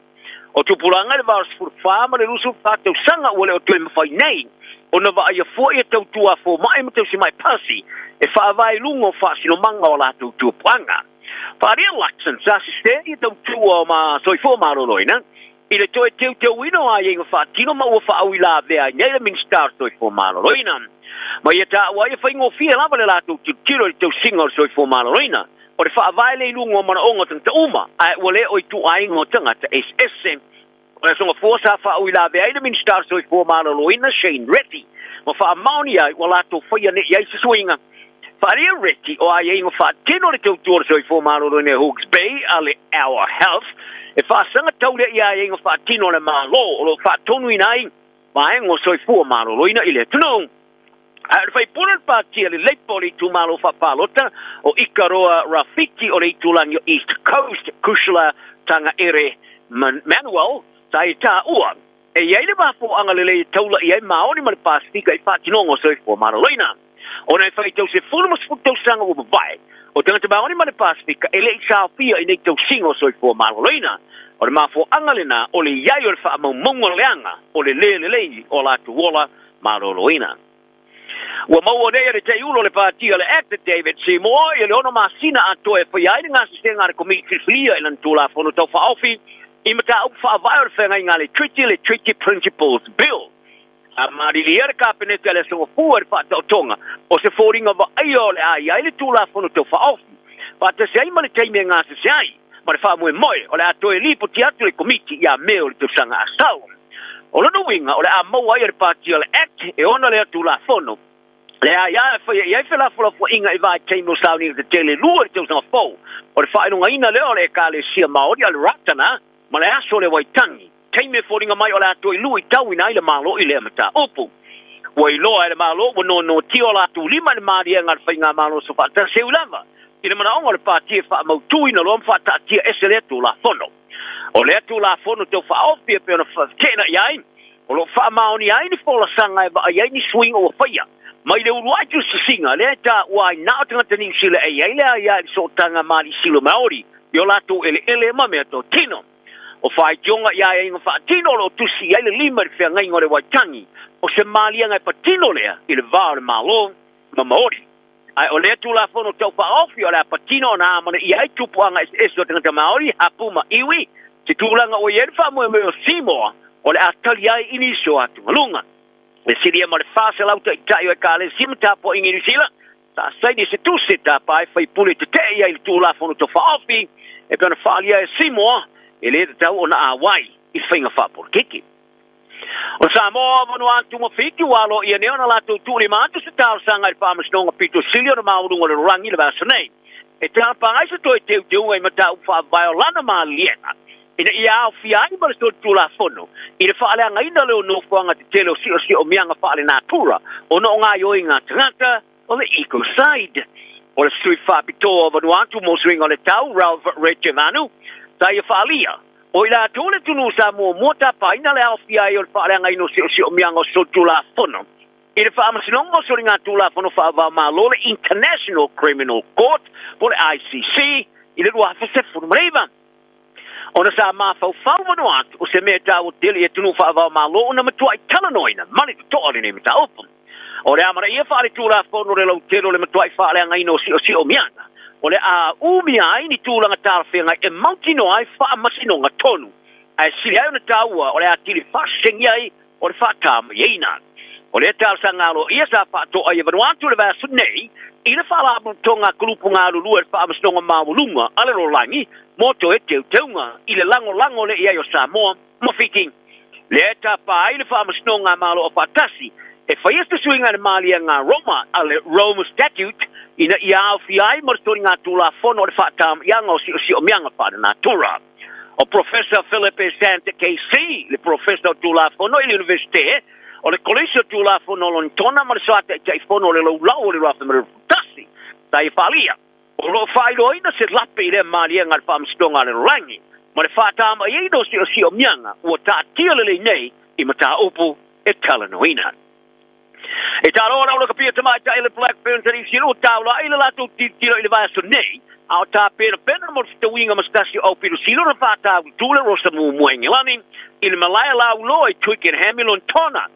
S17: O tupulanga le varas furfa ma le lusu whātau sanga ua le o tue mawhai nei. O na wa ia fo I a tau tua fo mai ma tau si mai pasi. E whaavai lungo whaasino manga o la tau tua puanga. Whaaria Luxon sa sisteri tau tua ma soi fo maroloina. I le toe teu ino a yenga whaatino ma ua whaau I la vea nei le minstar soi fo maroloina. Ma ia ta ua ia whaingo fia lava le la tau tiro I tau singa o soi fo maroloina. O le whaavai le lungo mana onga tang ta uma. Ai ua le oi tu aingo tanga ta SS. O le songa fuasa whaau I la vea I le minstar soi fo maroloina Shane Retty. Ma wha mauni ai wa lato whaia ne iai se swinga. Wharia Retty o ai ingo wha tino le tau tuara soi fo maroloina Hawke's Bay a le Our Health. E wha sanga tau le iai ingo wha tino le malo o lo wha tonu inai. Ma engo soi fo maroloina I le tunu. A le whai punan pātia le leipoli tu malo wha palota o Ikaroa Rafiki o le itulangi o East Coast Kushala tanga ere Manuel tai tā ua. E iai le mafo anga le taula iai maoni ma le Pasifika I whaatinongo soi fo maroloina. O nei whai tau se fulumas tau sanga ua vai. O tangata maoni ma le Pasifika e le I sāwhia I nei tau singo soi fo maroloina. O le mafo anga le na o le iai o le wha maunga leanga o le le o la tuola maroloina. Ua maua nei le te ulo le pātia le actor David Seymour I le ono masina ato e whai aile ngā sistenga le komiti filia I lan tūla whono tau whaofi I mata au whaavai o le whenga I ngā le Treaty Principles Bill. A marili ere kāpenete le songa fua le whaatau tonga o se whoringa wa aio le ai aile tūla whono tau whaofi. Whaata se ai ma le teime ngā se ai ma le wha moe moe o le ato e lipo ti atu le komiti I a meo le tausanga asau. O lono winga o le a maua ai le pātia le act e ona le tūla whono. Le ia ia fela fo inga I vai teimo sauni the daily lure te usanga fo. O le whainunga ina leo le ka le sia Māori al ratana, ma le aso le waitangi. Teime fōringa mai o le ato I lui tau ina I le malo I le amata opu. Wa I loa le malo, wa no tio la tu lima le maari e ngar whainga malo so whata se ulama. ina mana onga le pati fa mau tui na lom fa ta tia esele tu la fono o le tu la fono te fa ofi pe na fa kena yai o lo fa maoni ai ni fola sanga ba ai ni swing o faia mai le uruai tu singa le ta wai na tanga tani sile ai le ya so tanga mali silo maori yo la tu ele ma me to tino o fai jonga ya inga fa tino lo tu si ai le lima fe ngai ngore wa tangi o se mali nga patino le il va malo ma maori ai o le tu la fono tau pa ofi o la patino na mana i ai tupuanga eso tanga maori hapuma iwi te tulanga o yen fa mo o simo o le atali ai iniso atu malunga le siria mo le fase lauta i tai o kale simta po ingi sila ta sai di se tu sita pai fai puli te te ai tu la fono to fa ofi e per falia e simo e le tau ona awai i finga fa por kiki o sa mo vanu antu mo fiti walo ia neona la tu tuli mantu se tau sanga il famas nonga pito silio na maurunga le rangi le vasane e tau pangai se toi te ai mata ufa violana ma liena ina ia fi ai ba sto tu la fono ina fa ala ngaina le no fanga te telo si o mianga fa ala natura o no nga yo inga tangata o le eco side o le sui fa pito vanu antu mo swing o le tau Ralph Rechemanu sai fa alia o ila tole tunu sa mo mota pa ina le alfia i o fa ala ngai no si o mianga so tu la fono ina fa amasinong mo so ringa tu la fono fa va ma lo le International Criminal Court po le ICC ina wa fa se fono mreva ona sa ma fa vanu atu o se me tau tele e tunu fa va ma lo na matua i talanoina mali to ole ne mita open o le amara ia fa le tu la fono le lo telo le matua i fa ala ngai no si o mianga o le a umia ai ni tūlanga tāwhenga e mautino ai wha masino ngā tonu. Ai siri ai o na tāua o le a tiri whasengi ai o le whātama ieina. O le tāu sa ngālo ia sa whāto ai e vanuantu le vāsu nei i le whalamu tonga kulupu ngā lulu e wha masino ngā māwulunga ale ro langi moto e teu teunga i le lango le ia o Samoa mawhiti. Le tā pā ai le wha masino ngā mālo o whātasi e whaiesta suinga na mālia ngā Roma ale Roma Statute ina ia fi ai marstori ngā tūla fono le whātam ianga o si o mianga whāna nā tūra. O Professor Philippe Santa KC, le Professor tūla fono i le Universite, o le Colegio tūla fono lontona ma le soata i tai fono le lau le rafa mara futasi, tai whalia. O lo whairoina se lape i le mālia ngā whamstonga le rangi, ma le whātam i eido si o mianga ua tā tia le nei i mata upu e talanoina. E taro ora o kapia tamai tai le Blackburn tani silo taula ile la tu tiro ile vai nei au ta pena mo sta winga mastasi o pilo silo na fata tule rosa mu muengilani ile malaya la ulo e tuiken hamilon tona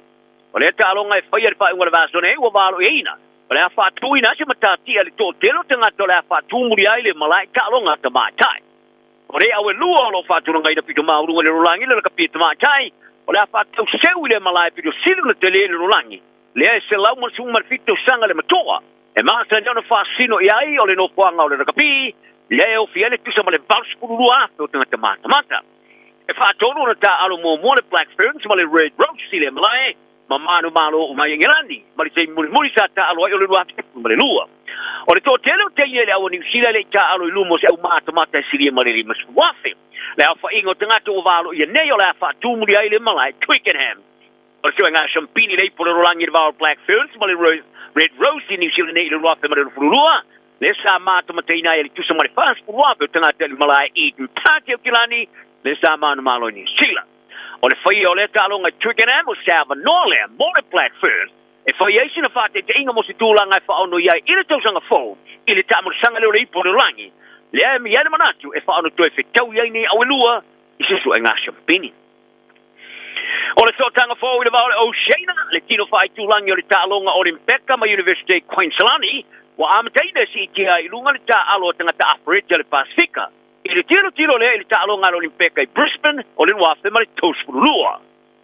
S17: ole talo ngai fire pa ngora vai nei o valo ina ole fa tu ina se mata ti ale to telo tanga to la fa tu muri ile malaya talo nga tamai tai ole awe luo lo fa tu ngai da pito mauru le rolangi le kapia tamai tai ole fa tu se ile malaya pito silo le tele le rolangi le se lau mo sumar fito sanga le matoa e ma sa no fa sino ia i o le no poanga o le kapi le o fiele tu sama le bounce pulua o tanga mata e fa tonu na ta alo mo le Black Ferns ma le Red Rose sile malai ma manu malo o mai ngelani ma le sei muri sa ta alo o le lua ma le lua o le to tele te ile o ni sile le ta alo lu mo se o mata sile ma le mas wafe le fa ingo tanga to valo ia nei o le fa tu muri ile malai Twickenham o se nga champini lei por rolangi de val Black Ferns ma le Red Rose ni sile nei le wafe ma le fulua le sa mata matina ele tu sama le fast por wafe tanga te malai i tu kilani le sa manu malo ni sila o le fai o le talo nga Twickenham o Salva Norle mo le Black Ferns e fai eisi na fate te inga mo si tūlanga e whaono iai i le tausanga fōu i le tamur sanga leo rei por rolangi le e mi ane manatu e whaono toi fe tau iai ni awelua i sisu e ngā champini o le sotanga fōu i le vau le Oceana le tino whai tūlangi o le tālonga o Rebecca ma University Queenslandi wa amataina si itia i lunga le tā alo tangata Afrika le Pasifika i le tiro le i le tālonga o Rebecca i Brisbane o le wafe ma le Tausfurulua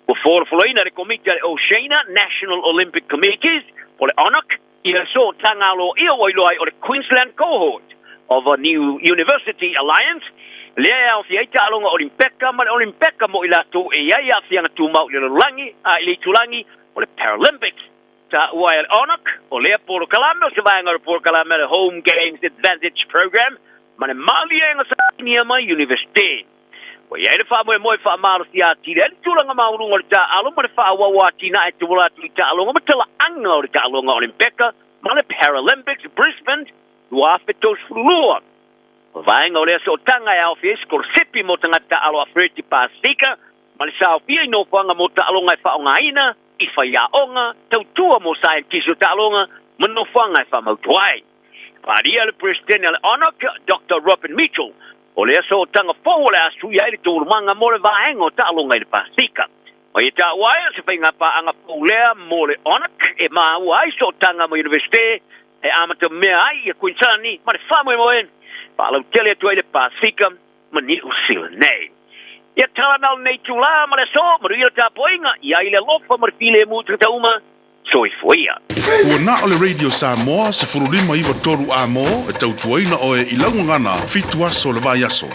S17: o fōrafoloina le komite le Oceana National Olympic Committees o le ONOC i le so tangalo i o wailoai o le Queensland cohort of a new University Alliance le au fia tālonga o Rebecca ma le Rebecca mo i lato e ia ia fia ngatu mau i le langi a i le tulangi o le Paralympics ta ua e ONOC o le Poro Kalame o se vai ngara Poro Kalame le Home Games Advantage Program ma le mali e nga sa nia mai University o ia le wha moe wha maro si a tira le tulanga maurunga o le ta alo ma le wha awawa tina e te wala tu i ta alonga ma tala anga o le ta alonga o Rebecca ma le Paralympics Brisbane tua fetos fulua. Vaenga o lea so tanga e au fies kor sepi mo tangata alo a Freti Pasifika, ma le sao pia ino whanga mo ta alonga e whaonga ina, i whaiaonga, tautua mo scientist o ta alonga, mano whanga e whamautuai. Paria le Presidente le Onak, Dr. Robin Mitchell, o lea so tanga fōu le asu ia ili tōru manga mo le vaenga o ta alonga i le Pasifika. O ia ta uai, se whainga pa anga fōu lea mo le Onak, e maa uai so tanga mo universite, e amata mea ai e Queensland ma le whamoe mo en, pa alau tele atu ai le Pasifika, ma ni usila nei. Ia tala nal nei tula ma le so, ma ruila ta poinga, ia ile lofa ma le file mutu ta uma, so i fuia.
S1: Ua na o le Radio Samoa, se furulima iwa toru a mo, e tau tuaina o e ilangu ngana, fitu aso le vai aso.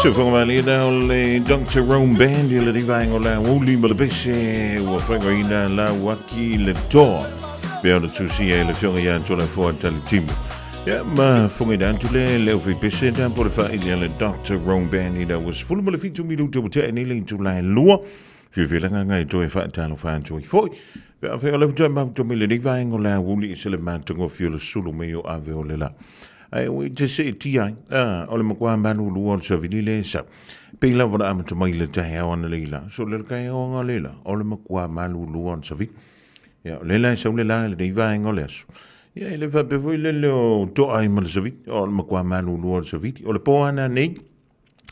S5: So from Malina le Dr. Rome Band le divang ola wuli mo le bese wa fangina la waki le door. Bea tu si le fiona ya tola for tal team. Ja, maar voor dan toe le of bese dan por fa le Dr. Rome Band that was full mo le fitu mi to te ni le to la lo. Je wil nga to fa tal fa to foi. Bea fa le jamba to mi le divang ola wuli se le man to go fio sulu me yo ave olela. Ai we just say tia ole mo kwa manu luon so vinile sa pela vona am to mai le tai on leila so le kai on leila ole mo kwa manu luon so vi ya leila so le la le va ngoles ya le va be le to ai mal so vi ole mo kwa manu luon so vi ole po ana nei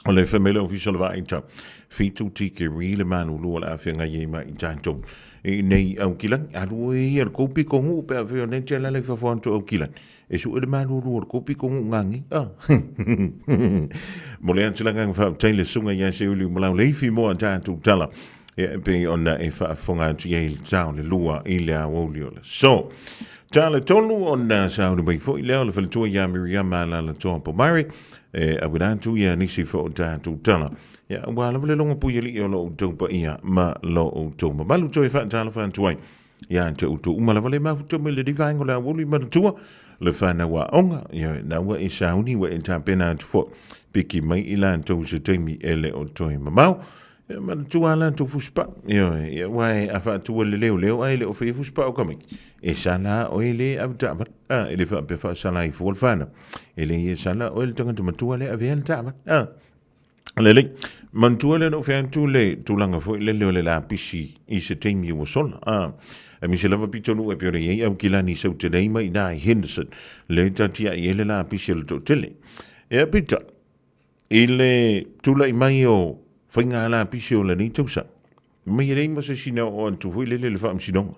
S5: ole famile official va inta fitu tike rile manu luon afenga yema intanto nei au kilan alu er kopi ko ngu pe aveo ne tela le fa fonto au kilan e su e manu ruor kopi ko ngu ngangi mo le antila ngang fa tele sunga ya se uli mo la le fi mo anta tu tala e pe ona e fa fonga tu ye zao le lua ile a wolio so tala tonu ona sa no bai fo ile le fa to ya miriam mala la to po mari e abudantu ya nisi fo anta tu tala ya wala le longa puyeli yo lo to pa ia ma lo to ma lu to fa tala fa tuai ya te utu umala vale ma to me le divine la woli ma tua le fa na wa onga ya na wa isauni wa intapena fo piki mai ila to se temi ele o to ma mau ma tua la to fuspa ya wa afa to le leo ai le o fe fuspa o kamik e sana o ile avta ele fa pe fa sana i fo fana ele sana o le tanga to tua le avel ta Lele, mantuele no fiantu le tulanga fo le le la pisi I se temi o sol. Mi se lava pito no e piore ye au kilani so today mai na Henderson le tatia ele la pisi le totele. E pita ile tula I mai o fainga la pisi o le ni tosa. Mai re mo se sina o antu fo le le fam sinonga.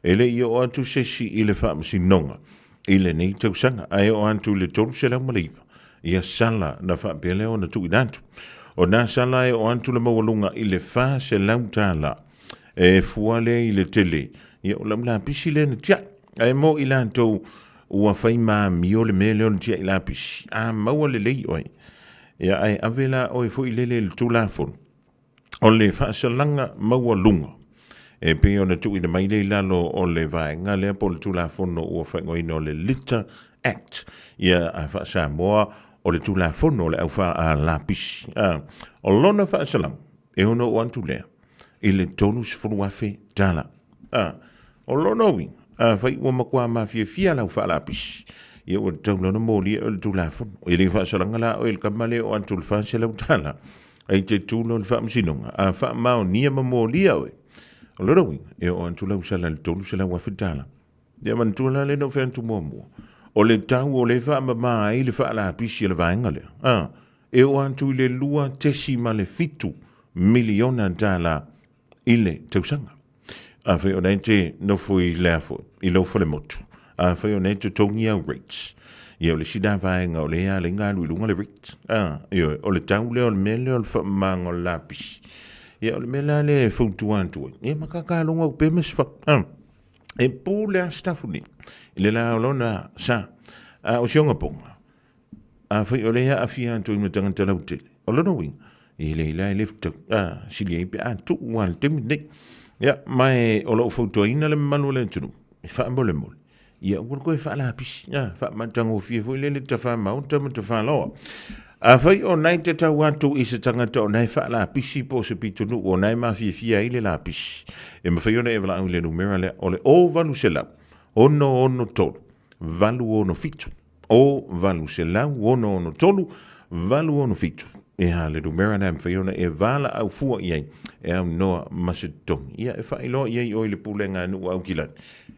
S5: Ele yo antu se si ile fam sinonga. Ile ni tosa ai o antu le tolu se la maliva. Ia sala na fa pele o na tu idantu. O na sala e o antu le mawalunga I le fa se lautala e fuale I le tele. Ia o lamla pisi le na tia. E mo ilanto ua faima mio le mele o na tia ila pisi. Maua le lei oi. Ia ai avela oi fu ilele le tulafon. O le fa se langa mawalunga. E pe o na tu ina mai le lalo o le vai. Nga le po le tulafon no ua fa ngoino le Litter Act. Ia a fa sa moa o le tula fono le au fa a lapis. O lona fa salam, e ono o antu lea, I le tonus furu afe tala. O lona win, fai ua makua mafia fia lau fa lapis. Ia o tauno na moli o le tula fono. I le fa salanga la o il kamale o antu le fa se lau tala. Ai te tulo le fa msinonga, fa mao nia ma moli awe. O lona win, e o antu lau sala le tonus lau afe tala. Ia man tula le no fe antu mua mua. O le tau o le wha ma I le wha la pisi le vaenga le. E o antu le lua tesi ma le fitu miliona dala I le tausanga. A whai o nei te no fui lea fo, I lo fo le motu. A whai o nei te tongi au rates. I o le sida vaenga o le a le ngā lui lunga le rates. O le tau le o le mele o le wha manga o la pisi. I o le mele le fautu antu. I makaka longa o pemes wha. E pō lea stafu ni. I le la olona sa. O sionga ponga. A whai o lea a fia anto I matanga talau tele. O lona wing. I le la I lefta. Sili e pe a tu wal temi nei. Ia, mai o lo fautua ina le manu le tunu. I wha mole mole. Ia, ua koe wha la pisi. Wha mantango fia fo I le ta wha maunta ma ta wha loa. A whai o nai te tau atu I se tangata o nai wha la pisi po se pitunu o nai ma fia I le la pisi. E ma whai ona e wala au le numera le o le o valu se lau. Ono tolu. Valu ono fitu. O valu se lau. Ono tolu. Valu ono fitu. E ha le numera na mwhai ona e vala au fua iei. E au noa masetongi. Ia e whai loa iei o le pulenga nu au kilan.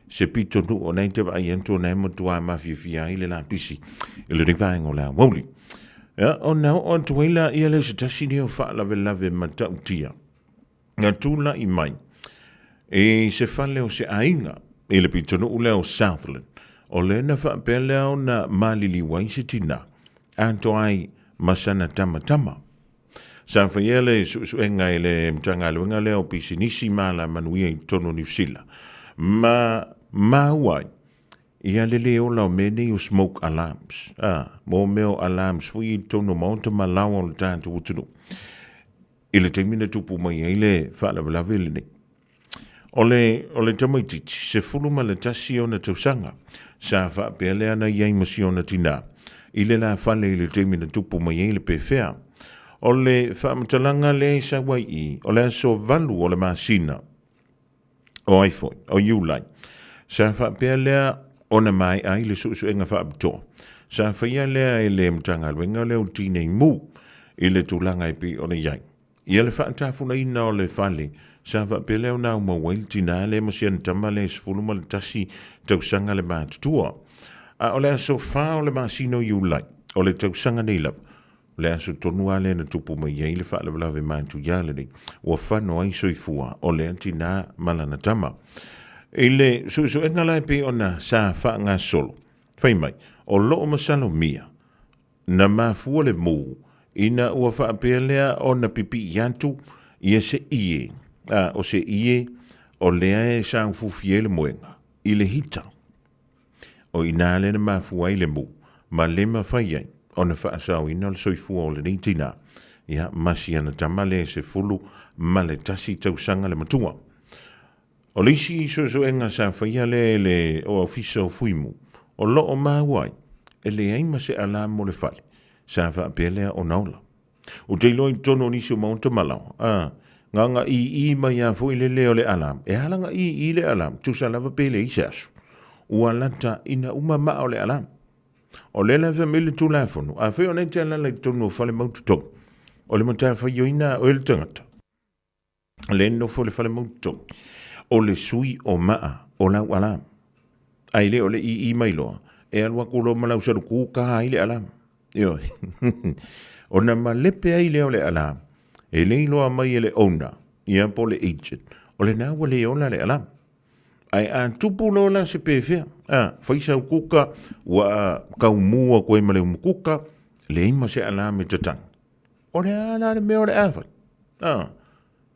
S5: Se pitunu o nai te vai ento nai motua ma fia I le la pisi. I le rivaengo la wauli. O nao o tuaila ia le se tasini o wha lave matau tia. Nga tūla I mai. E se whale o se ainga. I le pitonu u leo Southland. O le na wha peleo na malili waisi tina. Anto ai masana tama. Sa whaiele suenga I le mtanga luenga leo pisinisi ma la manuia I tono New Zealand. Ma uai. ia lele o lau mene o smoke alarms. Mo meo alarms fui tono maunta malawa o le tātu utunu. Ile te mina tupu mai eile whaala walawele nei. Ole tamaititi, se fulu ma le tasi o na tausanga, sa wha pele ana iai masi o na tina. Ile la whale ile te mina tupu mai eile pe whea. Ole wha matalanga le sa wai I, ole aso valu o le masina. O aifoi, o iulai. Sa wha pele o na mai ai le susu enga wha abto. Sa whaia lea e le mtanga luenga leo tine mu, ile tulanga ipi o na iai. Ia le wha antafuna ina o le whale, sa wha pele o nao mawail tina le masian tama le sfuluma le tasi tausanga le mātutua. A o le aso wha o le masino iulai, o le tausanga nei lava. Le aso tonua le na tupu mai iai le wha lawalawe mātu iale nei, ua whano ai soifua o le antina malana tama. Ile susu enga lai pe ona sa wha ngā solo. Whai mai, o loo masalo mia, na mafua le mū, ina ua wha apelea o na pipi iantu, ia se ie, o se ie, o lea e sang fufie le moenga, I le hita. O ina le na mafua I le mū, ma le mawhai ai, o na wha asau ina le soifua o le neitina, ia masi ana tamale se fulu, ma le tasi tausanga le matua. O leisi so enga sa whaia le o ofisa o fuimu, o loo mawai, e le aima se alam mo le whale, sa wha pelea o naula. O te loi tono nisi o maunta malau, nganga I mai a fui le leo le alam, e halanga I le alam, tu sa lava pele I se asu, ua lanta ina uma maa o le alam. O le la famile tu la fonu, a feo nei te ala le tono whale mautu tong, o le mata whaio ina o le tangata. Le no fo le whale mautu tong. O le sui o maa o lau alam. Ai le o le I mai loa. E alua kulo malau saru kuka ai le alam. Yo. O na malepe ai le o le alam. E le iloa mai e le ona. Ia po le agent. O le nawa le ola le alam. Ai a tupu lola se pefea. Faisa u kuka wa kaumua koe male umukuka. Le ima se alam e tatang. O le ala le meo le afai.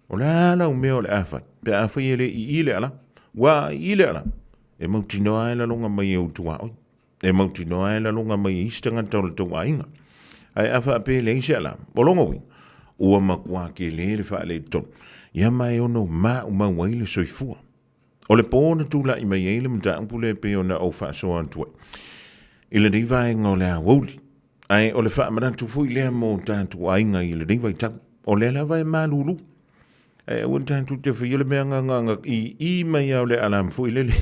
S5: O le ala u meo le afai. Pe a whai ele I le ala. Wa I le ala. E mauti noa e la longa mai e utua oi. E mauti noa e la longa mai istanga tau le tau ainga. Ai a wha ape le ise ala. Bolonga wing. Ua makua ke le le wha le ton. Ia mai ono ma u mawai le soifua. O le pōna tūla I mai eile mta ampule pe o na au wha soa antua. I le riva e ngau lea wauli. Ai o le wha amanatu fui lea mo tātu ainga I le riva I tau. O le lawa e malulu. E wuntan tu te whiele mea nganga I mai au le alam fui lele.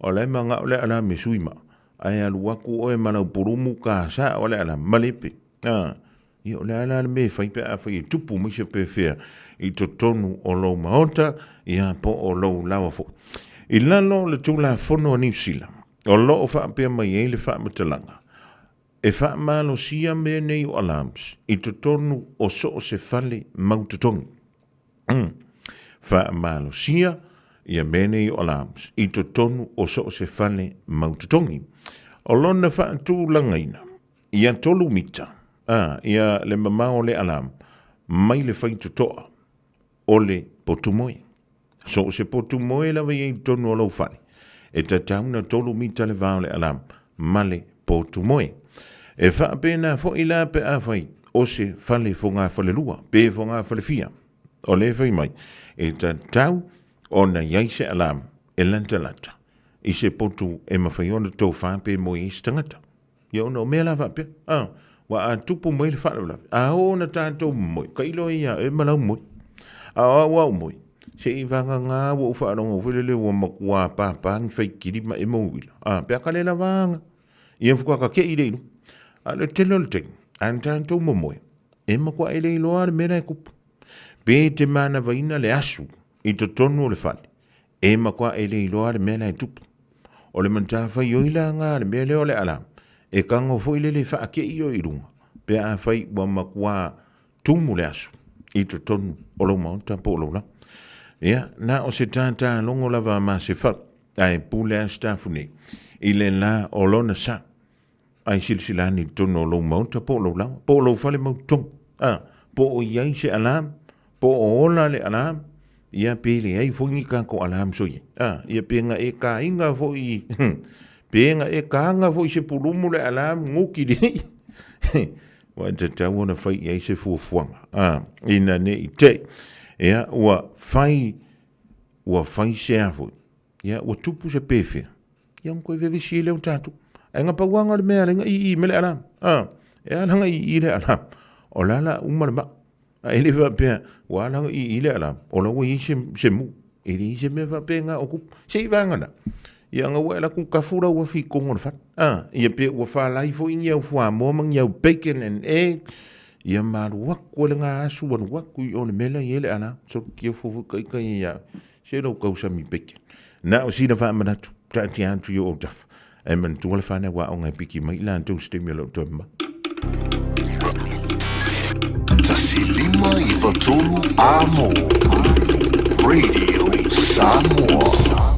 S5: O le manga o le alam me suima. Ai alu waku o e manau purumu ka sa o le alam malepe. I o le alam me whaipe a whai tupu misa pe whea I to tonu o lo maota I a po o lo lawa fo. I lalo le tula fono a New Zealand. O lo o wha pia mai e le wha matalanga. E wha malo sia me nei o alams. I to tonu o so o se fale mautatongi. Wha malo sia ia mene o alams. I to tonu o so se fale mautatongi. O lona wha tūlanga ina. Ia tolu mita. Ia le mamao le alam. Mai le whai tutoa. O le potumoe. So se potumoe lawa i tonu o lau whale. E ta tauna tolu mita le vao le alam. Male potumoe. E wha pena fo ila pe a whai. O se fale fo ngā whale lua. Pe fo ngā whale fia. O le whai mai, e ta tau o na iaise alam e lanta lata. I se potu e mawhai ona tau whape mo I stangata. Ia ona o mea la whape. Wa a tupu mai le whape. A o na tātou moi. Ka ilo ia e malau moi. A wau moi. Se I vanga ngā wa uwha aronga uwhelele wa makua pāpāngi whai kiri ma e mauwila. Pea ka le la vanga. Ia fukua ka ke I reilu. A le telo le tengi. A na tātou moi. E makua e leilo a le mera e kupu. Pe te mana vaina le asu I to tonu o le whale. E makua e le iloa le mea e tupu. O le mantawha I oila ngā le mea leo le alam. E kango fo le whaake I o I runga. Pe a whai wa makua tumu le asu. I to tonu o lo maunta po lo la. Ia, na o se tātā longo lava ma se whak. Ai pule a stafu nei. I le la o lona sa. Ai silsilani tonu o lo maunta po lo la. Po lo whale mautong. Po o iai se alam. Po o ola le alam, ia pele ai fongi ka ko alam so ye. Ia penga e ka inga fo I Penga e kanga fo se pulumu le alam nguki di. Wa te tau na fai e se fuafuanga. Ina ne i te. Ea ua fai se afo. Ia ua tupu se pefe. Ia koe vevisi leo tatu. E nga pauanga le mea renga i mele alam. Ea langa i le alam. O lala umarama. Ele va pea. Wa langa i le alam. O la ua i se mu. Ele i se me va pea nga okup. Se i vangana. Ia nga wela ku kafura ua fi kongo na fat. Ia pe ua fa laifo in iau fua momang iau bacon and egg. Ia maru waku le nga asu wan waku i ole mele i ele ana. So kia fufu kai ia. Se no kausa mi bacon. Na o sina fa manatu. Tati antu yo o taf. E man tuale whane wa o ngai piki mai lan tau stimula o tuama.
S1: Tasilima i watolu amo. Radio Samoa.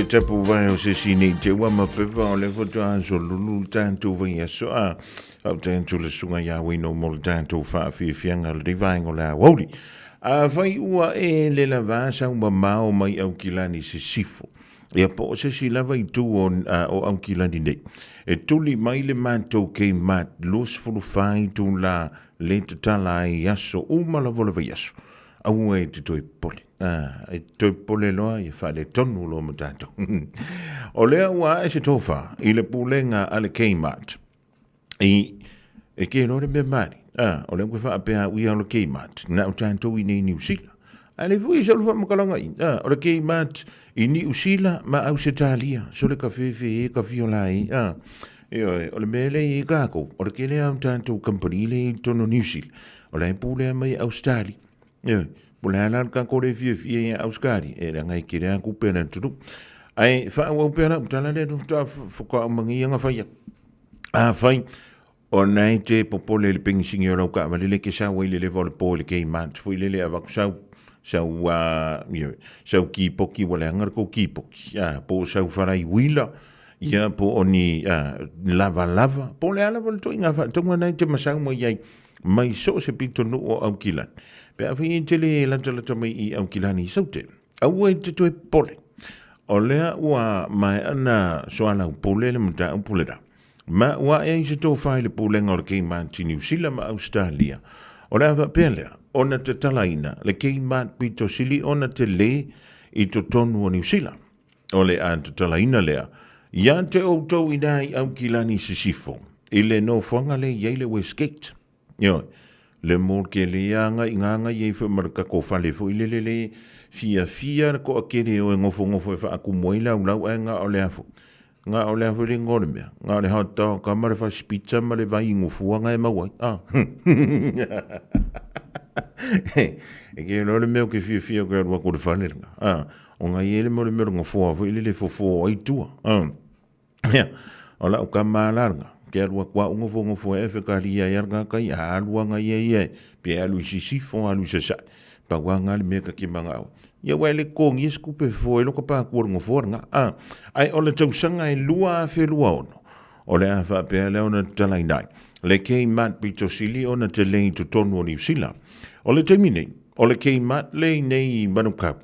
S5: tapu vai o se sini te wa ma peva o le foto a so lulu tanto vai a so a au tanto le sunga ya we no mo tanto fa fi fianga le vai ngola woli a vai ua e le lava sa uma mao mai au kilani se sifo e po se si lava i tu on o au kilani nei e tuli mai le manto ke mat los fulu fai tu la le tala yaso uma la vola yaso au e te toi pole e toi pole loa i fa le tonu lo matato o lea ua e se tofa i le pulenga ale ke mat e ke lore me mari o le ngwe fa apea ui alo ke mat na o tanto i nei New Zealand ale vui se lo fa makalanga i o le ke mat i New Zealand ma au se talia so le kafefe e ka fiolai o le mele i kako o le kele au tanto company le tono New Zealand o le pule mai Australia pule ala ka kore fie Australia e la ngai kire aku pena tudu ai fa o pena tala le tu ta fo mangi nga fa ya fai o nei te popole le pingi o ka vale le ke sa we le vol pole ke mat foi le ava sa ki poki wala ngar ko ki poki po sa farai wila ya po oni lava po le ala vol to inga fa to nei te masang mo yai mai so se pito no o au kilan pe afi tele la tele to mai i au kilani sote au e te to pole o lea ua mai ana soana pole le mta pole da ma wa e se to fai le pole ngor ke man ti New Zealand ma Australia o lea va pele ona te talaina le ke man pito sili ona te le i to tonu o New Zealand o le an te talaina lea ya te o to ina i au kilani sisifo ile no fonga le yele Westgate yo le mor ke le anga inganga ye fo marka ko fale fo ile fia ko akere o ngofo fa aku moila lau nga o le afo le ngore me nga le hata kamera fa spitza ma le vai ngofu nga e mawai e ke no le me ke fia ko ko fale nga o nga ye le mo le ngofo fo ile le fo ai tua ya ola o kamala nga ke alua kwa ngofo e fe karia yarga kai alua nga ye pe alu sifo alu sa pa wanga le me ka ki manga ia wele kong is kupe foi lo pa ku ngofo nga ai ole tau sanga e lua fe lua ono ole afa pe le ona tala indai le ke mat pito sili ona te le to tonu New Zealand ole termine ole ke mat le nei manukap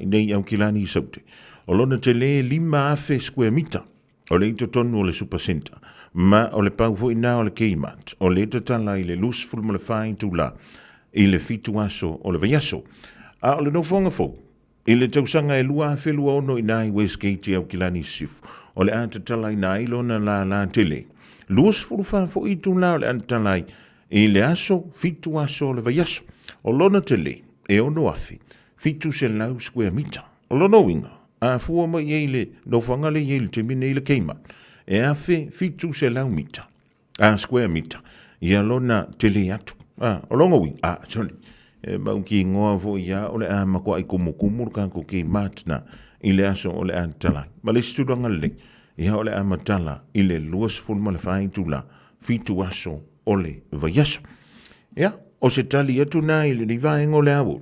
S5: nei au kilani sote ole te le 5 square meter ole to tonu le supercenter ma ole pau fo ina ole ke mat ole te tala ile lus ful mo le fine tu la ile fitu aso ole vayaso ole no fonga fo ile tausanga e lua felua ono ina i Westgate au kilani sif ole anta tala ina ilo na la tele lus ful fa fo itu la ole anta tala ile aso fitu aso ole vayaso olona tele e ono afi fitu se lau square meter olona winga a fu mo ile no fonga le ile te mine ile keima e afe fitu se lau mita square meter ia lona tele atu olongo wi sorry e ba unki ngoa vo ia ole mako ai kumu kan ko ke matna ile aso ole antala ma le studanga le ia ole matala ile luos ful mal fai tula fitu aso ole vayaso ia o se tali atu na ile ni va ngole avo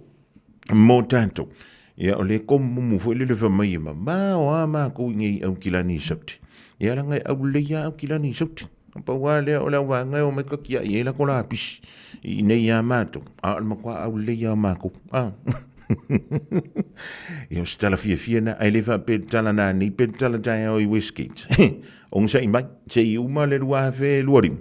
S5: mo tanto ia ole komu mu fo ile fa mai ma o ma ko ngi au kilani sabti ia ngai au le ia au kilani sabti pa wale o la wanga o me ka kia i la ko la pis i nei ya mato al ma kwa au le ya mako io stella fia na ai le fa pe tala na ni pe tala tai o i Westgate on sai mai se i uma le lua fe luarim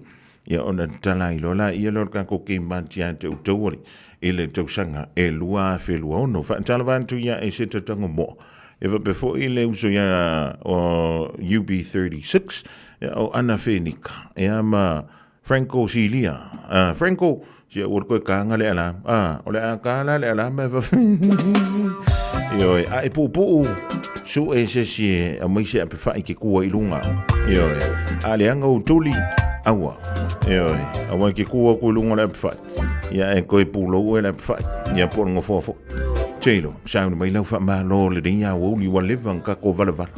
S5: ia ona tala i lola ia lor ka ko ke mantia te utori ele tausanga e lua fe lua no fa tala vantu ia e se tango mo eva before ile uso ya o UB36 o ana fenika e ama Franco Silia Franco je wor ko ka ngale ala ole ka la le ala me yo ai pu su e se si a mai se a fa ki ku i lunga yo ale anga utuli awa yo awa ki ku lunga le fa ya e ko pu lo le fa ya por ngofo Chelo, sound mai lau fa ma lo le dinga wo li wa le van ka ko vala vala.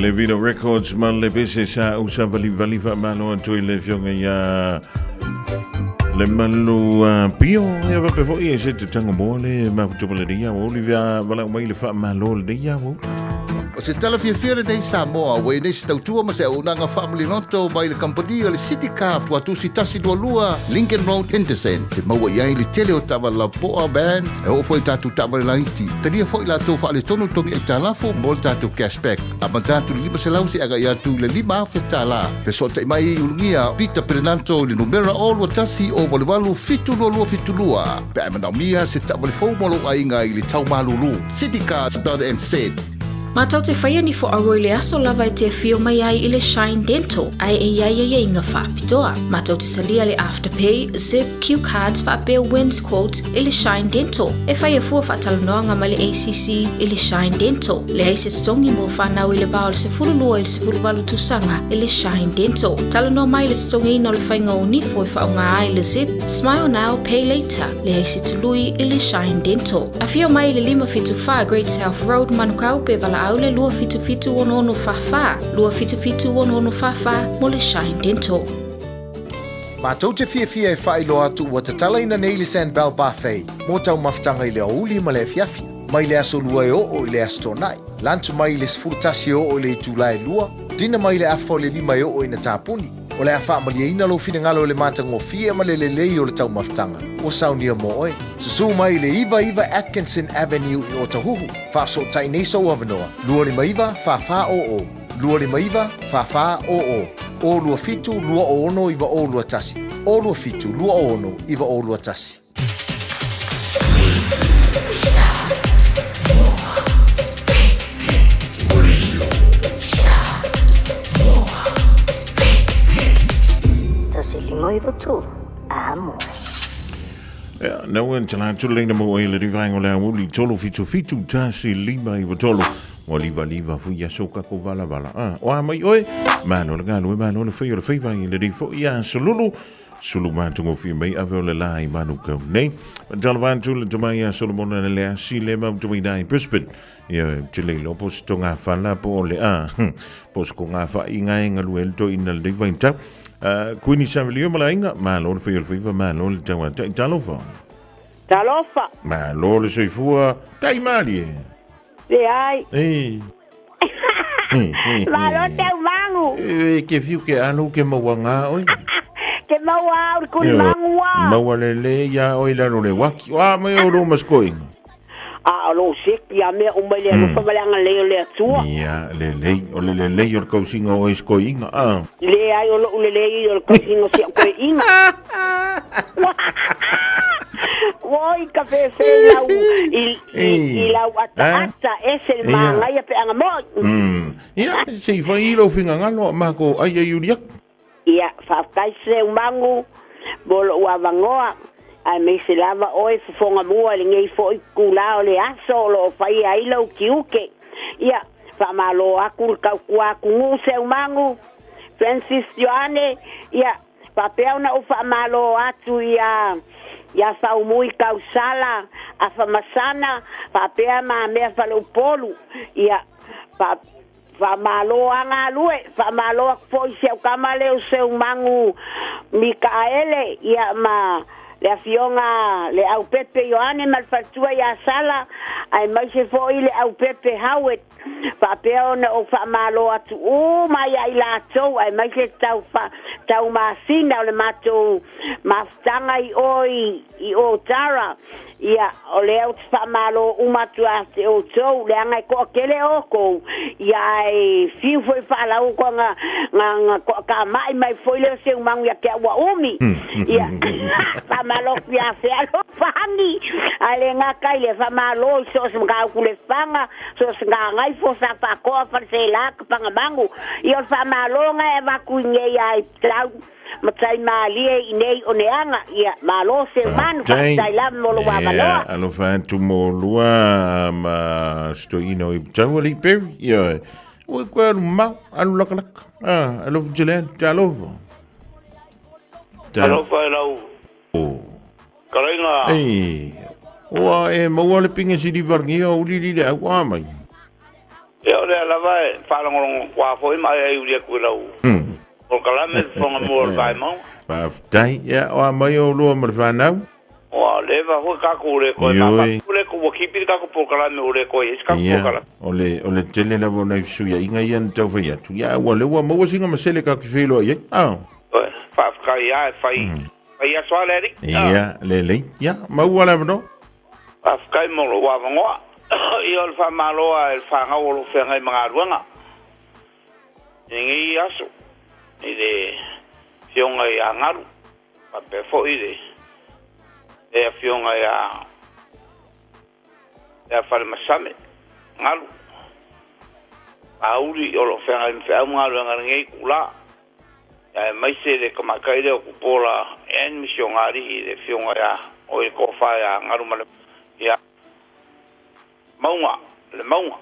S5: le Vino Records ma le bese sa usa vali fa malo to le fionga ya le malu pio ya va pe foi se tango mole ma fu le dia Olivia vala mai le fa malo le dia wo
S7: o se tala fia nei Samoa we nei se tautua ma se unanga family noto mai le company le city car tua tu si tasi do lua Lincoln Road Henderson te maua ia le tele o tava la poa band e o foi tatu tava la iti tadia foi la to fa le tonu tongi e talafo mol tatu cashback a tatu lima se lausi aga ia tu le lima fe tala fe so te mai ulungia Peter Pernanto le numera all o tasi o le walu fitu lua pe amana mia se tava le fo molo ainga i le tau malulu city car done and said
S12: Matau te whaia ni fo auroi le aso lava te fio mai ai i le Shine Dental, ai e ia inga whaapitoa. Matau te salia le Afterpay, Zip, Q Cards, whaapea wins quotes i le Shine Dental. E whaia fua whaatalanoanga ma le ACC i le Shine Dental. Le aise tongi mo whanau i le bao le se furulua i le se furuwalu tusanga i le Shine Dental. Talanoa mai le tongi ino le whainga o nifo i whaonga ai le Zip, Smile Now, Pay Later. Le aise tului i le Shine Dental. A fio mai le 575 Great South Road, Manukau pe bala au le lua fitu ono fafa. Lua fitu ono fafa mo le Shine Dental.
S8: Mātou te fia e whaelo atu ua te tala ina nei le Sandbell Buffet. Mō tau maftanga i le auli ma le fiafi. Mai le aso lua e o i le aso tonai. Lantu mai le sfurtasi o i le itulai lua. Dina mai le afo le 5 o i na tāpuni. O le awha amalia ina lo fina ngalo le mātango fia ma le lelei o le tau maftanga. O saunia mo oe. Susu mai le Iva Atkinson Avenue i Otahuhu. Whaaso tai neso avanoa. Lua lima iwa, whawha o. Lua lima iwa, whawha o. O lua fitu, lua o ono iwa o lua tasi. O lua fitu, lua o ono iwa o lua tasi.
S11: Tasi lima iwa tu, amo.
S5: Nou en tala tulena mo ele rivango la uli tolo fitu tasi lima i tolo o liva fu ya soka ko vala o mai oi mano le galo mano le fei vai le rifo ya sulu mantungo fi mai ave le lai manu ko nei tala van tul to mai solomon le asi le ma to mai Brisbane ya tele lo pos tonga fala po le pos ko nga fa inga ngaluel to ina le vainta Queenie Savelio malainga malo le fei malo le tawa talofa malo le soifua tai mali
S11: le ai malo te mangu
S5: ke fiu ke anu ke mawanga oi
S11: ke mawa ko mangu wa
S5: mawale le ya oi la no le waki wa me o lo maskoi
S11: lo seki a me o mai le fa malanga le atua
S5: ya le o kausinga o iskoinga
S11: le ai o le kausinga si ko inga Oi café lau i lau ata ese manga ia pe anga mo
S5: ia se vai lo finga ngalo mako ai yuria
S11: ia fa kai se mangu bolo wa vangoa ai me se lava oi fonga mua le ngei foi kula o le aso lo fai ai lo kiuke ia fa malo akur ka kwa ku se mangu Francis Joane ia fa peona o fa malo atu ia fa umui kausala a fa masana fa pea ma me fa lo polu ia fa malo anga lue fa malo foi se kamale o se mangu Mikaele ia ma le fionga le au Pepe Joane malfatua ia sala ai mai se foi le au Pepe Howard fa peona o fa malo atu o mai ai la tau ai mai se tau masina o le mato mastanga i o tara ia o le au fa malo umatu ate o tau le anga ko kele oko ia ai fiu foi fa la o ko nga ko ka mai foi le se mangu ia ke wa umi ia fa malo pia se alo fangi ale nga kai le fa malo so se nga ku le fanga so se nga ngai fo sa pa ko fa se la pa mangu ia fa malo nga e va ku nge ai trau matai mali nei oneanga ia malo se man fa dai la mo lo wa malo
S5: alo fa tu mo lua ma sto ino i tawali pe ia o ko ma alo lak alo jelen talovo
S24: alo fa lau Karainga.
S5: Oa e maua le pinga si di varngia o li le agua mai.
S24: Ia
S13: le lava fa ngong wa foi mai ai ulia kulau o kalame fonga mo vai mo
S5: pa dai ya o mai o lo mo fanau
S13: o leva ho ka ku le ko ma ku le ko kipi ka ko por kalame o le ko is ka ko kalame
S5: ole tele na bona su ya inga yan tau fa ya tu ya o le wa mo singa masele ka ki felo ye
S13: fa ka ya fai ya swale ri
S5: ya le ya ma wala mo
S13: fa ka mo lo wa ngo iol fa maloa el fa nga o fe nga mga ruanga ngi aso ide fionga ya ngaru pa pe fo ide e fionga ya fa masame ngaru auri o lo fe nga ngaru nga ngi kula ya mai se de kama kaide o kupola en missiongari ide fionga ya o ko fa ya ngaru male ya maunga le maunga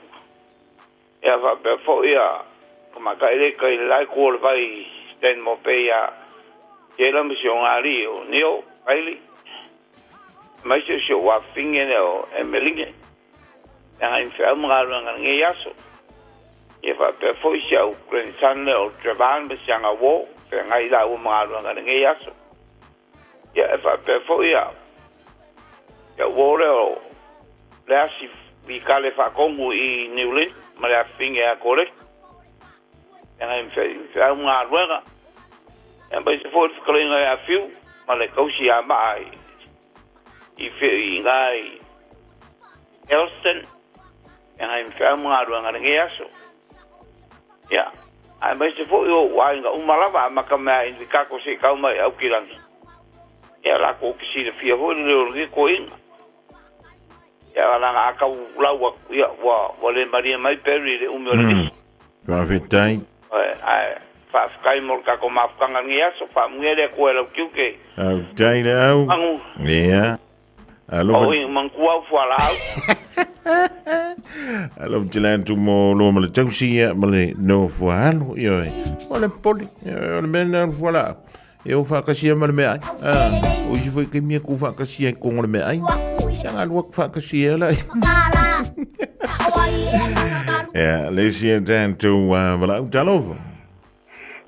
S13: ya va be fo ya kuma ka ile ka ile ko vai sten mo pe ya ke la mission ali o neo ali mai se sho wa finge no e melinge ya in fa mga nga nge yaso ya va be fo ya u kren san o traban be sanga wo pe ngai la u mga nga nge yaso ya va be fo ya wo le asi vi kale fa kongu I Newland mala finge a kore ya em fe uma ruega em bai se for klinga ya fiu mala kausi a mai I fe ngai Elston ya em fe uma ruega nge aso ya ai bai se for yo wa nga umalava makama in vikako se kauma au kirangi ya la ko kisi de fia ho le ko inga ya la aka lawa ya wa le maria mai peri le umore
S5: pa vitai
S13: ai fa kai mol ka ko ma kanga ngia so fa muere ko el kiuke
S5: au dai au ya alo
S13: o man kuau fala
S5: alo tilan tu mo lo mo le tausia mo le no fualo yo o le poli o le men voilà eu fa kasia mo le mai o ji foi que me ku fa kasia con le mai jangan wak fa kasia la ja lees dan tu voilà talover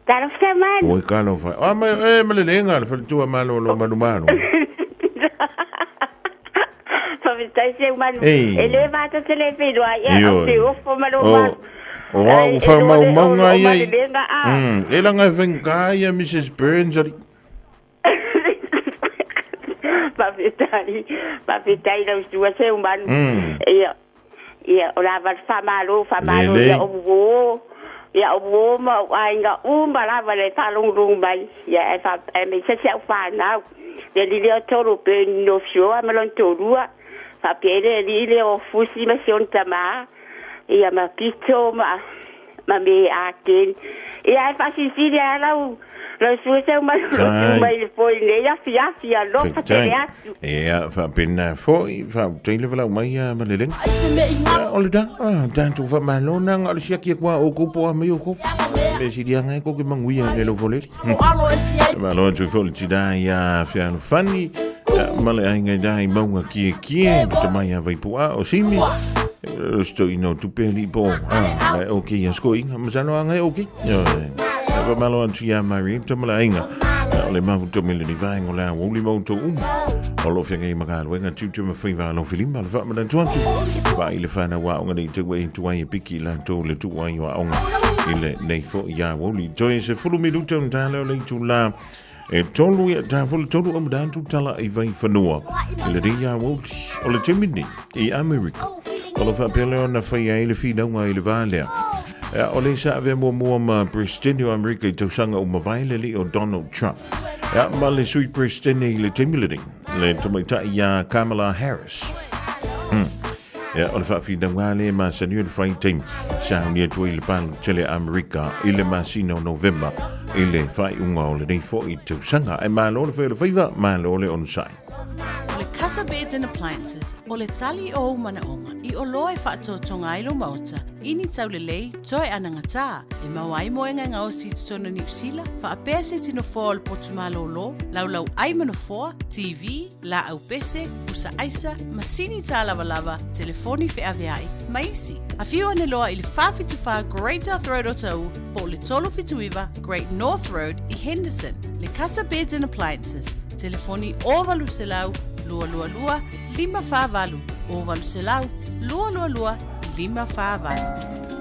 S11: talover man
S5: o talover maar me le lenga fa tu malo lo malo
S11: Stai man elevata telefono ya o fo malo
S5: o fa mau ngai ela ngai venga ya Mrs Burns
S11: Papitai na usua se umanu ia ora va famalo ya o ma ainga umba va le talung bai ya fa me se fa na de li toro pe no fio a melon torua fa piede li o fusi ma sion tama ia ma pito ma me akin ia fa si dia la lo suese mai foi le ya fia lo fa te
S5: ja fa pena foi fa tele vela mai ma le leng olida dan tu fa malona ngalo sia ki kwa o ko po mai o ko le si dia ngai ko ki mangui le lo voleli ma lo tu fo ti da ya fa no fani ma le ai ngai dai maunga ki te mai vai po o simi sto ino tu peli po la okay ya sko inga ma sano ngai okay va malo antu ya mari tamala inga le mau to mili ni vai ngola wo li mo to o lo fianga I maga wenga tu me fai va lo filimba le va ma dan tuantu va ile fana wa onga ni te we tu ai piki la to le tu ai wa onga ile nei fo ya wo li join se fulu mi lu ton ta le tu la e tolu ya ta fulu tolu am dan tu tala I vai fanua ile ri ya wo o le timini I America o lo fa pele na fai ile fi da wa ile va le o le sa ave mo ma presidente America to sanga o mavaile li o Donald Trump. Ja, ma le sui presidente le timiding. Le tomata ya Kamala Harris. Ja, o le fa fi dangale ma sanu le fai team. Sa ni to ile pan tele America ile ma sino November. Ile fai unga o le nei fo I to sanga e ma lo le fa ma lo le on sai.
S4: Casa Beds and Appliances o le tali o manaonga I o loa whaatotonga I lo mauta ini taulelei toe anangata e mawai moenga ngao si tutona New Zealand whaapea se tino fōa le potumalo lo laulau ai manofoa TV la au pese usa aisa masini ta lava telefoni wheaweai maisi a fiu ane loa I le whawhituwha Great North Road o tau po le tolo fituiva Great North Road I Henderson le Casa Beds and Appliances telefoni ovalu selau lua lua lua lima whāwalu ovalu selau lua lua lua lima whāwalu.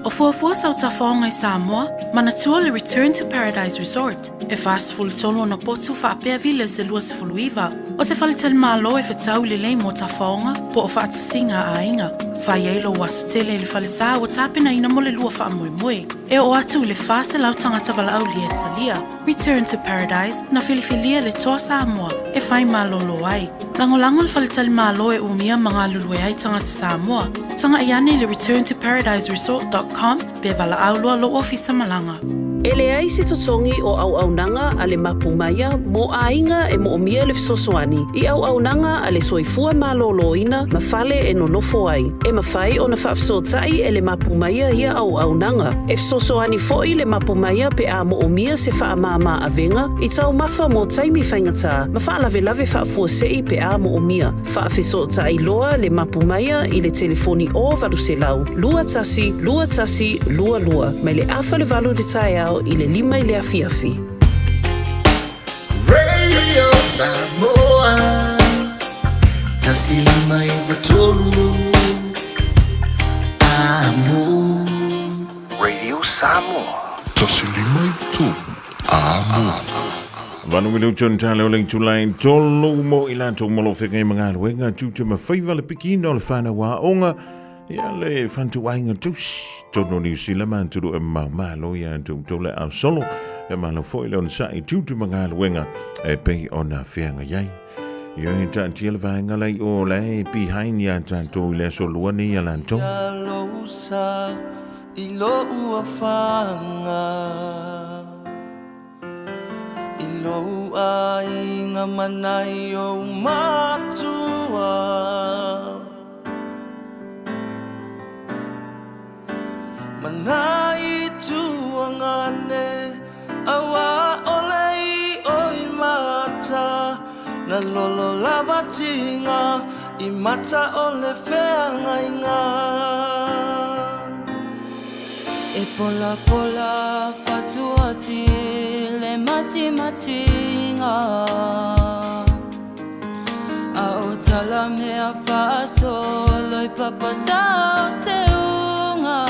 S12: O fuafua sau tafonga I Samoa, manatua le Return to Paradise Resort. E fastful tolo na potu whaapea vile se lua se fuluiva. O se whalitele malo e whetau le lei mo tafonga po o whaatasinga a inga. Whai eilo wasu tele le whalisa o tapena ina mo le lua wha moe. E o atu le whase lau tangata wala au lia talia. Return to Paradise na filifilia le toa Samoa e whai malolo ai. Langolango le whalitele malo e umia mga lulue ai tangata Samoa. Tanga iane le returntoparadiseresort.com pe wala au lua lo ofisa malanga.
S14: Ele ai se totongi o au nanga a le mapumaya mo ainga e mo omia le fisosoani. I au nanga a le soifua maloloina ma fale e nonofo ai. E mawhai o na whaafsotai e le mapumaya ia au nanga. E fisosoani foi le mapumaya pe a mo omia se whaamama a venga. I tau mafa mo taimi whaingata. Ma whaalave whaafua sei pe a mo omia. Whaafisotai loa le mapumaya I le telefoni o valuselau. Lua tasi, lua lua. Mai le afa le valu le tai au I le lima I le afiafi.
S15: Radio Samoa Tasi lima I watolu Amo
S24: Radio Samoa
S15: Tasi lima I watolu Amo
S5: Vanu minuto tale o le Julai tolu mo I lanto molo whengai mga luenga tutu ma whaiva le pikino le whana wa onga Ia le whantu ainga tus tono New Zealand man turu e malo ia tole au solo e malo foi le on sai tutu mga luenga e pei ona whianga iai. Ia e tanti le vaenga lei o le behind ia tanto le solua ni ia lanto.
S24: Ia lousa I lo ua whanga I lo a inga manai o matua Manai tuangane awa olei oi mata na lolo lavatinga I mata ole feanga inga
S25: E pola pola fatuati le matinga A o tala mea faso loi papa sao seunga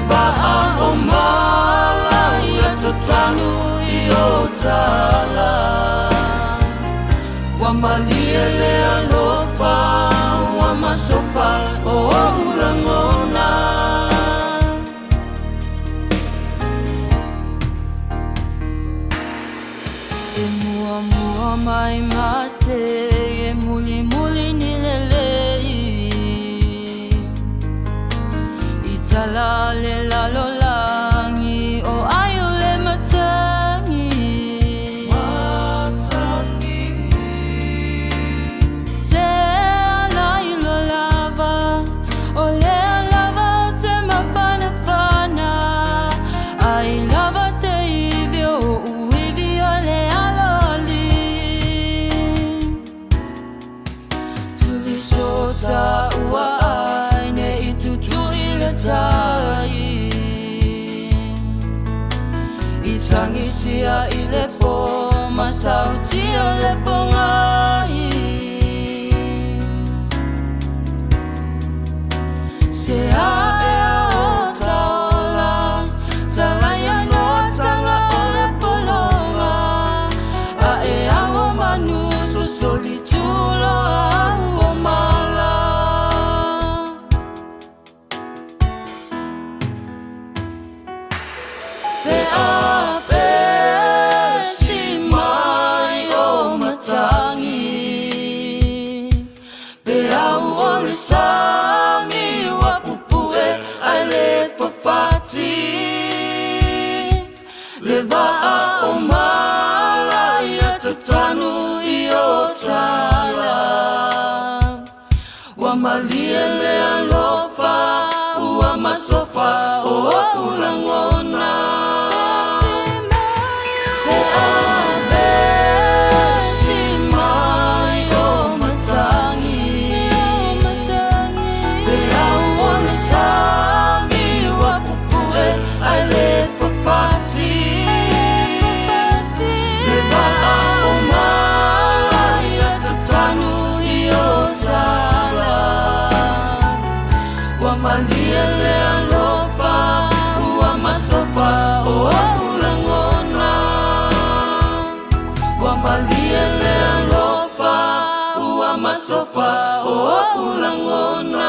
S25: Ba'a o mala ia tatanu I o tala Wa malia le alofa Wa masofa o urangona E mua mai mase E muli ni lelei Tala le lalolangi o ayo le matangi Se ala ilo lava o le lava o te mawhana Ai lava se iwi o uiwi o le aloli Tuli sota ua ai ne I tutu I tangi sia I le po masauti o le po ngai Se a e o tau Va'a o mala ia tatanu I o tala Wa malia le alofa Ua masofa o ulangona He abe si mai o matangi He au o le sami wa pupue ai le fafati Me va'a o mala ia tatanu I o tala Wa malia le alofa Ua masofa o ulangona Wa malia le alofa Ua masofa o ulangona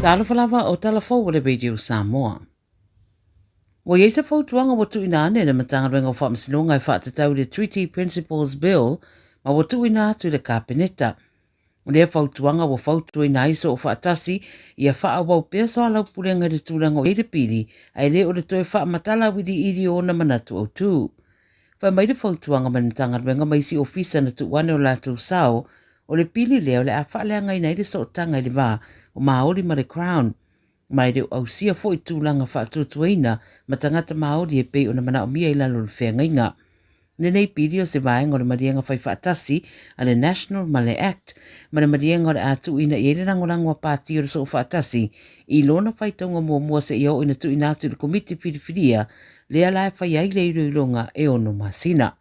S2: Talo falava o talafou le Radio Samoa. Wa yesa fau tuanga watu ina ane le matanga renga o whaamasilonga e whaatatau le Treaty Principles Bill ma watu ina atu le kapeneta. O lea whautuanga wa whautu ina iso o whaatasi ia wha wau pia soa lau purenga de tūranga o eire piri ai le o le toe wha matala widi iri o na manatu au tū. Whai mai de whautuanga manitanga ruenga mai si ofisa na tu wane o lātou sao o le pili leo le a wha lea ngai nei de so tanga i le wā o Māori ma le Crown. Mai reo au sia fo i tūlanga whaatuatuaina ma tangata Māori e pei o na mana o mia i lalo le whea ngainga. Nenei piri o se vaenga o le marienga whai whaatasi a le National ma le Act ma le marienga o le atu ina i ere rangorango pāti o le so whaatasi i lona whai taunga mua se i au ina tu ina atu le komiti whiriwhiria lea lai whai ai le iroilonga e ono masina.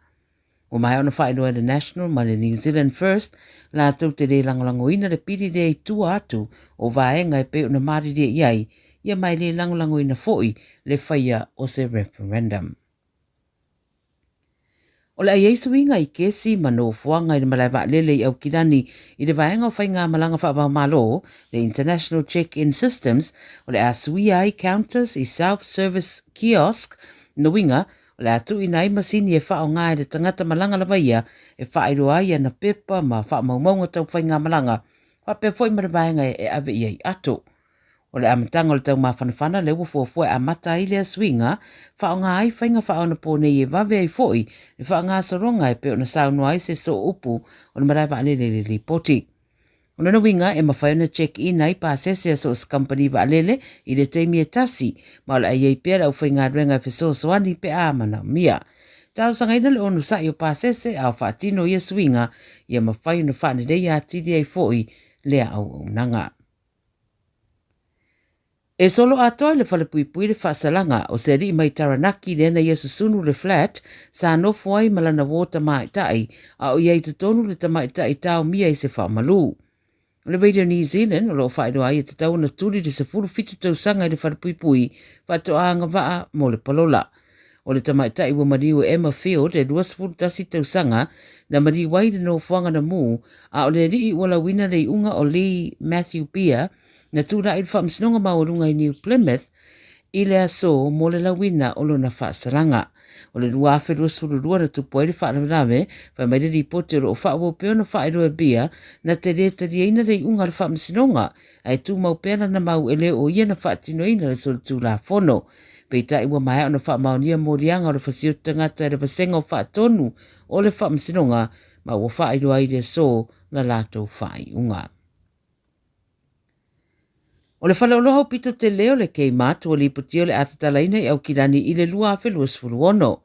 S2: O mai ona whai noa le National ma le New Zealand First la tau te le langolango ina le piri le i tua atu o vaenga e pe o na marire iai ia mai le langolango ina foi le whaia o se referendum. O le ai suinga i kesi mano fuanga i le malai wa lele i au kirani i le vaenga o whainga malanga wha malo le International Check-in Systems o le a sui ai counters i self-service kiosk no winga o le atu i nai masini e wha o ngai le tangata malanga la vaia e wha i roa ia na pepa ma wha maumaunga tau whainga malanga wha pe foi mara vaenga e ave i ai ato. O le amatanga o le tau mawhanawhana le ufuafua a mata i le swinga, wha o ngā ai whainga wha o na pōne i e wawe ai foi, le wha o ngā soronga e pe o na saunua ai se so upu o na marai whaane le ripoti. O na winga e mawhai na check-in ai pāsese a source company waalele i le teimi e tasi, ma o le ai pera au whainga ruenga e so soani pe a mana mia. Tau sanga ina le onu sa i o pāsese a o whaatino i a swinga, i a mawhai na whaane rei a tidi ai foi lea au nanga. E solo atoa le whalepui le whaasalanga o se ri mai Taranaki le na Yesu sunu le flat sa nofu ai malana wota mai tai a o iei tutonu le tamai tai tau mia i se whaamalu. Le Radio New Zealand o lo whaedo ai e te tau na turi le se furu fitu tau sanga i le whalepui whato anga waa mo le palola. O le tamai tai wa mariu Emma Field e luas furu tasi tau sanga na mariu wai le no fuanga na mu a o le rii wala wina le unga o Lee Matthew Beer na tūra i whaamsinonga maurunga i New Plymouth i le aso mo le lawina o lona whaasaranga. O le rua awherua sururua na tupo i le whaarame, whai mai le ripote o whaawo peo na whaeroa bia na te reta ina rei unga le whaamsinonga ai tū mau pēra na mau ele o ia na whaatino ina le solo tū la whono. Peita iwa mai o na whaamaunia morianga o le whasio tangata i le wasenga o whaatonu o le whaamsinonga ma o whaeroa i le so na lato whai unga. O le whale olohau pito te leo le kei mātu o li putio le atatalaina i au kirani i le lua awhelua sfuruono.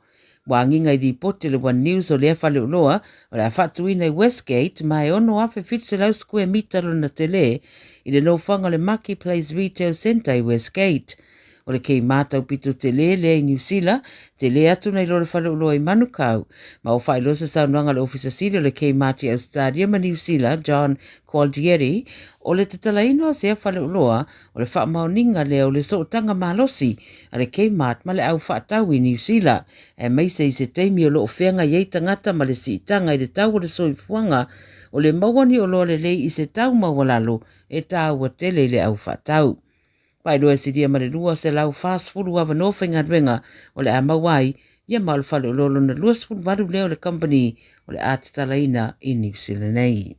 S2: Wanginga i ripote le One News o le whale oloha o le awhatuina i Westgate mai ono awhe fitu lau square mitalo na te le i le nofanga le Maki Place Retail Centre i Westgate. O le kei mātau pito te le i New Zealand, te le atu nei lo le whale oloha i Manukau. Ma o whailosa saunuanga le ofisa siri o le kei māti au stadia ma New Zealand, John Qualdieri, o le tatalaino a sea whale uloa o le whaamauninga leo le sootanga malosi a le kei mat ma le au whaatau i New Zealand e meise i se teimi o loo whenga iei tangata ma le siitanga i le tau o le soifuanga o le mawani o loa le lei i se tau mawalalo e tau a tele le au whaatau. Pai roa siria ma le lua se lau fast food wa no whenga ruenga o le amawai ia ma le whale ulolo na luas food varu leo le company o le atatalaina i New Zealand nei.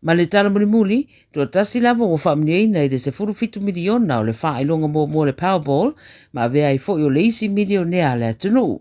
S2: Ma le tala muli, tua tasi lava o whaamneina i le se fitu miliona o le whaelonga mo le Powerball, ma vea i fo i o le isi milionea le atunu.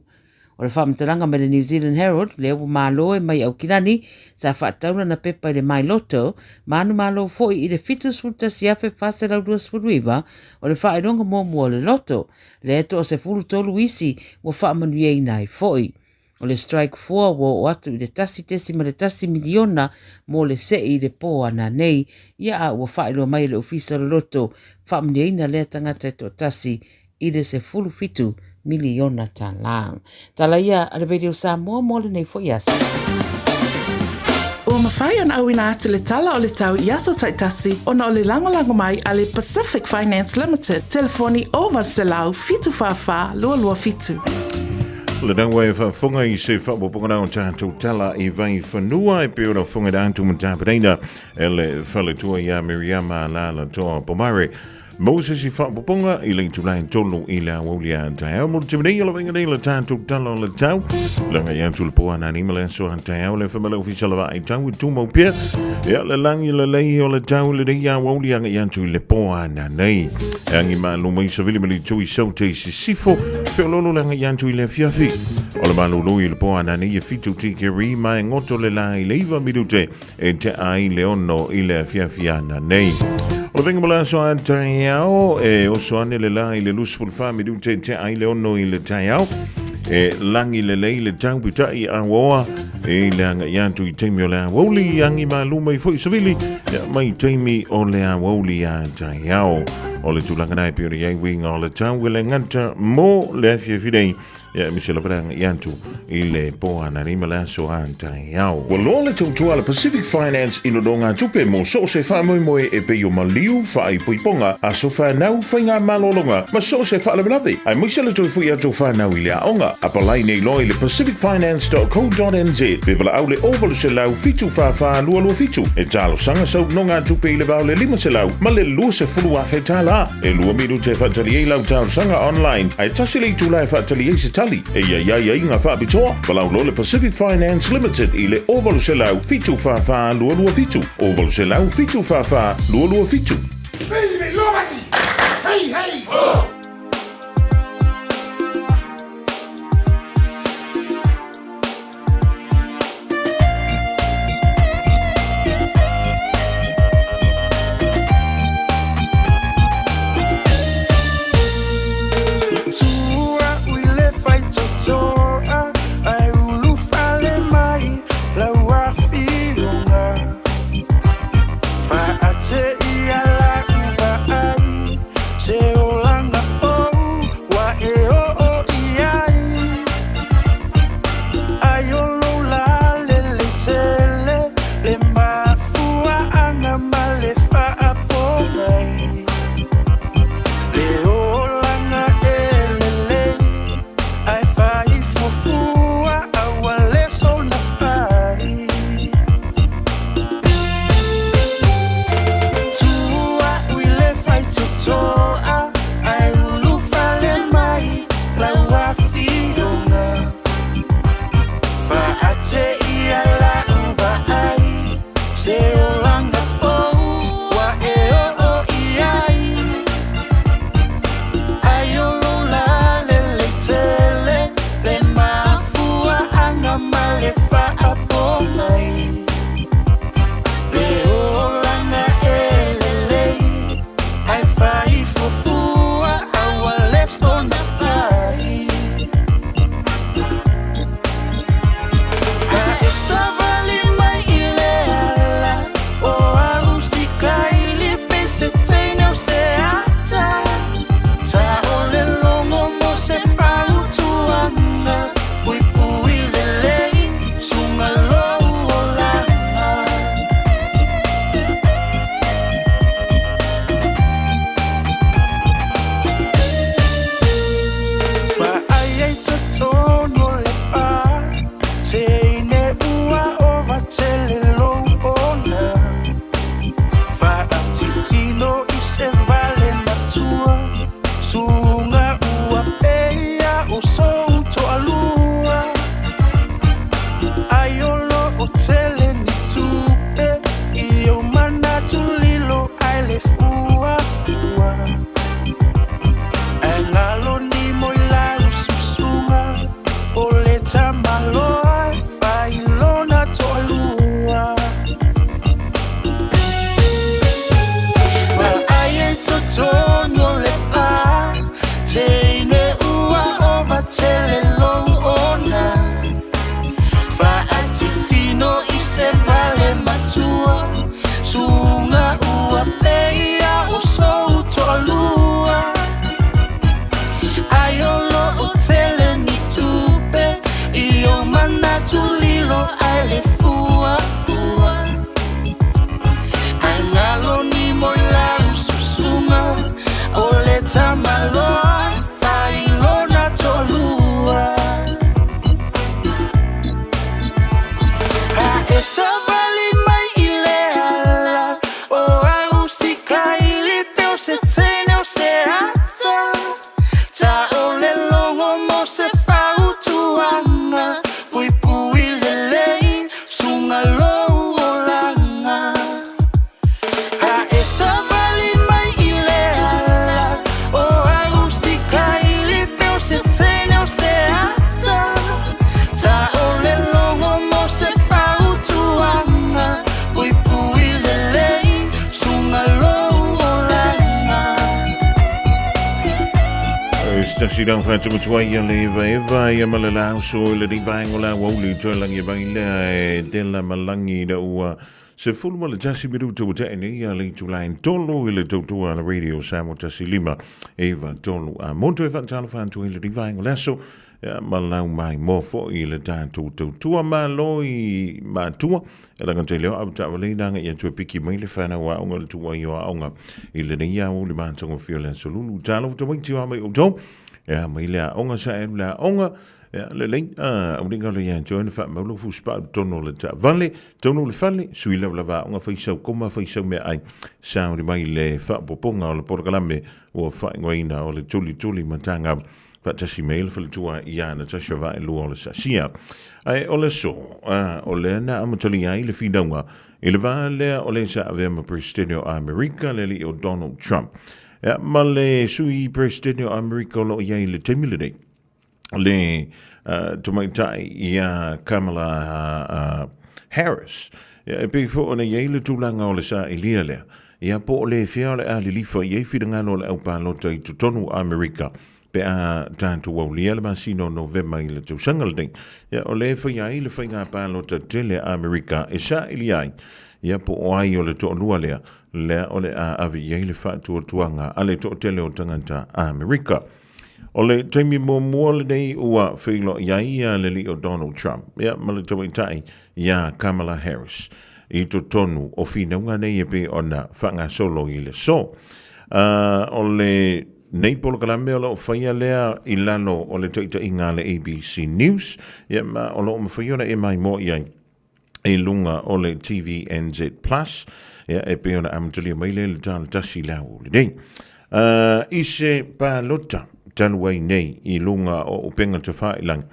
S2: O le whaamtalanga me le New Zealand Herald, le o malo e mai au kirani, sa whaatauna na pepa i le mai loto, manu malo fo i le fitu tasi afe whase lau duas furuiva, o le whaelonga mo le loto, le eto o se furu tolu isi o whaamanuieina i fo i. O le strike 4 wo atu i le tasi tesi ma le tasi miliona mo le se i le poa na nei ia a ua whaeroa mai le ofisa le loto whaamneina le tangata to tasi i le se fitu miliona talang. Tala ia a le Radio Samoa mo le nei fo iasi.
S9: Ua mawhai an au ina atu le tala o le tau Iaso Taitasi ona o le langolango mai a le Pacific Finance Limited. Telefoni o Valselau fitu whawha lua fitu.
S5: Le nangwa e whafunga i se whapopongana o tātou tala i vai whanua e peo na funga da antu mtapareina e le whaletua i a Miriama la toa pomare. Moses i whapoponga i leng tulai tolu i lea waulia tai au. Mo timidei ala venga nei la tātou talo la tau. Langa ian tulpoa na ni male so an tai au le whamala official wa i tau i tūmau pia. Ia le langi le lei o le tau le rei a waulia nga ian tu i le poa na nei. Angi ma lumai sa vili mali tui sau te si sifo. Feo lolo langa ian tu i le fiafi. O le malulu i le poa na nei e fitu tikeri ma e ngoto le la i le iwa midute e te ai le ono i le fiafiana nei. O le venga mola so an tai au e o so ane le la i le lusful fami du te ai le ono i le tai au e langi le lei le tau pita i a woa e le anga iantu i teimi o le a wauli angi ma luma i fwoi savili mai teimi o le a wauli a tai au o le tulanga nai pio i winga o le tau le nganta mo le afia fidei ia misela vranga iantu i le poa na rima la so an tai au. Well, o le tautua le Pacific Finance ino donga tupe mo so se wha moe e pe o maliu wha i puiponga a so wha nau whainga malolonga ma so se wha le manawe. Ai misela toi fui atu wha nau i lea onga. A palai nei loi le pacificfinance.co.nz pe wala au le ovalu se lau fitu wha lua lua fitu. E talo sanga sau nonga tupe i le vau le lima se lau ma le lua se fulu a whetala. E lua miru te whatali e lau tau sanga online. Ai tasile i tūlai whatali e se tali. E ia inga whaapitoa. Walau lo le Pacific Finance Limited i le ovalu se lau fitu wha lua lua fitu. Ovalu se lau fitu wha lua lua fitu.
S15: Baby, lobaki! Hey, hey! Oh!
S25: Fa ate i ala
S5: taxi down fa tu tua ia le va ia malala so le di vai ngola woli to langi vai le de la malangi da ua se fulu mo le tasi minuto te ene ia le tu line tolu le tu ala radio Samoa tasi lima eva tolu a monto eva tala fa tu le di vai ngola so malau mai mo fo i le tatu tua maloi matua e la ngante leo abta wale nanga ia tu piki mai le fana wa onga le tua ia onga i le ia o le mantongo fio le solulu talo to mai tua mai o to ya mai le onga sa e la onga le le o dinga le ia join fa mo lu fu spa tono le ta vale tono le fale sui le lava onga fa so koma fa so me ai sa mai le fa poponga o le porkalame o fa ngoina o le tuli matanga Fatasi mail for the tua ia na tasha va lu o le sasia ai o le so o le na amatali ai le finanga ele va le o le sa ave ma presidente America le o Donald Trump ya ma le sui presidente America lo ia le temilide le tomaitai ia Kamala Harris ya before ona ia le tulanga o le sa ilia le ia po le fia le ali lifa ia fidanga lo le au pa lo tai tonu America pe a tanto o le masino november ile tu sangalde ya o le fa ya ile fa nga pa lo tele America e sa ile ai ya po ai o le to lua le o le a avi ya ile fa tu tuanga ale to tele o tanganta America o le temi mo le nei ua filo ya ia le li o Donald Trump ya ma le to tai ya Kamala Harris i to tonu o fina nga nei pe ona fa nga solo ile so o le nei polo kalame o lo whaia lea i lano o le taita inga le ABC News. Ia ma o lo mawhaiona e mai mo iai e lunga o le TVNZ Plus. Ia e peona amatalia maile le tala tasi lau le nei. I se palota taluai nei i lunga o upenga te whailang.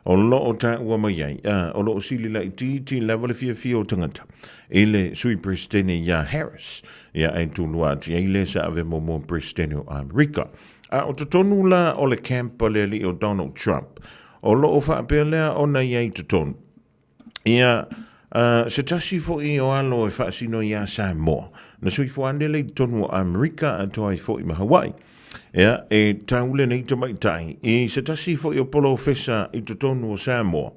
S5: O lo o ta ua mai ai. O lo o sili la i ti level fia o tangata. Ele sui presidente ia Harris. Ia ai tulua ati ele sa ave mo presidente o America. O tonu la o le camp le li o Donald Trump. O lo o whaapelea o na iai tonu. Ia se tasi fo i o alo e whaasino ia Samoa. Na sui fo ande le tonu o America a toa i fo i Hawaii. Ia e taule nei tamaitai. I se tasi fo i o polo fesa i tonu o Samoa.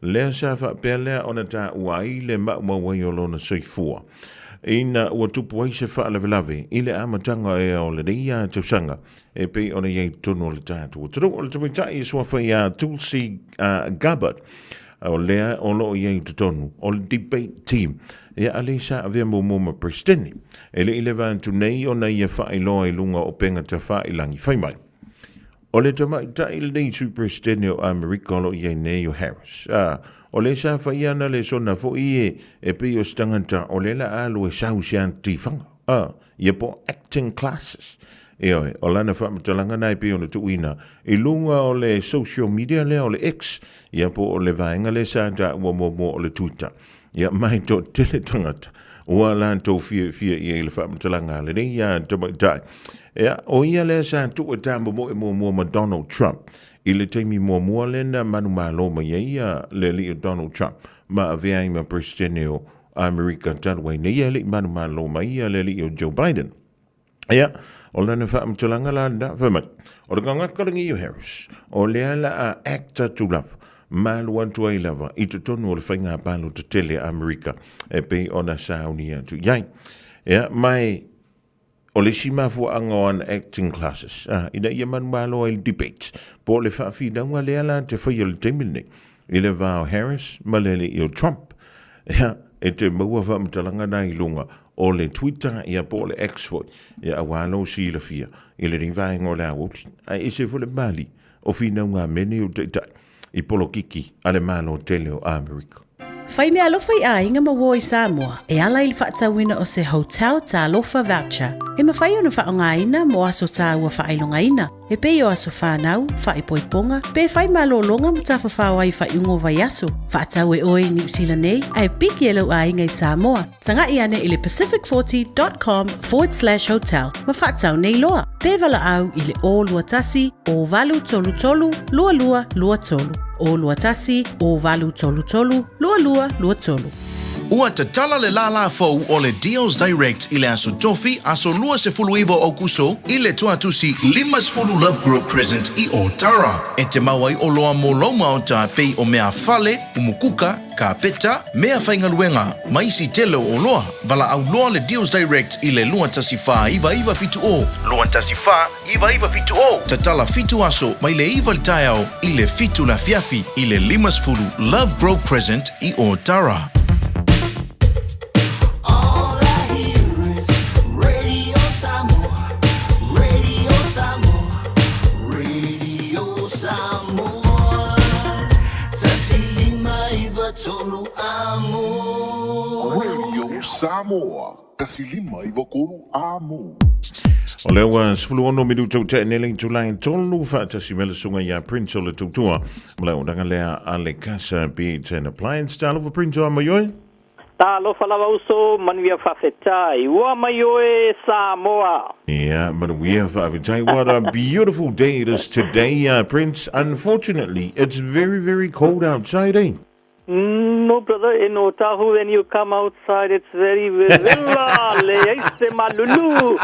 S5: Lea sa whaapelea o na ta uai le mawai o lona soifua. Ina ua tupu ai se wha lave i le amatanga e o le reia tausanga e pe o na iei tono le tātu. O taro o le tamaitai sua whai a Tulsi Gabbard o lea o lo iei tonu o le debate team. Ia ale sa avea mo presidente. E le ilevantu nei o na ia whai loa i lunga o penga ta whai langi whaimai. O le tamaitai le nei su presidente o America o lo iei nei o Harris. O le sa whaiana le sona fo i e pe o stanganta o le la alu e sau sian tifanga. Ia po acting classes. E oi, o lana whamatalanga nai pe o na tuina. I lunga o le social media le o le X. Ia po o le vaenga le sa ta ua mo o le Twitter. Ia mai to tele tangata. Ua lan tau fia i le whamatalanga le nei ia tamaitai. Ia, o ia le sa tu e tambo mo ma Donald Trump. I le teimi mua le na manu malo ma ia le li o Donald Trump. Ma avea i ma presidente o America talwai ne ia li manu malo ma ia le li o Joe Biden. Ia, o lana whaamtalanga la da whamat. O le ngakarangi o Harris. O le ala a actor to love. Malu antu ai lava. I tu tonu o le whainga palo te tele America. E pe ona sauni atu. Iai. Ia, mai o le simafu angoan acting classes. Ina ia manumalo ai debate. Po le whawhinanga le ala te whaia le teimine. I le vao Harris, malele i o Trump. E te maua whamtalanga nai lunga. O le Twitter, ia po le X-Foy. Ia awalo si la fia. I le ringvaenga o le awoti. Ai ese fule mali. O whinanga mene o teitai. I polo kiki, ale malo tele o America.
S4: Whai mea alofa i a inga maua i Samoa, e ala i whaatawina o se hotel ta alofa voucher. E mawhai o na whaongaina mo aso ta ua whailongaina. E pe o aso whanau, whaipoiponga, pe whai malolonga mo ta whawhawai whaiungo vai aso. Whaatau e oi New Zealand nei, ai piki elo a inga i Samoa. Tanga i ane i le pacific40.com/hotel. Ma whaatau nei loa. Pe vala au i le o lua tasi, o valu tolu tolu, lua lua lua tolu. O lua tasi, o valu tolu tolu, lua lua lua tolu.
S10: Ua te tala le la fou o le Deals Direct i le aso tofi aso lua se fulu iwo o kuso i le tua tusi limas fulu Love Grove Crescent i o Tara. E te mawai o loa mo loma o ta pei o mea fale, umukuka, ka peta, mea whaingaluenga, maisi telo o loa. Vala au loa le Deals Direct i le lua tasi wha iwa fitu o. Lua tasi wha iwa fitu o. Te tala fitu aso mai le iwa le taiao i le fitu la fiafi i le limas fulu Love Grove Crescent i o Tara.
S1: Radio Samoa, kasilima i wakuru amo.
S5: O leo sifulu ono minuto te nele Julai tolu whaatasi mele sunga ia Prince o le tutua. Maleo danga lea ale kasa beat and appliance style of a Prince o amayoe.
S18: Talo falawa uso manuia whawhetai. Ua maioe Samoa.
S5: Yeah, manuia whawhetai. What a beautiful day it is today, Prince. Unfortunately, it's very, very cold outside, eh?
S18: No, brother. In Otahu, when you come outside, it's very malulu.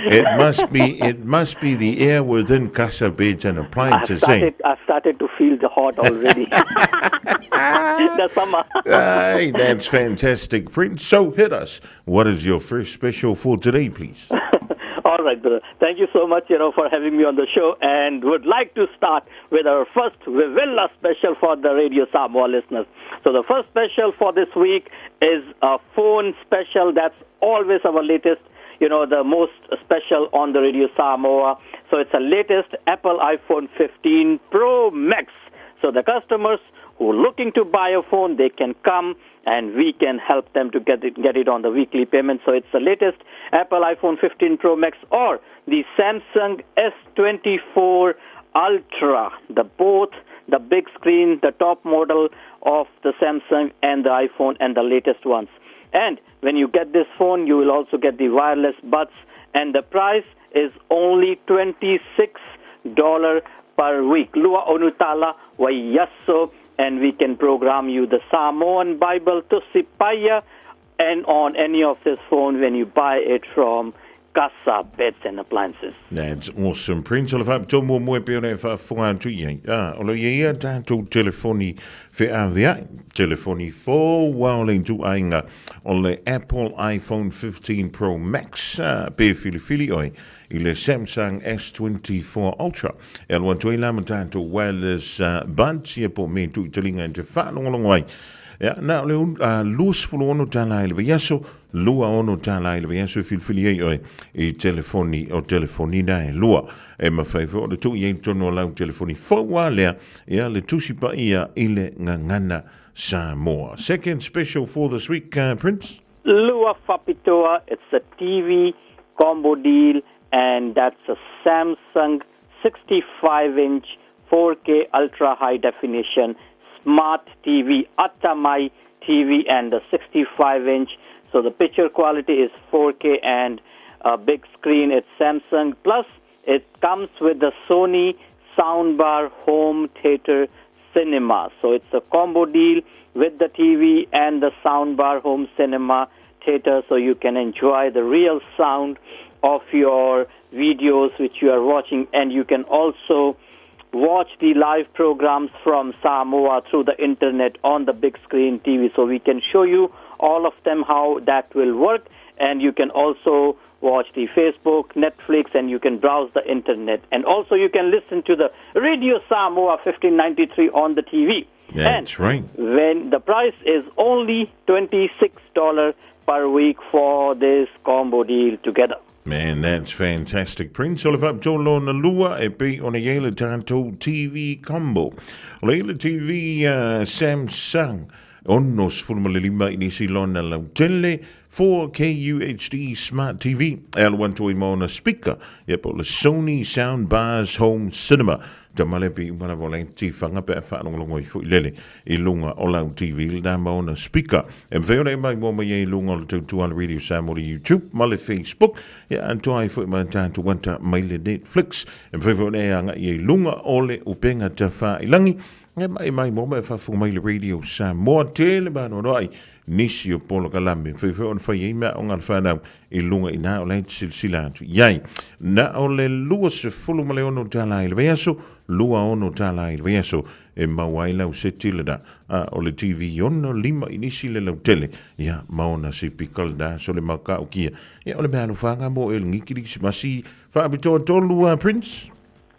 S5: It must be the air within Casa Beds and Appliances.
S18: I've started to feel the hot already. The summer.
S5: Hey, that's fantastic, Prince. So hit us. What is your first special for today, please?
S18: All right, brother. Thank you so much, for having me on the show, and would like to start with our first Vivilla special for the Radio Samoa listeners. So the first special for this week is a phone special. That's always our latest, the most special on the Radio Samoa. So it's a latest Apple iPhone 15 Pro Max. So the customers who are looking to buy a phone, they can come and we can help them to get it on the weekly payment. So it's the latest Apple iPhone 15 Pro Max or the Samsung S24 Ultra, both the big screen, the top model of the Samsung and the iPhone and the latest ones. And when you get this phone, you will also get the wireless buds, and the price is only $26 per week. Lua onutala wa yaso. And we can program you the Samoan Bible to Sipaya and on any of this phone when you buy it from Casa Beds and Appliances.
S5: That's awesome. Prince Olafap tomo mo pe ona fa fonga tu ye. Olo ye tanto telefoni fe avia. Telefoni fo wauling tu ainga on the Apple iPhone 15 Pro Max pe fili oi. Il Samsung S24 Ultra. El wantoi lama tanto wireless buds ye po me tu telinga te fa long. Ja, nou, Leon, loos voor ono tala ilwe yaso, lua ono tala ilwe yaso fili oi I telefoni dai lua. E ma fai fo de tu ye tono lau telefoni fo wale ya le tusipa ia ile ngangana Samoa. Second special for this week, Prince.
S18: Lua Fapitoa, it's a TV combo deal, and that's a Samsung 65-inch 4K ultra high definition Smart TV, Atamai TV, and the 65-inch. So the picture quality is 4K and a big screen. It's Samsung. Plus, it comes with the Sony Soundbar Home Theater Cinema. So it's a combo deal with the TV and the Soundbar Home Cinema Theater, so you can enjoy the real sound of your videos which you are watching, and you can also watch the live programs from Samoa through the internet on the big screen TV. So we can show you all of them how that will work, and you can also watch the Facebook, Netflix, and you can browse the internet. And also you can listen to the Radio Samoa 1593 on the TV.
S5: That's right.
S18: When the price is only $26 per week for this combo deal together.
S5: Man, that's fantastic. Prince Oliver Jolo Nalua e be on a Yale Tanto TV combo. Leila TV Samsung Onnos Fulmalima Inisilona Lautele 4K UHD Smart TV L1 Mona speaker. Yep, the Sony Soundbars Home Cinema. Tamalepi mana volenti fanga pe fa longo fu lele ilunga ola TV da mona speaker en veole mai mo mai lunga to on Radio Samoa YouTube male Facebook ya anto ai fu man tanto wanta mai le Netflix en veole anga ye lunga ole upenga ta fa ilangi mai mo mai fa fu mai le radio Samoa tele ba no ai nisi o polo kalame fe on fa yima on al fa na I lunga ina o le silsila tu yai na o le lua se fulu male ono tala il veso lua ono tala il veso e mawaila o se tilda o le TV ono lima inisi le tele ya maona se pikal da so le maka o kia ya o le bano fanga mo el ngikiri masi fa abito tolu Prince.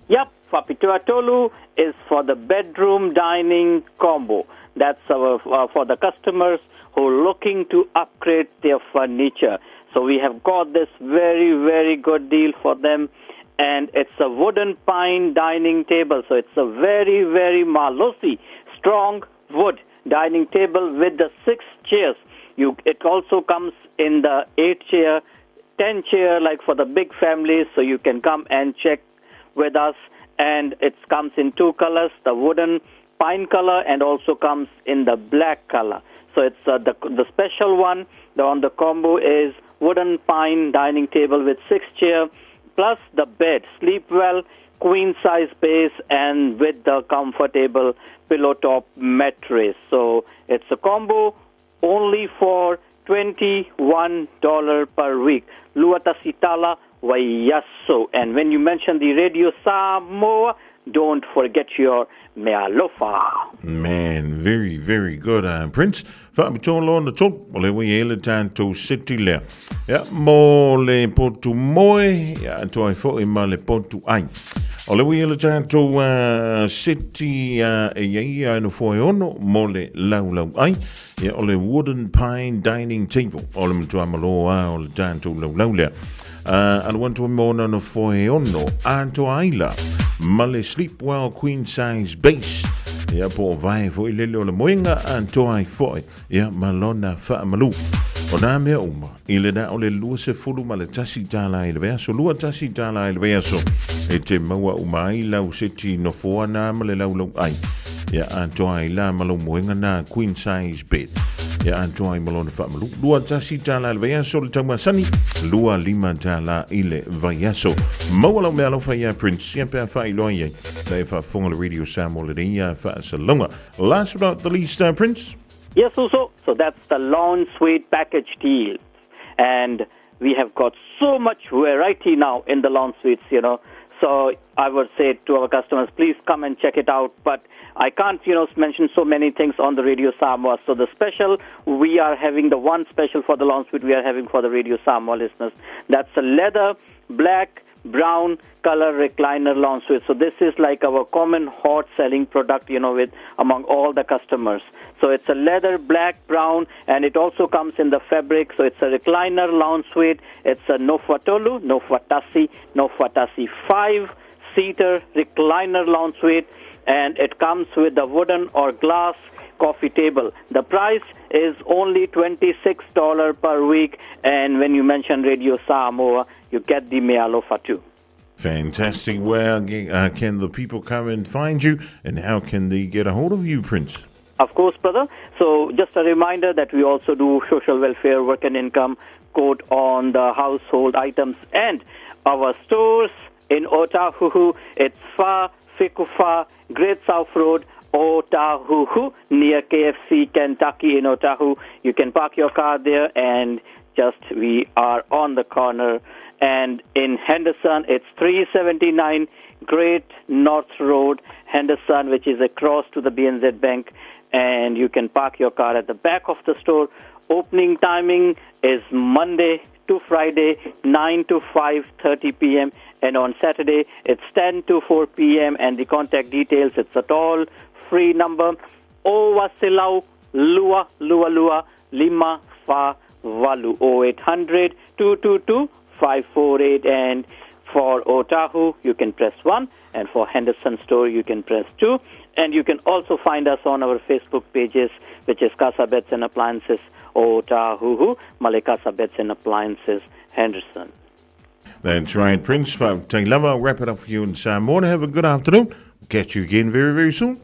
S18: Yep, Fapitoa Tolu is for the bedroom dining combo. That's our for the customers who are looking to upgrade their furniture. So we have got this very, very good deal for them. And it's a wooden pine dining table. So it's a very, very Malosi, strong wood dining table with the 6 chairs. It also comes in the 8 chair, 10 chair, like for the big families. So you can come and check with us, and it comes in 2 colors, the wooden pine color and also comes in the black color. So it's the special one on the combo is wooden pine dining table with 6 chair plus the bed, sleep well, queen size base and with the comfortable pillow top mattress. So it's a combo only for $21 per week. Luatasitala Waiyaso. And when you mention the Radio Samoa, don't forget your mealofa.
S5: Man, very, very good, Prince. Fa'abitolo on the top, ole waiele tanto city le. Ya, mo le potu moe, ya, to I fo ima le potu ai. Ole waiele tanto city, ya, no fo ono, mo le lau ai. Ya, ole wooden pine dining table. Ole mtua maloa, ole tanto lau le. And want to mona no foi ono anto aila male sleep well queen size base ya po vai fo ile le moinga anto ai foi ya malona fa malu ona me uma ile da ole lu se fulu male tasi tala ile verso lu tasi tala ile verso e te maua uma ila u seti no fo na male lau ai ya anto aila malo moinga na queen size bed ya antoa I malona fa malu lua tasi tala le vayaso le tama sani lua lima tala ile vayaso mawala me alo fa ya Prince ya pa fa ilo ye le fa fonga le Radio Samoa le ya fa salonga. Last but not the least, Prince.
S18: Yes, so that's the lawn suite package deal, and we have got so much variety now in the lawn suites, So I would say to our customers, please come and check it out. But I can't, mention so many things on the Radio Samoa. So the special, we are having the one special for the lawn suite we are having for the Radio Samoa listeners. That's a leather, black, brown color recliner lawn suite. So this is like our common hot selling product, with among all the customers. So it's a leather, black, brown, and it also comes in the fabric. So it's a recliner lawn suite. It's a Nofatolu, Nofatasi 5-seater recliner lawn suite, and it comes with a wooden or glass coffee table. The price is only $26 per week, and when you mention Radio Samoa, you get the mealofa too.
S5: Fantastic. Where can the people come and find you, and how can they get a hold of you, Prince?
S18: Of course, brother. So just a reminder that we also do social welfare, work and income, quote on the household items, and our stores in Otahuhu, it's Fa Fikufa, Great South Road, Otahuhu, near KFC, Kentucky in Otahu. You can park your car there, and we are on the corner. And in Henderson, it's 379 Great North Road, Henderson, which is across to the BNZ Bank. And you can park your car at the back of the store. Opening timing is Monday to Friday, 9 to 5:30 p.m. And on Saturday, it's 10 to 4 p.m. And the contact details, it's a toll-free number, Owasilau Lua Lima Fa Valu 0800 222 548. And for Otahu, you can press 1. And for Henderson store, you can press 2. And you can also find us on our Facebook pages, which is Casa Beds and Appliances Otahuhu, Male Casa Beds and Appliances Henderson.
S5: That's right, Prince. I'll wrap it up for you in Samoa. Have a good afternoon. Catch you again very, very soon.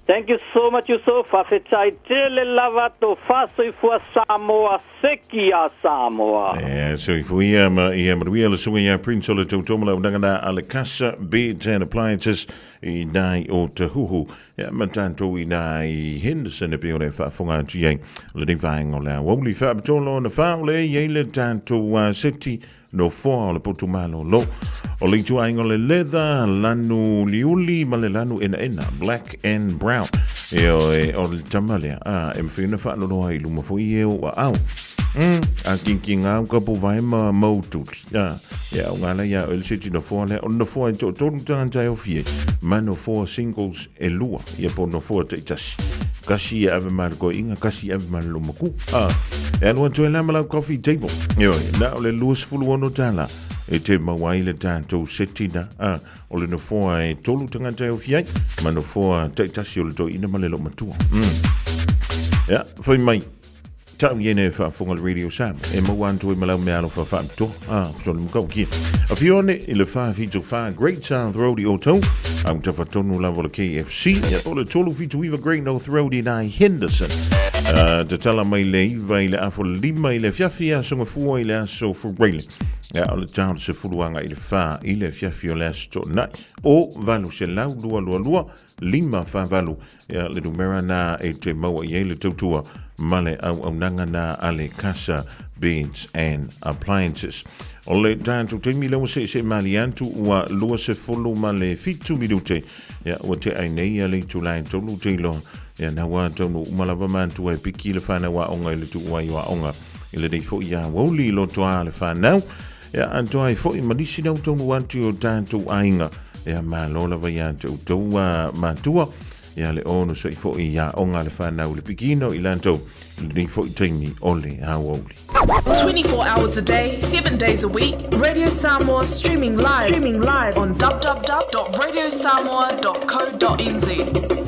S18: Thank you so much, Yusuf. Fafetai tele lavato faso ifua Samoa sekia Samoa.
S5: Yeah, so if we am Maria Lasua Prince Ola Totomala Dangana Alakasa Beds and Appliances I nai o te huhu. Ia matanto I nai Henderson e pio le whaafonga tia. Le ni vaenga o le woli whaapatolo na whaole i le tanto seti no foa o le potumalo lo. O le tuainga le leather lanu liuli ma le lanu ena black and brown. E o le tamalea e mwhina whaanonoa I luma fo I o au. A kinkinga ka po vai ma mautuli. Ya o ngala ya el seti no foa le on no foa to tanga o fie. Mano foa singles e lua ia po no foa te tasi. Kasi e ave margo inga kasi ave malo maku. E anu atu e lamala coffee table. Yo, na o le luas fulu ono tala. E te mawai le tanto setina. O le no foa e tolu tangata o fie. Mano foa te tasi o le to ina malelo matua. Ya, foi mai. Tau yene fa fonga radio sam e mo wanto e malau mealo fa fa to tonu mkau ki a fione I le fa fitu fa Great South Road I oto am te fa tonu la vola KFC ya ole tolu fitu iwa Great North Road I Henderson te tala mai le iwa I le afo lima I le fiafia songa fua I le aso for Rayleigh ya ole tau se fuluanga I le fa I le fiafia le aso na o valu se lau lua lima fa valu ya le numera na e te maua I le tautua male au nanga na ale casa beans and appliances. Ole tanto te milo se maliantu ua lua se folo male fitu minute ya o te ainei ale tulai tonu te lo ya na wa tonu malava mantu e piki le fana wa onga ile tu wa onga ile dei fo ya woli lo toa le fana ya anto ai fo I manisi na tonu wantu o tanto ainga ya malola va ya to matua ya le ono so I fo ya onga le fana le pikino ilanto le fo taimi ole hawoli
S9: 24 hours a day, 7 days a week. Radio Samoa streaming live on www.radiosamoa.co.nz.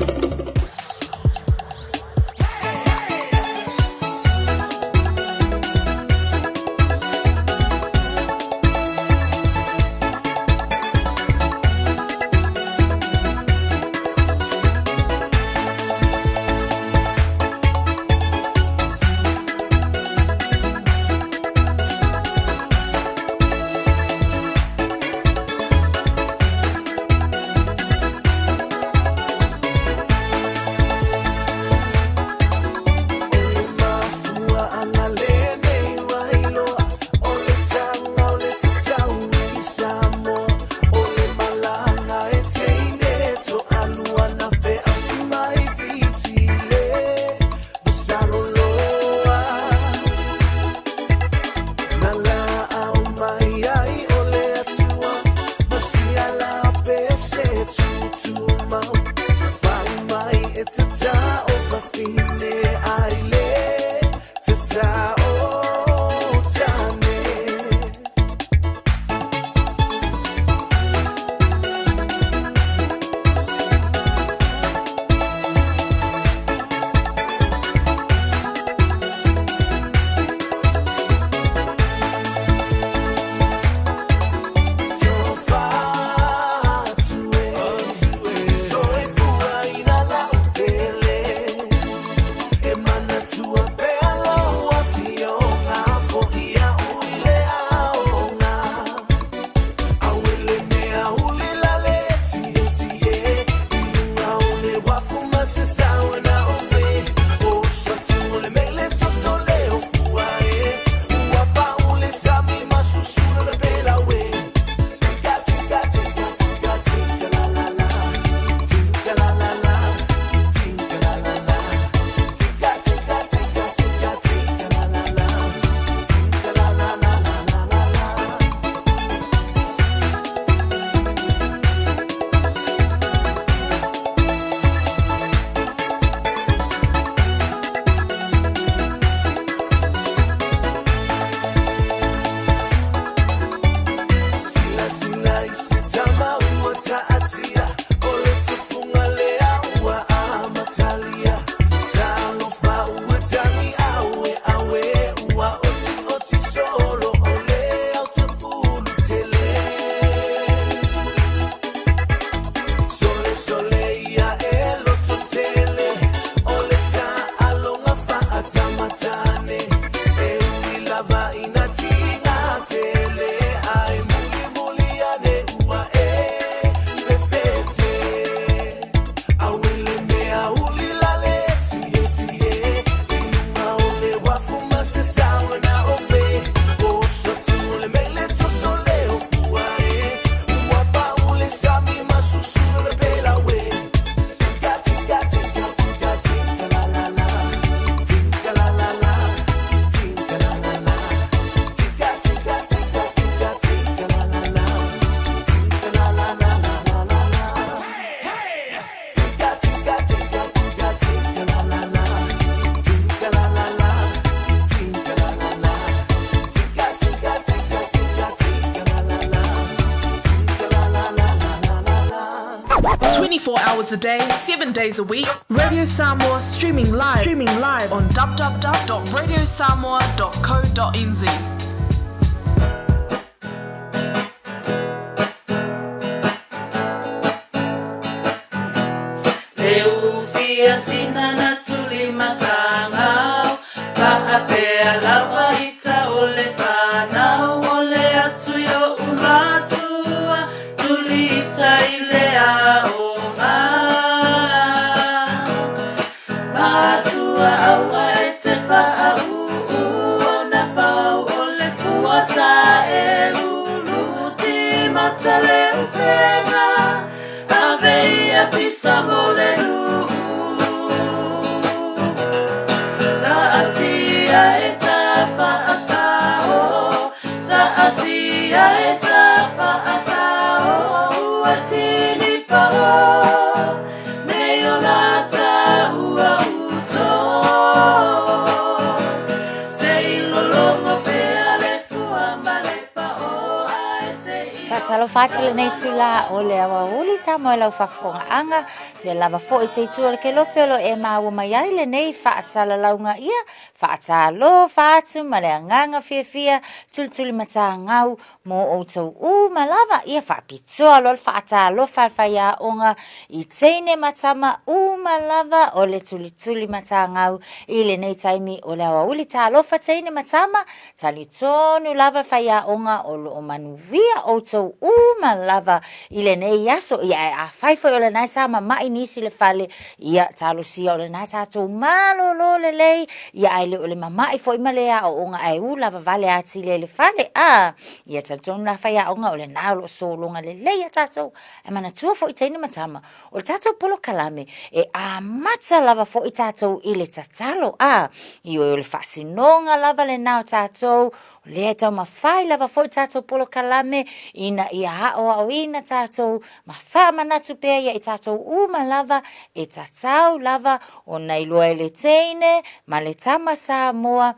S9: 24 hours a day, 7 days a week. Radio Samoa streaming live on www.radiosamoa.co.nz.
S2: Sinana tuli matangau Paapea lawa ita ole whanau Ole atu yo umatua Tuli ita ile aonga Matua awa ete whaau Ona pau ole kuasa e luluti Matale upenga Aveia pisa molelu Asia etafa asao Atini pao Neolata ua uto Seilolongo peale fuambale pao
S6: Fatalo fatile nei tula o le awa uli Samuel au fafonga anga Fia lava fo se tu ke lopelo e maua mai ai le nei fa sala launga ia fa talo fa tu male nganga fia tultuli mata ngau mo o tau malava ia fa pitso lo fa talo fa ya onga I tene matama malava o le tulituli mata ngau ile nei taimi o le awa uli talo fa tene matama tali tonu lava fa ya onga o lo manuia o tau malava ile nei yaso ia a fai fo le nai sama mai nisi le fale ia talo sia o le nai sa to malo lo le lei ia ai le o le mamai fo imale a o nga ai ula va vale ati le fale ia taton na fa ya o nga o le na lo so lo nga le lei tato e mana tu fo iteni matama o tato polo kalame e a matsa lava fo itato ile tatalo io le fasinonga lava le na tato le tau mawhai lava fo tato polo kalame ina ia o ina tato mawha manatu pea ia tato lava e tatau lava o nei loa le teine ma le tama Samoa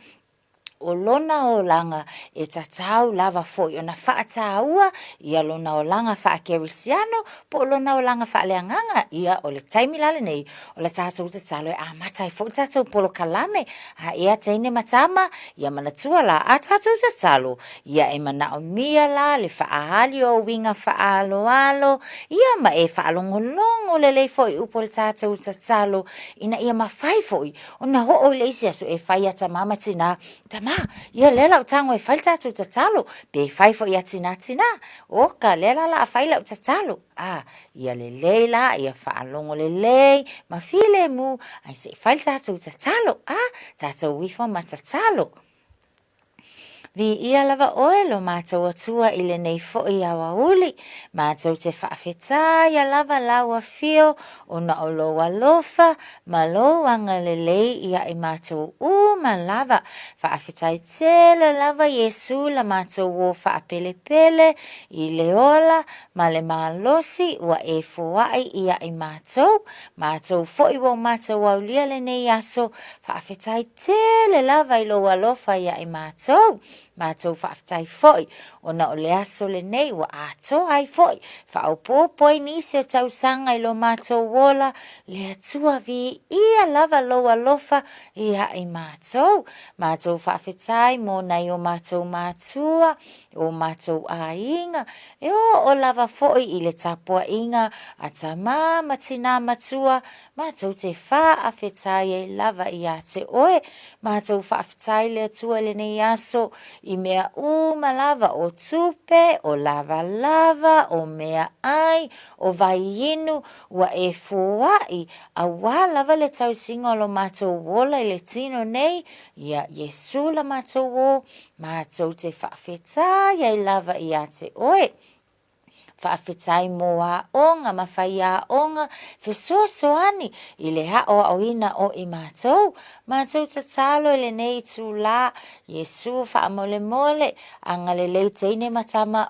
S6: o lona o langa e tatau lava foi ona whaataua ia lona o langa whaakerisiano po lona o langa whaaleanganga ia o le taimi lale nei o le tātou tatalo e matai fo tātou polo kalame ia teine matama ia manatua la a tātou tatalo ia e mana o mia la le whaahali o winga whaaloalo ia ma e whaalongolongo le lei foi upo le tātou tatalo ina ia mawhai foi ona ho o le isi aso e whai ata mama tina ia lela o tango e whai tātou tatalo pe whai fo ia tina oka lela la a whai lau tatalo ia le lei la ia whaalongo le lei ma file mu ai se whai tātou tatalo tātou wifo ma tatalo Vi ia lava oelo mātou atua I le nei fo'i awa uli. Mātou te whaafeta ia lava laua fio o na o loa lofa ma loanga le lei ia I mātou ma lava. Whaafeta I tele lava Yesu la mātou o whaapele pele I le ola ma le malosi ua e fuai ia I mātou. Mātou fo'i wo mātou au lia le nei aso. Whaafeta I tele lava I loa lofa ia I mātou. Mātou whaafetai foi, o na o le aso le nei wa ato ai foi. Whao pōpoi nisi o tau sanga I lo mātou wola, le atua vi ia lava loa lofa ia I mātou. Mātou whaafetai mō nei o mātou mātua, o mātou a inga, e o lava foi I le tapua inga, a ta mama tina matua, mātou te whaafetai e lava ia te oe, mātou whaafetai le atua le nei aso, I mea malava o tupe, o lava lava, o mea ai, o vai inu, ua e fuai, a wā lava le tau singa o lo mātou wola I le tino nei, ia Yesu la mātou o, mātou te whaafetai ai lava ia te oe. Whaafetai moa onga, mawhai a onga, whesoa soani, I le hao au ina o I mātou. Mātou tatalo I le nei tū la, Yesu whaamole mole, anga le lei teine matama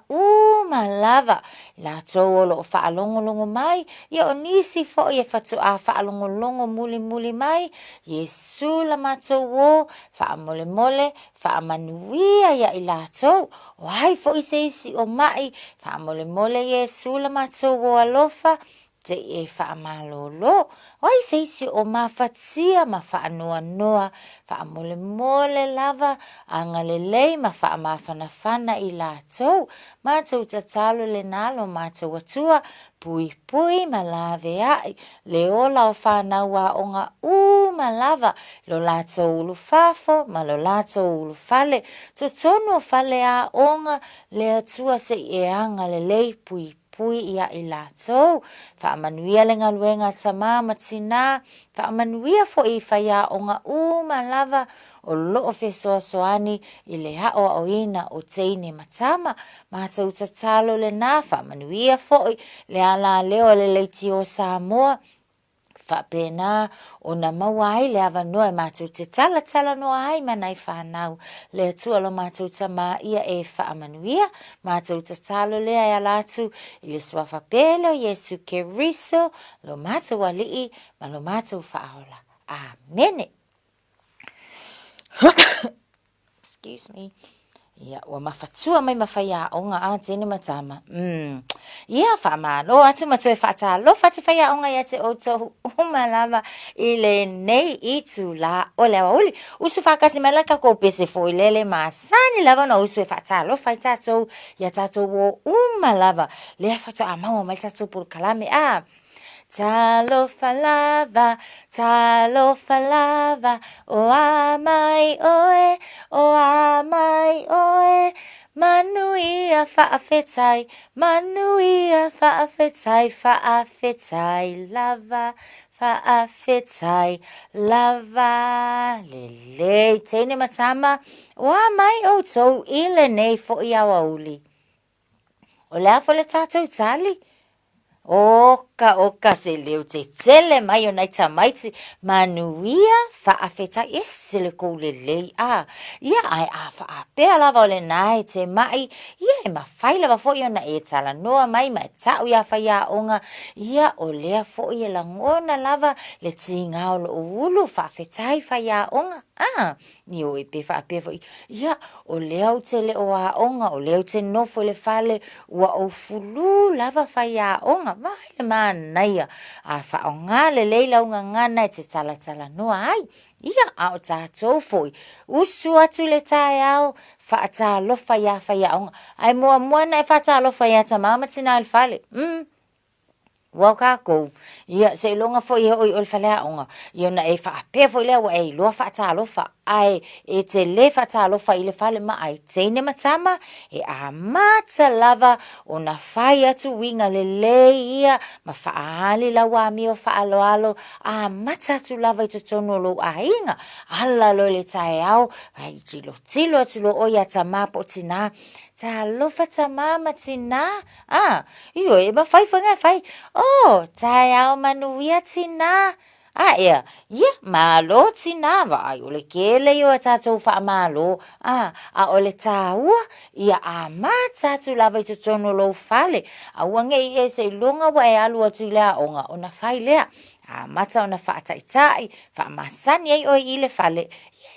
S6: malava. La tau o lo whaalongolongo mai, ia o nisi fo I e whatu a whaalongolongo muli mai, Yesu la mātou o, whaamole mole, whaamanuia ia I la tau, o hai fo I se isi o mai, whaamole mole Yesu la mātou o alofa, te e whaamalolo. Oi seisi o mawhatia ma whaanoa noa, whaamole mole lava, angalelei ma whaamawhanawhana I lātou. Mātou tatalo le nalo mātou atua, pui pui ma lave ai, le ola o whanau a o ngā ma lava, lo lātou ulu whafo, ma lo lātou ulu whale, so tonu o whale a onga, le atua se e angalelei pui pui ia I lātou, whaamanuia le ngaluenga tamama tina, whaamanuia fo I whaia o ngā ma lava, o loo whesoa soani I le hao o ina o teine matama, mātou tatalo le nā, whaamanuia fo I le ala leo le leiti o Samoa, whapena o na mawai le avanoa e mātou te tala noa ai manai whanau. Le atua lo mātou tama ia e whaamanuia, mātou te talo lea e alatu I le sua whapelo Yesu Keriso, lo mātou alii, ma lo mātou whaahola. Amen. Excuse me. Ia, ua mawhatua mai mawhaia o ngā tēne matama. Ia, whamalo, atu matu e whatalo, whatu whaia o ngā ia te oto umalava I le nei I tu la o le auli. Usu whakasi malaka ko pese fo I lele masani lava no usu e whatalo, whai tatou, ia tatou o umalava. Lea whatu a maua mai tatou por kalame a. Talofa lava, o amai oe, manuia whaafetai lava, lele, tēne matama, o amai o tau ile nei fo I awa uli. O lea fo le tātou tali, Oka se leo te tele mai o nei tamaiti manuia whaafeta ese le kou le lei a. Ia ai a whaapea lava o le nai te mai. Ia e mawhai lava fo I ona e tala noa mai ma e tau ia whaia onga. Ia o lea fo I e langona lava le tinga o lo ulu whaafetai whaia onga. Ni o e pe whaapea fo I. Ia o lea o te le o a onga, o lea o te nofo le whale ua o fulu lava whaia onga. Vai le manaia a whaonga le leila unga ngana e te tala noa ai. Ia a o tātou foi. Usu atu le tae au whaatalofa ia whaia onga. Ai mua na e whaatalofa ia ta mama tina il whale. Waka ko. Ia se longa foi o il whale a onga. Ia na e whaapea foi lea wa e loa whaatalofa. Ai e te le whaatalofa I le whale ma ai teine matama e a mata lava o na whai atu winga le ia ma whaali la wami o whaaloalo a mata atu lava I te tono lo a inga ala lo le tae au ai tilo atu lo oia ta mapo tina ta lofa ta mama tina iyo e ma whai whanga whai tae au manuia tina ia, malo tina vai o le kele yo tatou wha malo a o le tāua ia a mata tu lava I te tono lo whale a wange I e se longa wa e alu atu lea onga o na whai lea a mata o na whaataitai wha masani ai o I le whale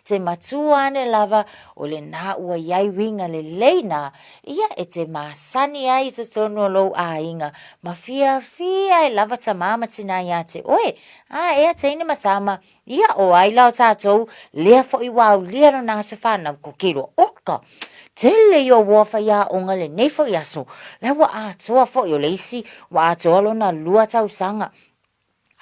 S6: te matua ane lava o le nā ua iai winga le leina ia e te masani ai te tono lo a inga ma fia e lava ta mama tina ia te oe ea teine matama ia o ai lao tātou lea fo I wau lea no nā se whanau ko kiro oka tele yo wafa ia onga le nei fo I aso la wa a toa fo I o leisi wa a toa lo na lua tau sanga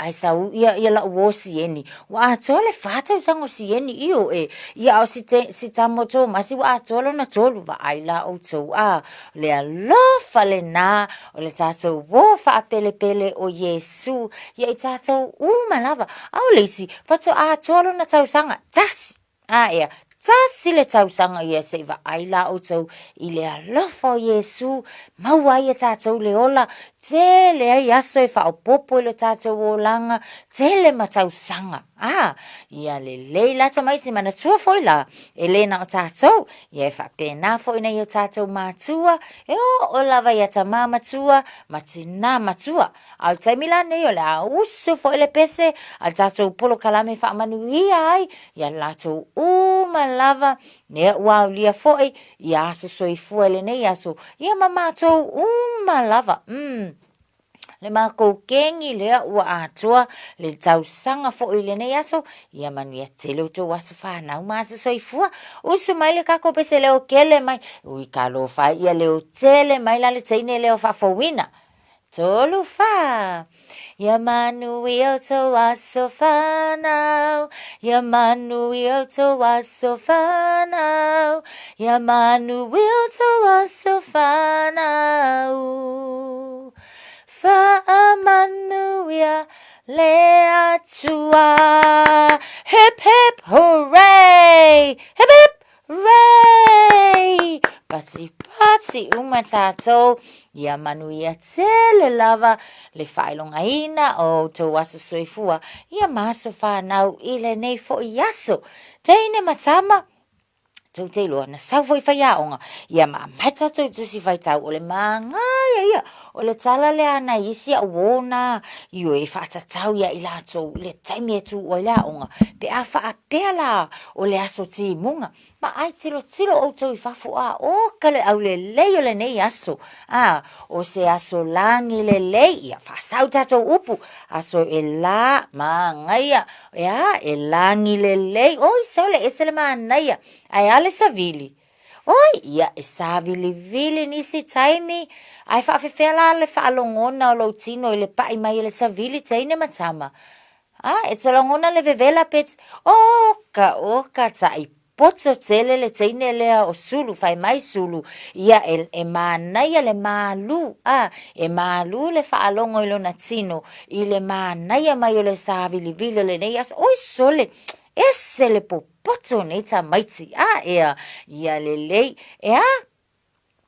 S6: ai sau ia la wo sieni wa tole fata usango sieni io ia o si tamoto masi wa tolo na tolo va ai la o to le lo fale na o le tato wo fa pele o Yesu ia tato malava au lesi fato tolo na tau sanga tas ia tasi le tau sanga ia se va ai la o to I le alofa o Yesu maua ia tatou le ola tele ai aso e whao popo le tatou o langa tele matau sanga ia le leila tamaiti mana tua foi la e lena o tatou ia e whapena foi na i o tatou matua e o lava ia ta mama tua matina matua al taimila ne o la uso foi le pese al tatou polo kalame whaamanuia ai ia latou lava ne wa lia foi ia so soifua le nei aso ia mama tou lava le makokengi lea ua atua le tausaga foʻi lenei aso ia manuia tele outou aso fanau masosoifua usu mai le kako pese leo kele mai ui kalo fai ia leo tele mai la le taine leo faafauina tolu fa ia manuia outou aso fanau ia manuia outou aso fanau ia manuia outou aso fanau Fa'amanuia le atua hip hip hooray hip hip hooray pati uma tatou ia manuia tele lava le whailongaina o tau aso soifua ia maso whanau i le nei fo'i aso teine matama tau te loa na sau foi fai aonga ia maamata tau tusi fai tau o le mangaya ia o le tala le ana isi a wona io e whaatatau ia i lato le taimi e tu o le aonga pe a whaapea la o le aso ti munga ma ai tilo o tau i whafu a o kale au le lei o le nei aso o se aso langi le lei ia whasau tatou upu aso e la mangaya ia e langi le lei oi sau le ese le maanaia ai ale savili oi ia e savili vili nisi taimi ai whaafewhela le whaalongona o lau tino i le pai mai le savili taine matama e talongona le vevela pet oka tai poto tele le taine lea o sulu fai mai sulu ia e manaia le malu e malu le whaalongo i lona tino i le manaia mai o le savili vili le nei as oi sole ese le popoto nei ta maiti ia le lei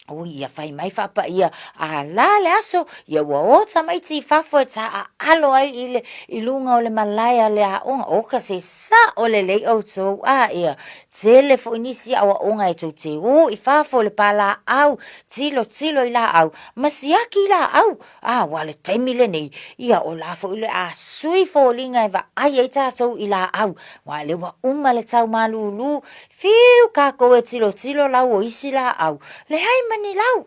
S6: o ia fai mai fapa ia ala le aso ia wa o ta maiti fafo ta alo ai i lunga o le malaya le aonga o ka se sa o le lei o to ia tele fo inisi awa onga e te o i fafo le pala au tilo i la au masiaki la au wa le taimi le nei ia o la fo ile a sui fo linga va ai e tatou i la au wa le wa uma le tau malulu fiu ka ko e tilo la o isi la au le hai mani lau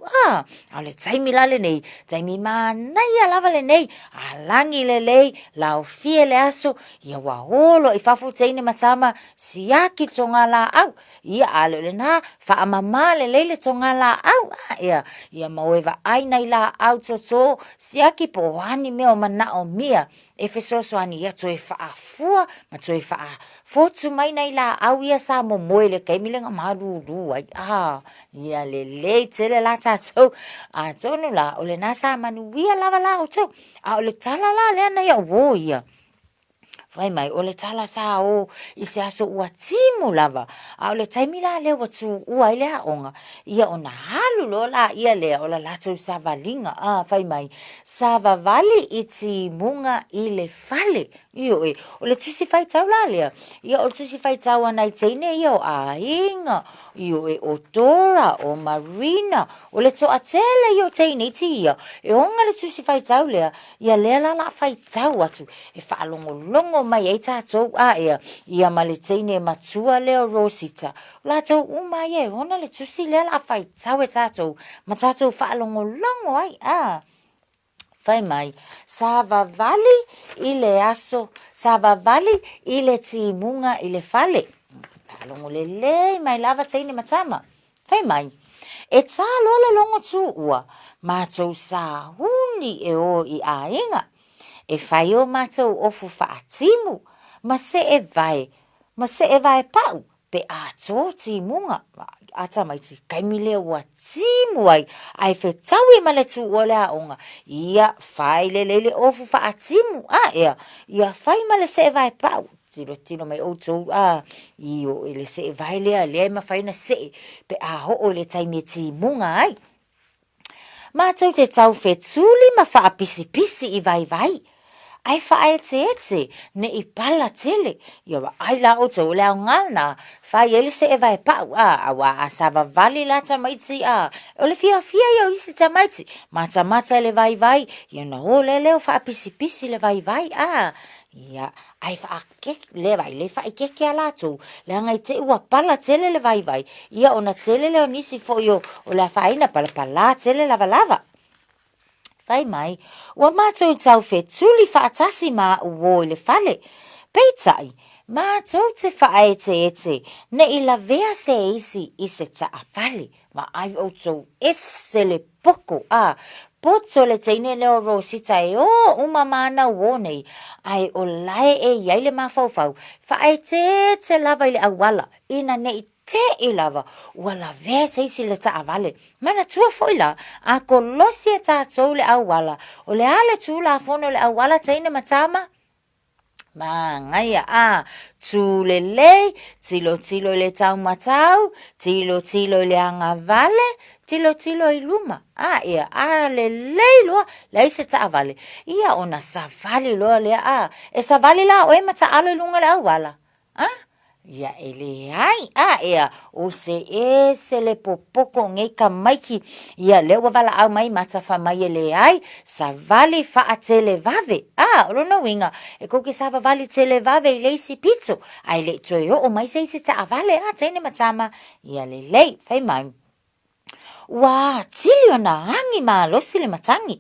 S6: a le taimi la le nei taimi manaia lava le nei a langi le lei lau fie le aso ia wa holo i fafu teine matama siaki tonga la au ia alo le na fa amama le lei le tonga la au ia maueva aina i la au toto siaki po wani meo mana o mia e fesoso ani ia toe faafua ma toe fotu mai nei la au ia sa momoe le kaimilenga maruru ai ia le lei tele la tatou tonu la o le nasa manuia lava la o tau o le tala la le ana ia wo ia Fai mai o le tala sa o i se aso ua timu lava o le taimi la le watu ua i le haonga ia o na halu lo la ia lea o la lato sa valinga fai mai sa vavali i ti munga i le fale io o le tusi fai tau la lea ia o le tusi fai tau anai teine ia o ainga io o Dora o Marina o le to atele io teine ti ia onga le tusi fai tau lea ia lea la fai tau atu e whaalongo mai e tātou ia maleteine matua leo Rosita. La tau umai e hona le tusi lea la fai tau e tātou. Ma tātou whaalongo ai Fai mai, Sava Valley i le aso, Sava Valley i le timunga i le fale. Whaalongo le mai lava teine matama. Fai mai, e tā lola longo tū ua, mātou sa huni e o i ainga. E fai o mātou ofu whaatimu, ma se e vai pau, pe a tō timunga. Ata mai ti kaimile ua timu ai fe taui ma le tu o le aonga. Ia fai le ofu whaatimu, ia fai ma le se e vai pau. Tino mai outou, io e le se e vai lea ma fai na se, pe a ho le taimi timunga ai. Mātou te tau whetuli ma wha pisi i vai. Ai wha ete, ne i pala tele. Ia wa ai la oto o leo ngana. Whai ele se e vai pau. Awa a Sava Valley la tamaiti. O le fia ia isi tamaiti. Mata le vai. Ia na o le leo wha pisi le vai. Ia ai wha kek le vai. Le wha keke a lato. Le angai te ua pala tele le vai. Ia ona tele leo nisi fo yo. O le wha ina pala tele lava. Fai mai, ua mātou tau whetuli whaatasi mā uo i le whale. Peitai, mātou te whaete ne i la vea se isi i se taa whale. Ma ai o tau ese le poko poto le teine leo rosita o umamana uonei. Ai o lae iai le mawhauwhau. Whaete te lava i le awala. Ina nei te i lava. Wala vea se isi le taa wale. Mana tua foila. A kolosi e tātou le awala. O le ale tu la fono le awala teine matama. Ma ngaia tu le lei, tilo le tau matau, tilo le anga vale, tilo i luma. Ia, le lei loa, lei se taa vale. Ia ona sa vale loa lea, e sa vale la o e mata alo i lunga le awala. Ia ele ai, ia, o se le popoko ngei ka maiki, ia lewa wala au mai mata wha mai ele ai, sa vale wha tele vave, rono winga, e koke sa vale tele vave i leisi pizzo, ai le toi o mai se taa vale, teine matama, ia le lei, fai mai. Wa, tili ona hangi maa losi le matangi,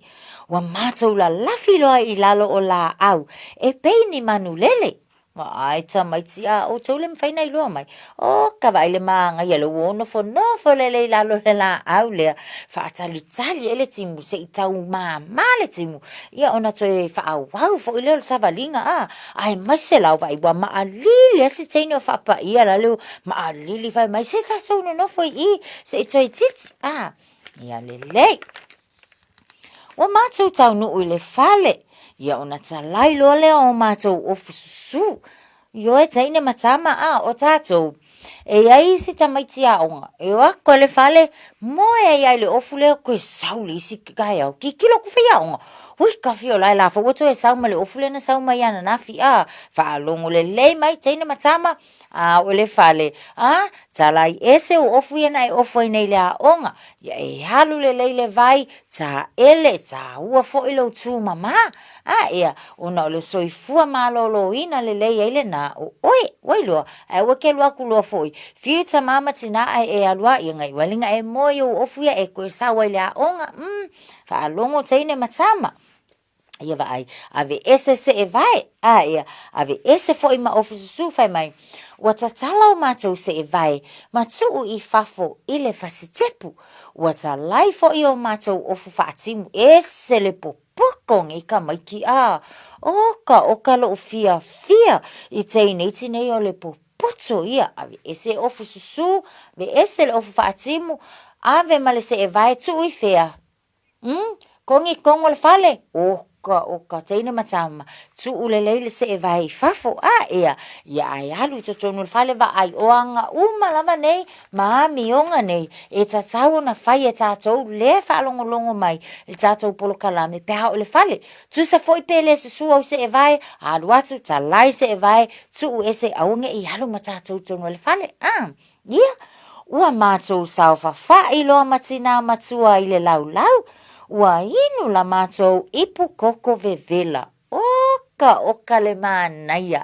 S6: wa mātou la lafi loa i lalo o la au, e peini manu lele. Ai tamaiti o tau le mwhaina i loa mai. O kawa ile maanga ia le wonofo lele i lalo le la au lea. Whaatali ele timu se i tau male timu. Ia ona toe whaawau fo i leo savalinga ai mai se lau vai wa maalili asi teine o whaapa ia la leo maalili vai mai se ta sou nofo i se i toe titi. Ia le lei. Wa mātou tau nuu i le whale. Ia ona talai loa lea o mātou ofu susu. Io e teine matama o tātou. E ai si tamaiti onga. E o ako le whale moe ai le ofu lea koe sauli isi kai au. Ki kilo kuwhi onga. Ui kawhi o lai la wato e sauma le ofu lea na sauma i ana nafi whaalongo le lei mai teine matama o le whale. Talai ese o ofu iana e ofu i nei lea onga. Ia e halu le lei le vai ta ele ta ua fo ilo tu mama. Ia ona o le soifua malolo ina le lei ele na oi loa. Ai wake lua kuloa foi. Fiu ta mama tina e alua i ngai walinga e moi o ofu ia e koe sawa i lea onga. Whaalongo teine matama. Ia vai, ave ese se e vai, ia, ave ese fo i ma ofisu fai mai. Ua tatala o mātou se e vai, ma tuu i fafo i le fasitepu. Ua talai fo i o mātou ofu faatimu, ese le popokong i ka maiki oka lo fia i teine iti nei o le popoto ia, ave ese ofu susu, ave ese le ofu faatimu, ave ma le se e vai tuu i fea. Kongi kongo le fale, oka teine matama tu ulele le se vai fafo ia ai alu to tonu le fale va ai oanga uma lava nei mami onga nei e tatau na fai e tatou le falongolongo mai le tatou polo kalame pe o le fale tu sa foi pele se su o se vai alu atu talai se vai tu ese aunge i alu matatou tonu le fale ia ua matou saufa fa i lo matina matua i le lau ua inu la mātou ipu koko vevela. Oka le mānaia.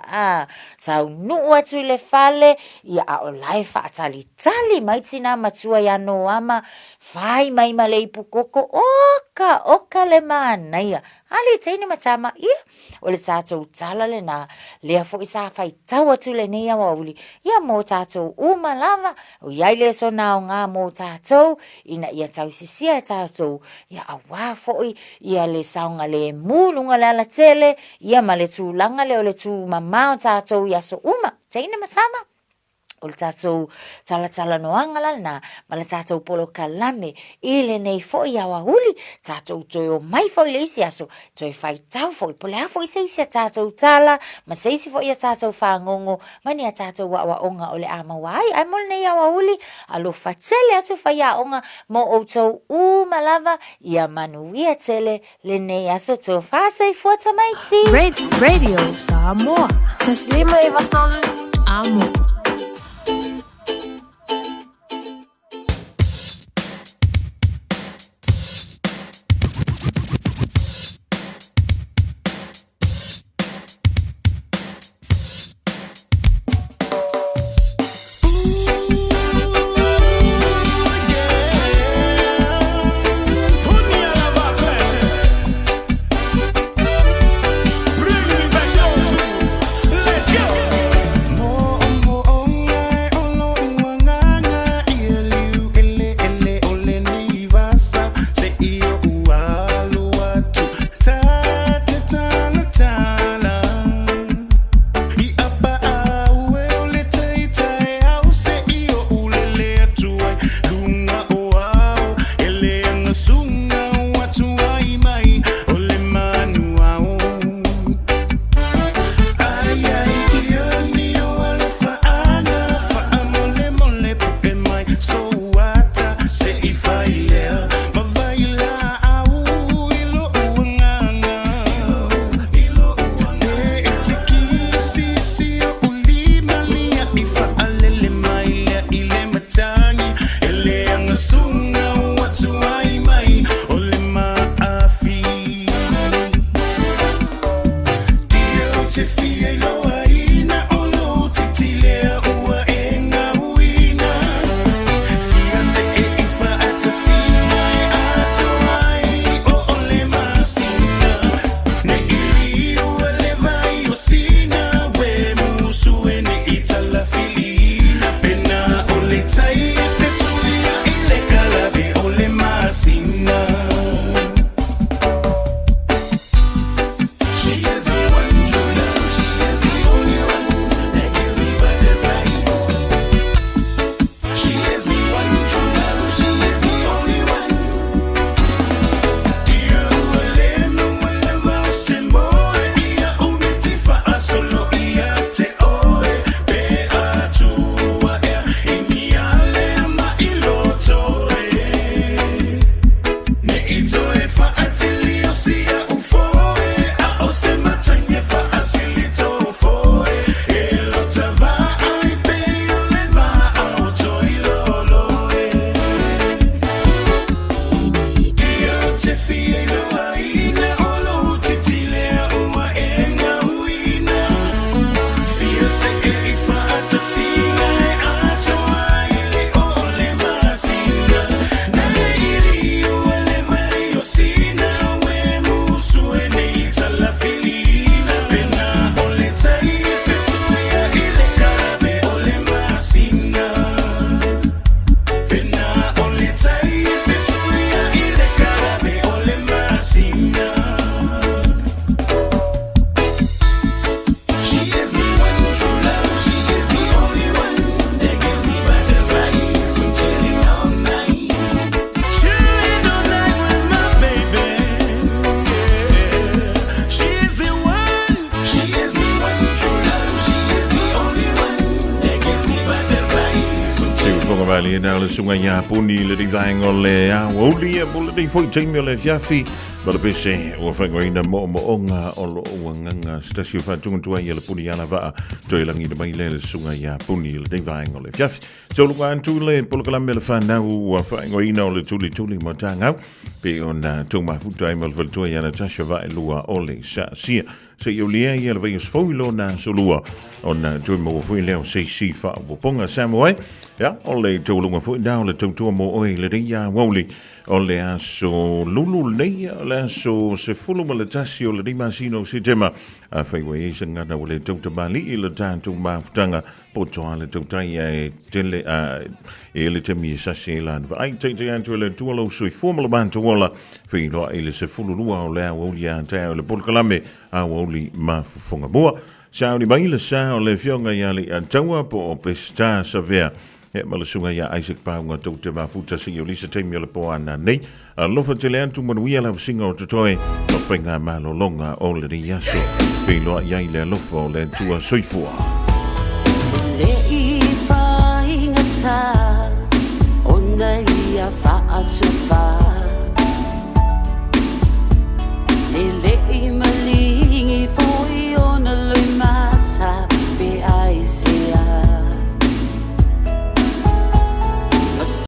S6: Tau nuu atu le fale, ia o lai whaatali mai tina matua i ano ama, whai mai ma le ipu koko, oka le mānaia. Ali teine matama, ia, o le tātou tala le nā, lea fo isa whai tau atu le nei awa uli, ia mō tātou uma lava, o iai le so nao ngā mō tātou, ina ia tau sisia tātou, ia awa fo ia le saunga le mūlunga le ala tele, ia ma le tūlanga le o le tū mamao tātou ia so uma, teine matama. O le tātou tala noanga lana, ma le tātou polo kalame, ile nei foi awa huli, tātou toi o mai foi le isi aso, toi fai tau foi, pole a foi se isi a tātou tala, ma se isi foi a tātou whangongo, mani a tātou wawa onga o le ama wai, ai mole nei awa huli, alo fatele atu fai a onga, mo o tau malava, ia manuia tele, le nei aso tō whasei fuata maiti.
S3: Radio Samoa. Taslima iwatolu. Amo.
S5: Ali na le sunga ya puni le divang o le a woli e bula di foi taimi o le fiafi Bala pese o whangoina mo onga o lo nganga stasio whatunga tua i le puni ana vaa toi langi na mai le sunga ya puni le divang o le fiafi Tolu antu le polokalame le whanau wa whangoina o le tuli mo tangau pe ona tuma futai mo le valtua i ana tasha va e lua o le sa sia se yo lia i le vai sfoilo na solua ona tui mo fui leo se si fa o ponga samoai ya o le tolunga fui dao le tautua mo oi le reia wauli o le aso lulu nei o le aso se fulu ma le tasi o le rimasino si tema a whaiwa e sa ngana o le tautamali i le tātou mafutanga po toa le tautai e tele e le temi e sasi e lan ai teite antu le tualo sui formula bantu wala whiloa e le se fulu lua o le awauli a tai o le polkalame awauli mafufonga mua sa ni mai le sa o le fionga ia le antaua po o pesta sa vea He malasunga ya Isaac Paunga tau te mafuta si o lisa teimi o le poa ana nei. A lofa te le antu manuia la singa o tutoe. O whainga malo longa o le riaso. Peiloa iai le lofa o le tua soifua.
S25: Le i whainga tā. O nei a wha atu